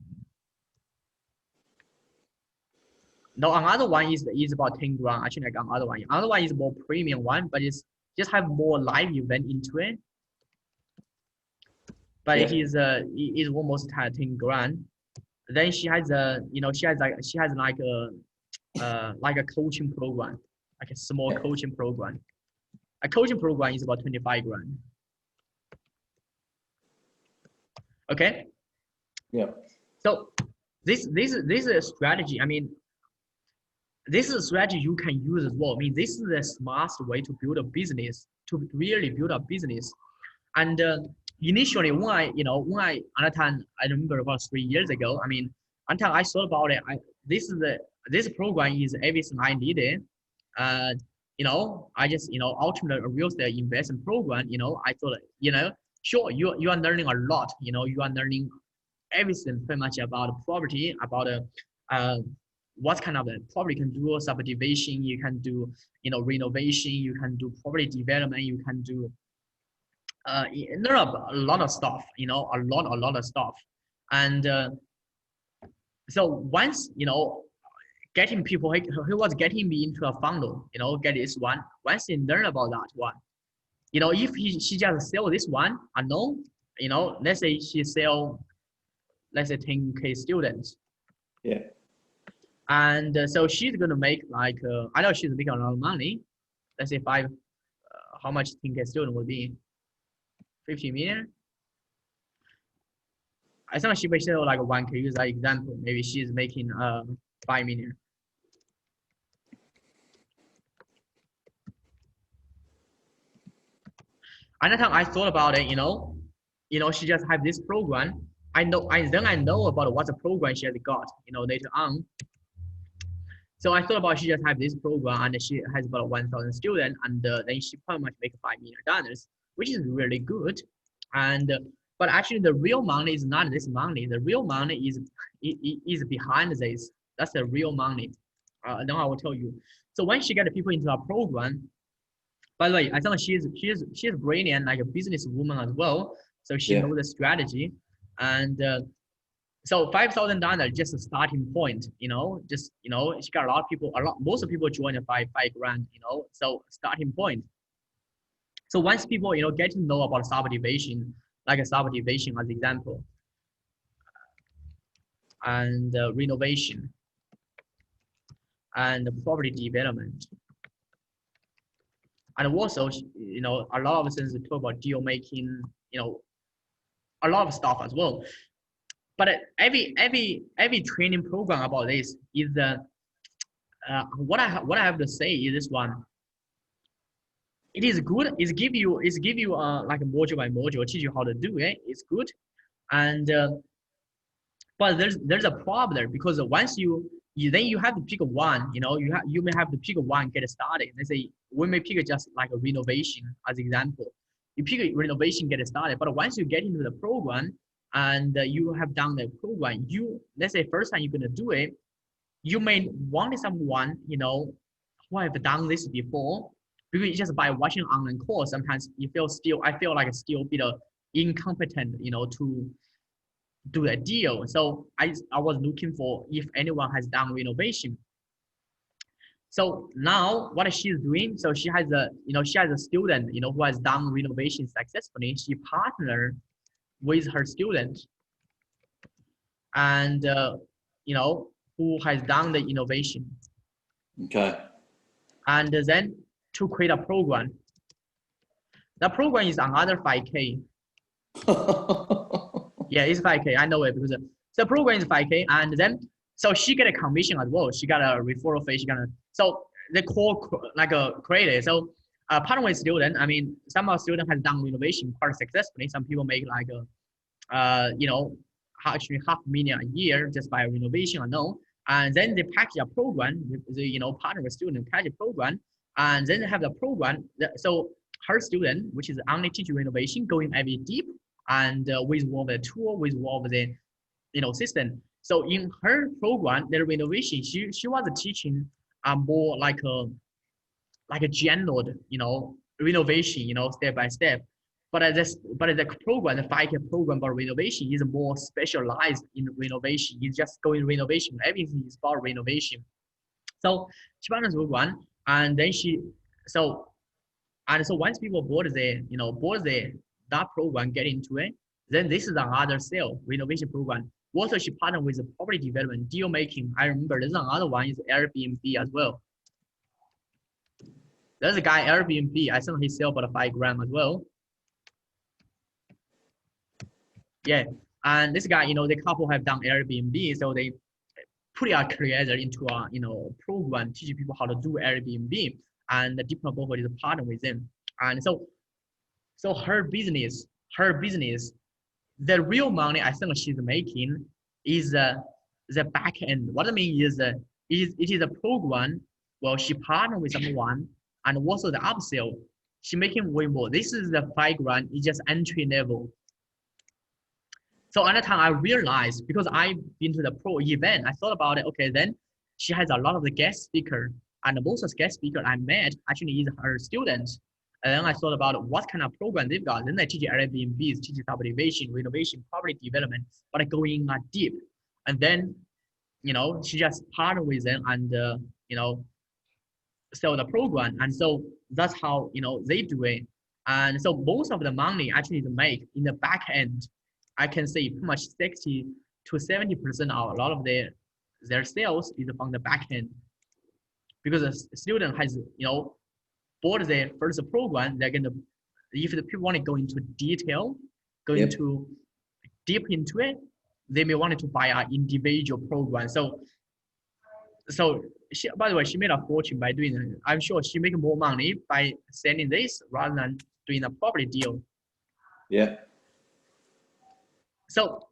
No, another one is about 10 grand. Actually, like another one is more premium one, but it's just have more live event into it. But it is almost 10 grand. Then she has you know, she has like a coaching program, like a small coaching program. A coaching program is about 25 grand. Okay. Yeah. So this is a strategy. I mean, this is a strategy you can use as well. I mean, this is the smartest way to build a business, to really build a business. And initially, another time, I remember about 3 years ago. I mean, until I thought about it, this program is everything I needed. You know, I just, you know, ultimately a real estate investment program. You know, I thought, you know, sure, you are learning a lot. You know, you are learning everything pretty much about property, about what kind of a property you can do, subdivision, you can do, you know, renovation, you can do property development, you can do learn a lot of stuff, you know, a lot of stuff. And so once, you know, getting people, he was getting me into a funnel, you know, get this one. Once they learn about that one, you know, if she just sell this one, I know, you know, let's say she sell, let's say 10K students. Yeah. And so she's going to make like, I know she's making a lot of money. Let's say how much 10K student will be? 50 million? I think she may sell like 1K, use that example. Maybe she's making 5 million. Another time I thought about it, you know, she just have this program. I know about what the program she has got, you know, later on. So I thought about she just have this program and she has about 1,000 students, and then she pretty much make $5 million, which is really good. And but actually the real money is not this money. The real money is behind this. That's the real money. Then I will tell you. So when she get the people into our program, by the way, I think she's brilliant, like a businesswoman as well. So she knows the strategy, and so $5,000 just a starting point. You know, just, you know, she got a lot of people. Most of people join at five grand. You know, so starting point. So once people, you know, get to know about subdivision, like a subdivision as example, and renovation, and property development. And also, you know, a lot of things talk about deal making, you know, a lot of stuff as well. But every training program about this is what I have to say is this one. It is good. It's give you like a module by module, teach you how to do it. It's good, and but there's a problem there, because once then you have to pick one. You know, you may have to pick one, get started. Let's say we may pick just like a renovation as example. You pick a renovation, get started. But once you get into the program and you have done the program, let's say first time you're gonna do it, you may want someone, you know, who have done this before. Because just by watching online course, sometimes I feel like still a bit incompetent, you know, to do a deal. So I was looking for if anyone has done renovation. So now what she's doing, so she has a student, you know, who has done renovation successfully. She partnered with her student, and you know, who has done the innovation. Okay. And then to create a program. The program is another 5K. Yeah, it's 5K. I know it because the program is 5K, and then so she get a commission as well. She got a referral fee. So the core like a created. So partner with student. I mean, some of student has done renovation quite successfully. Some people make like you know, actually $500,000 a year just by renovation. I know. And then they package a program. You know, partner with student package program. And then they have the program. So her student, which is only teaching renovation, going very deep, and with one of the tool, with one of the, you know, system. So in her program, the renovation, she was teaching more like a general, renovation, step by step. But the program, the 5K program about renovation is more specialized in renovation. It's just going renovation. Everything is about renovation. So she found this program, and then so once people bought that program, get into it, then this is another sale renovation program. Also, she partnered with the property development deal making. I remember there's another one is Airbnb as well. There's a guy Airbnb. I think he sell about $5,000 as well. Yeah, and this guy, the couple have done Airbnb, so they put it together into a program teaching people how to do Airbnb, and the different both is partner with them. And so her business, the real money I think she's making is the back end. What I mean is it is a program. Well, she partnered with someone, and also the upsell, she making way more. This is the $5,000. It's just entry level. So at the time I realized, because I've been to the pro event, I thought about it. Okay, then she has a lot of the guest speaker, and most of the guest speaker I met actually is her students. And then I thought about what kind of program they've got. Then I teach Airbnbs, teach subdivision, renovation, property development, but going deep. And then, she just partnered with them and, sell the program. And so that's how, they do it. And so most of the money actually they make in the back end, I can say pretty much 60 to 70% of a lot of their sales is from the back end. Because a student has, bought their first program, they're going to, if the people want to go into detail, into deep into it, they may want to buy an individual program. So she, by the way, she made a fortune by doing it. I'm sure she make more money by selling this rather than doing a property deal. Yeah. So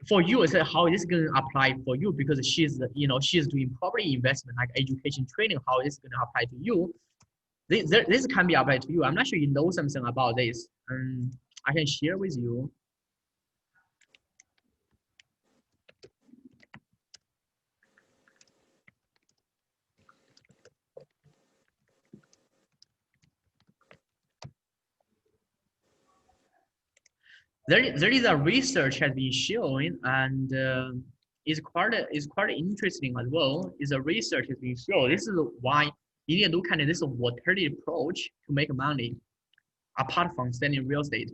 for you, so how is this going to apply for you? Because she's doing property investment, like education training. How is this going to apply to you? This can be applied to you. I'm not sure you know something about this. I can share with you. There is a research has been shown, and is quite interesting as well. Is a research has been shown. This is why you need to look at this alternative approach to make money, apart from selling real estate.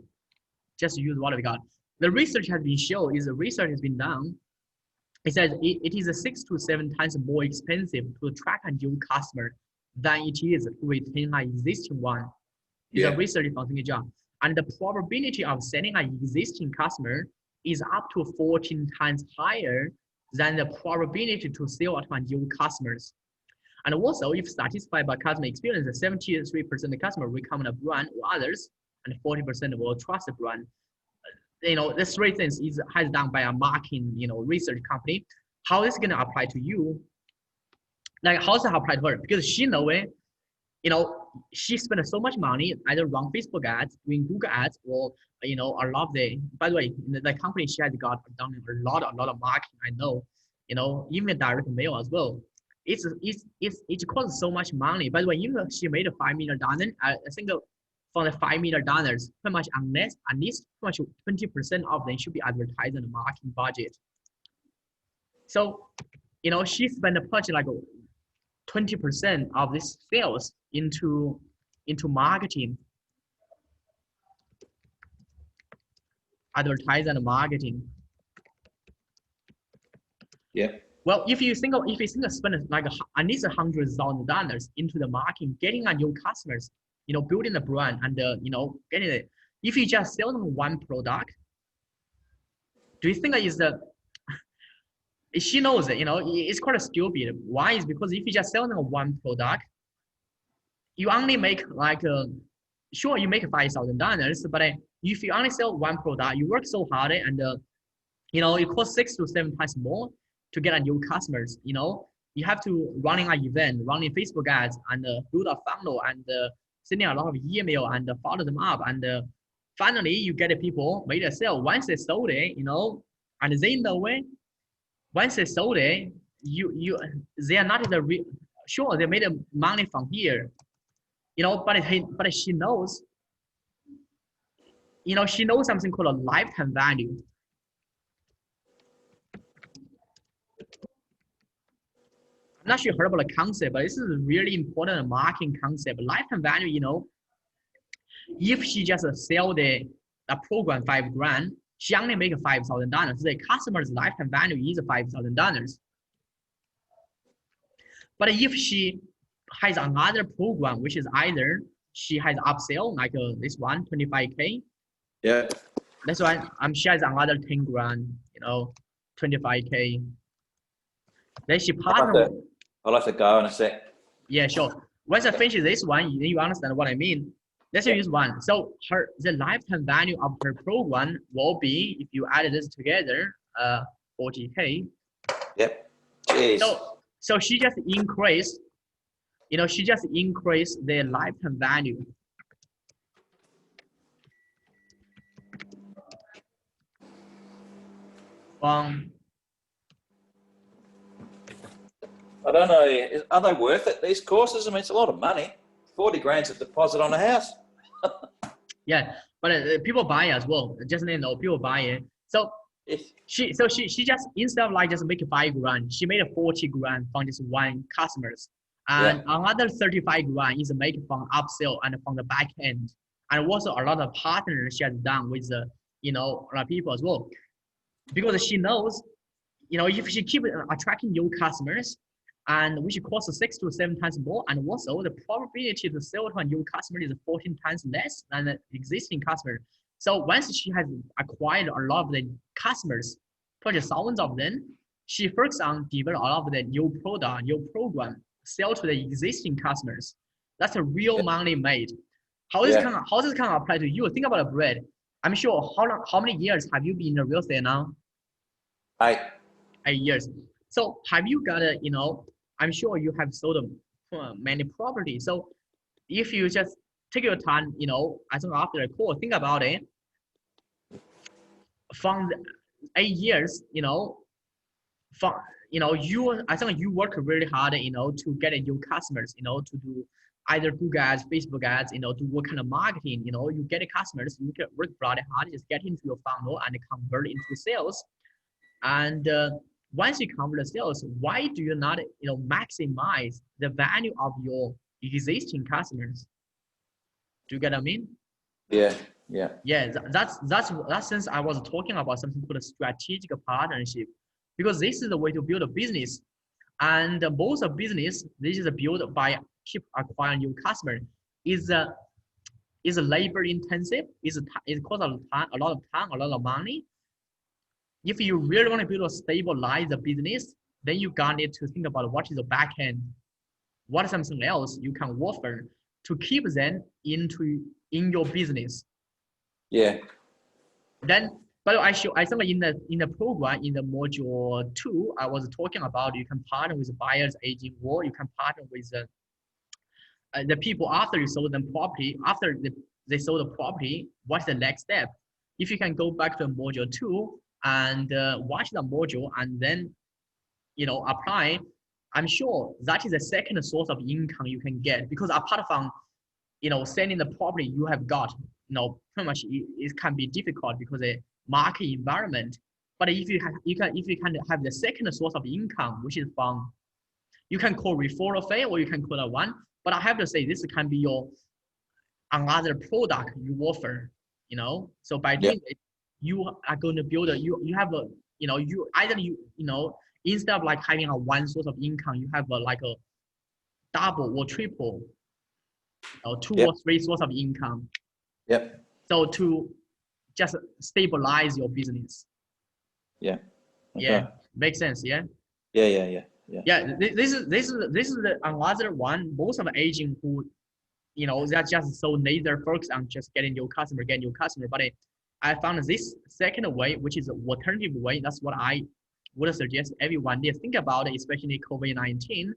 Just use what we got. The research has been shown. Is the research has been done. It says it is 6 to 7 times more expensive to attract a new customer than it is to retain an existing one. It's a research from job. And the probability of selling an existing customer is up to 14 times higher than the probability to sell to a new customers. And also, if satisfied by customer experience, 73% of the customer recommend a brand or others, and 40% will trust the brand. The three things has done by a marketing, research company. How is it going to apply to you? Like, how does it apply to her? Because she knows it. She spent so much money either run Facebook ads, doing Google ads, or a lot of by the way, the company she has got done a lot of marketing. I know, even direct mail as well. It costs so much money. By the way, even she made $5 million. I think from the $5 million, pretty much at least 20% of them should be advertised in the marketing budget. So, she spent a bunch like 20% of this sales into marketing, advertising and marketing. Yeah. Well, if you think spend like at least $100,000 into the marketing, getting a new customers, building the brand and getting it. If you just sell them one product, do you think that is the? She knows it, it's quite stupid. Why? Is because if you just sell them one product, you only make like, sure, you make $5,000, but if you only sell one product, you work so hard and, it costs 6 to 7 times more to get a new customers. You have to running an event, running Facebook ads, and build a funnel and sending a lot of email and follow them up. And finally, you get the people made a sale. Once they sold it, and they know it. Once they sold it, they are not the real. Sure, they made money from here, you know, but she knows, you know, she knows something called a lifetime value. I'm not sure you heard about the concept, but this is a really important marketing concept. Lifetime value, you know, if she just sell the program $5,000, she only make $5,000. The customer's lifetime value is $5,000. But if she has another program, which is either she has upsell like this one, 25K. Yeah. That's why she has another 10 grand, you know, 25K. Then she partner. I'll have to go in a sec. Yeah, sure. Once I finish this one, you understand what I mean. Let's use one. So the lifetime value of her program will be, if you add this together, 40K. Yep. Jeez. So she just increased, you know, she just increased their lifetime value. I don't know. Are they worth it, these courses? I mean, it's a lot of money. 40 grand's a deposit on a house. Yeah, but people buy as well. Just you know, people buy it. So she just, instead of like just make 5 grand, she made 40 grand from this one customers, and another 35 grand is made from upsell and from the back end, and also a lot of partners she has done with the, you know, a lot of people as well, because she knows, you know, if she keep attracting new customers, and which costs 6 to 7 times more, and also the probability to sell to a new customer is 14 times less than the existing customer. So once she has acquired a lot of the customers, purchased thousands of them, she focuses on develop a lot of the new product, new program, sell to the existing customers. That's a real money made. How this can apply to you? Think about a bread. I'm sure how many years have you been in the real estate now? 8 years. So have you got a, you know, I'm sure you have sold many properties. So if you just take your time, you know, I think after the call, think about it. From the 8 years, you know, I think you work really hard, you know, to get new customers, you know, to do either Google ads, Facebook ads, you know, do what kind of marketing, you know, you get customers, you can work really hard, just get into your funnel and convert into sales. And once you convert the sales, why do you not, you know, maximize the value of your existing customers? Do you get what I mean? Yeah. That's since I was talking about something called a strategic partnership, because this is the way to build a business. And most of business, this is built by keep acquiring new customer, is labor intensive, it costs a lot of time, a lot of money. If you really want to build a stabilized business, then you got need to think about what is the back end, what is something else you can offer to keep them in your business. Yeah. Then, but I think in the program, in the module 2, I was talking about you can partner with buyers agent, or you can partner with the people after you sold them property. After they sold the property, what's the next step? If you can go back to module 2 and watch the module and then, you know, apply, I'm sure that is the second source of income you can get, because apart from, you know, selling the property you have got, you know, pretty much it can be difficult because the market environment. But if you can have the second source of income, which is from, you can call referral fee or you can call that one. But I have to say this can be your another product you offer, you know. So by doing it, you are going to build you have a, you know, you know, instead of like having a one source of income, you have like a double or triple or 2 or 3 source of income. So to just stabilize your business. Makes sense. Yeah. This is the another one. Most of the agents who, you know, they're just so laser focused on just getting your customer, but I found this second way, which is an alternative way. That's what I would suggest everyone needs to think about it, especially COVID-19,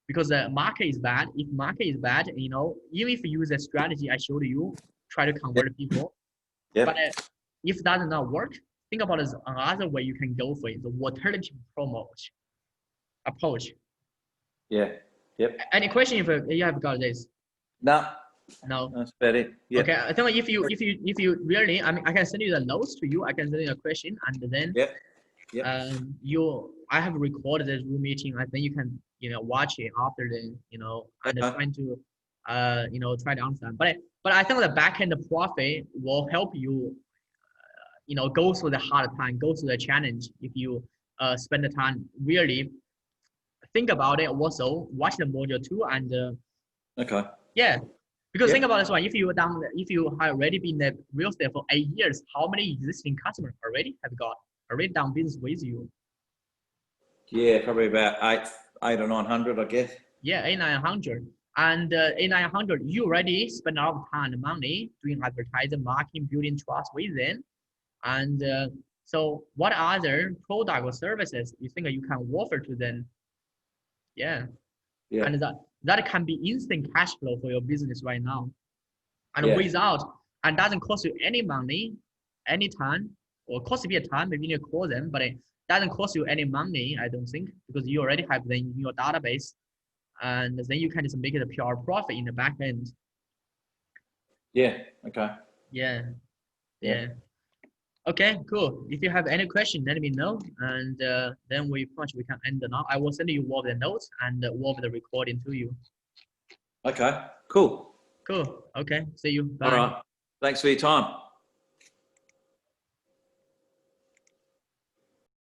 because the market is bad. If market is bad, you know, even if you use the strategy I showed you, try to convert people. But if that does not work, think about this another way you can go for it, the alternative approach. Yeah. Yep. Any question if you have got this? No. No. That's about it. Yeah. Okay. I think if you really, I mean, I can send you the notes to you. I can send you a question, and then I have recorded this Zoom meeting. I think you can watch it after then, and trying to try to understand. But I think the back end profit will help you go through the hard time, go through the challenge if you spend the time really think about it. Also watch the module 2 and because think about this one. If you have already been in the real estate for 8 years, how many existing customers already done business with you? Yeah, probably about 800 or 900, I guess. Yeah, 800-900. And 800-900, you already spend a lot of time and money doing advertising, marketing, building trust with them. And so what other product or services you think you can offer to them? Yeah. And that can be instant cash flow for your business right now. And and doesn't cost you any money, any time, or cost you a time, maybe you call them, but it doesn't cost you any money, I don't think, because you already have them in your database. And then you can just make it a pure profit in the back end. Yeah. Okay. Yeah. Okay, cool. If you have any question, let me know, and then we can end it now. I will send you all the notes and all the recording to you. Okay. Cool. Okay. See you. Bye. All right. Thanks for your time.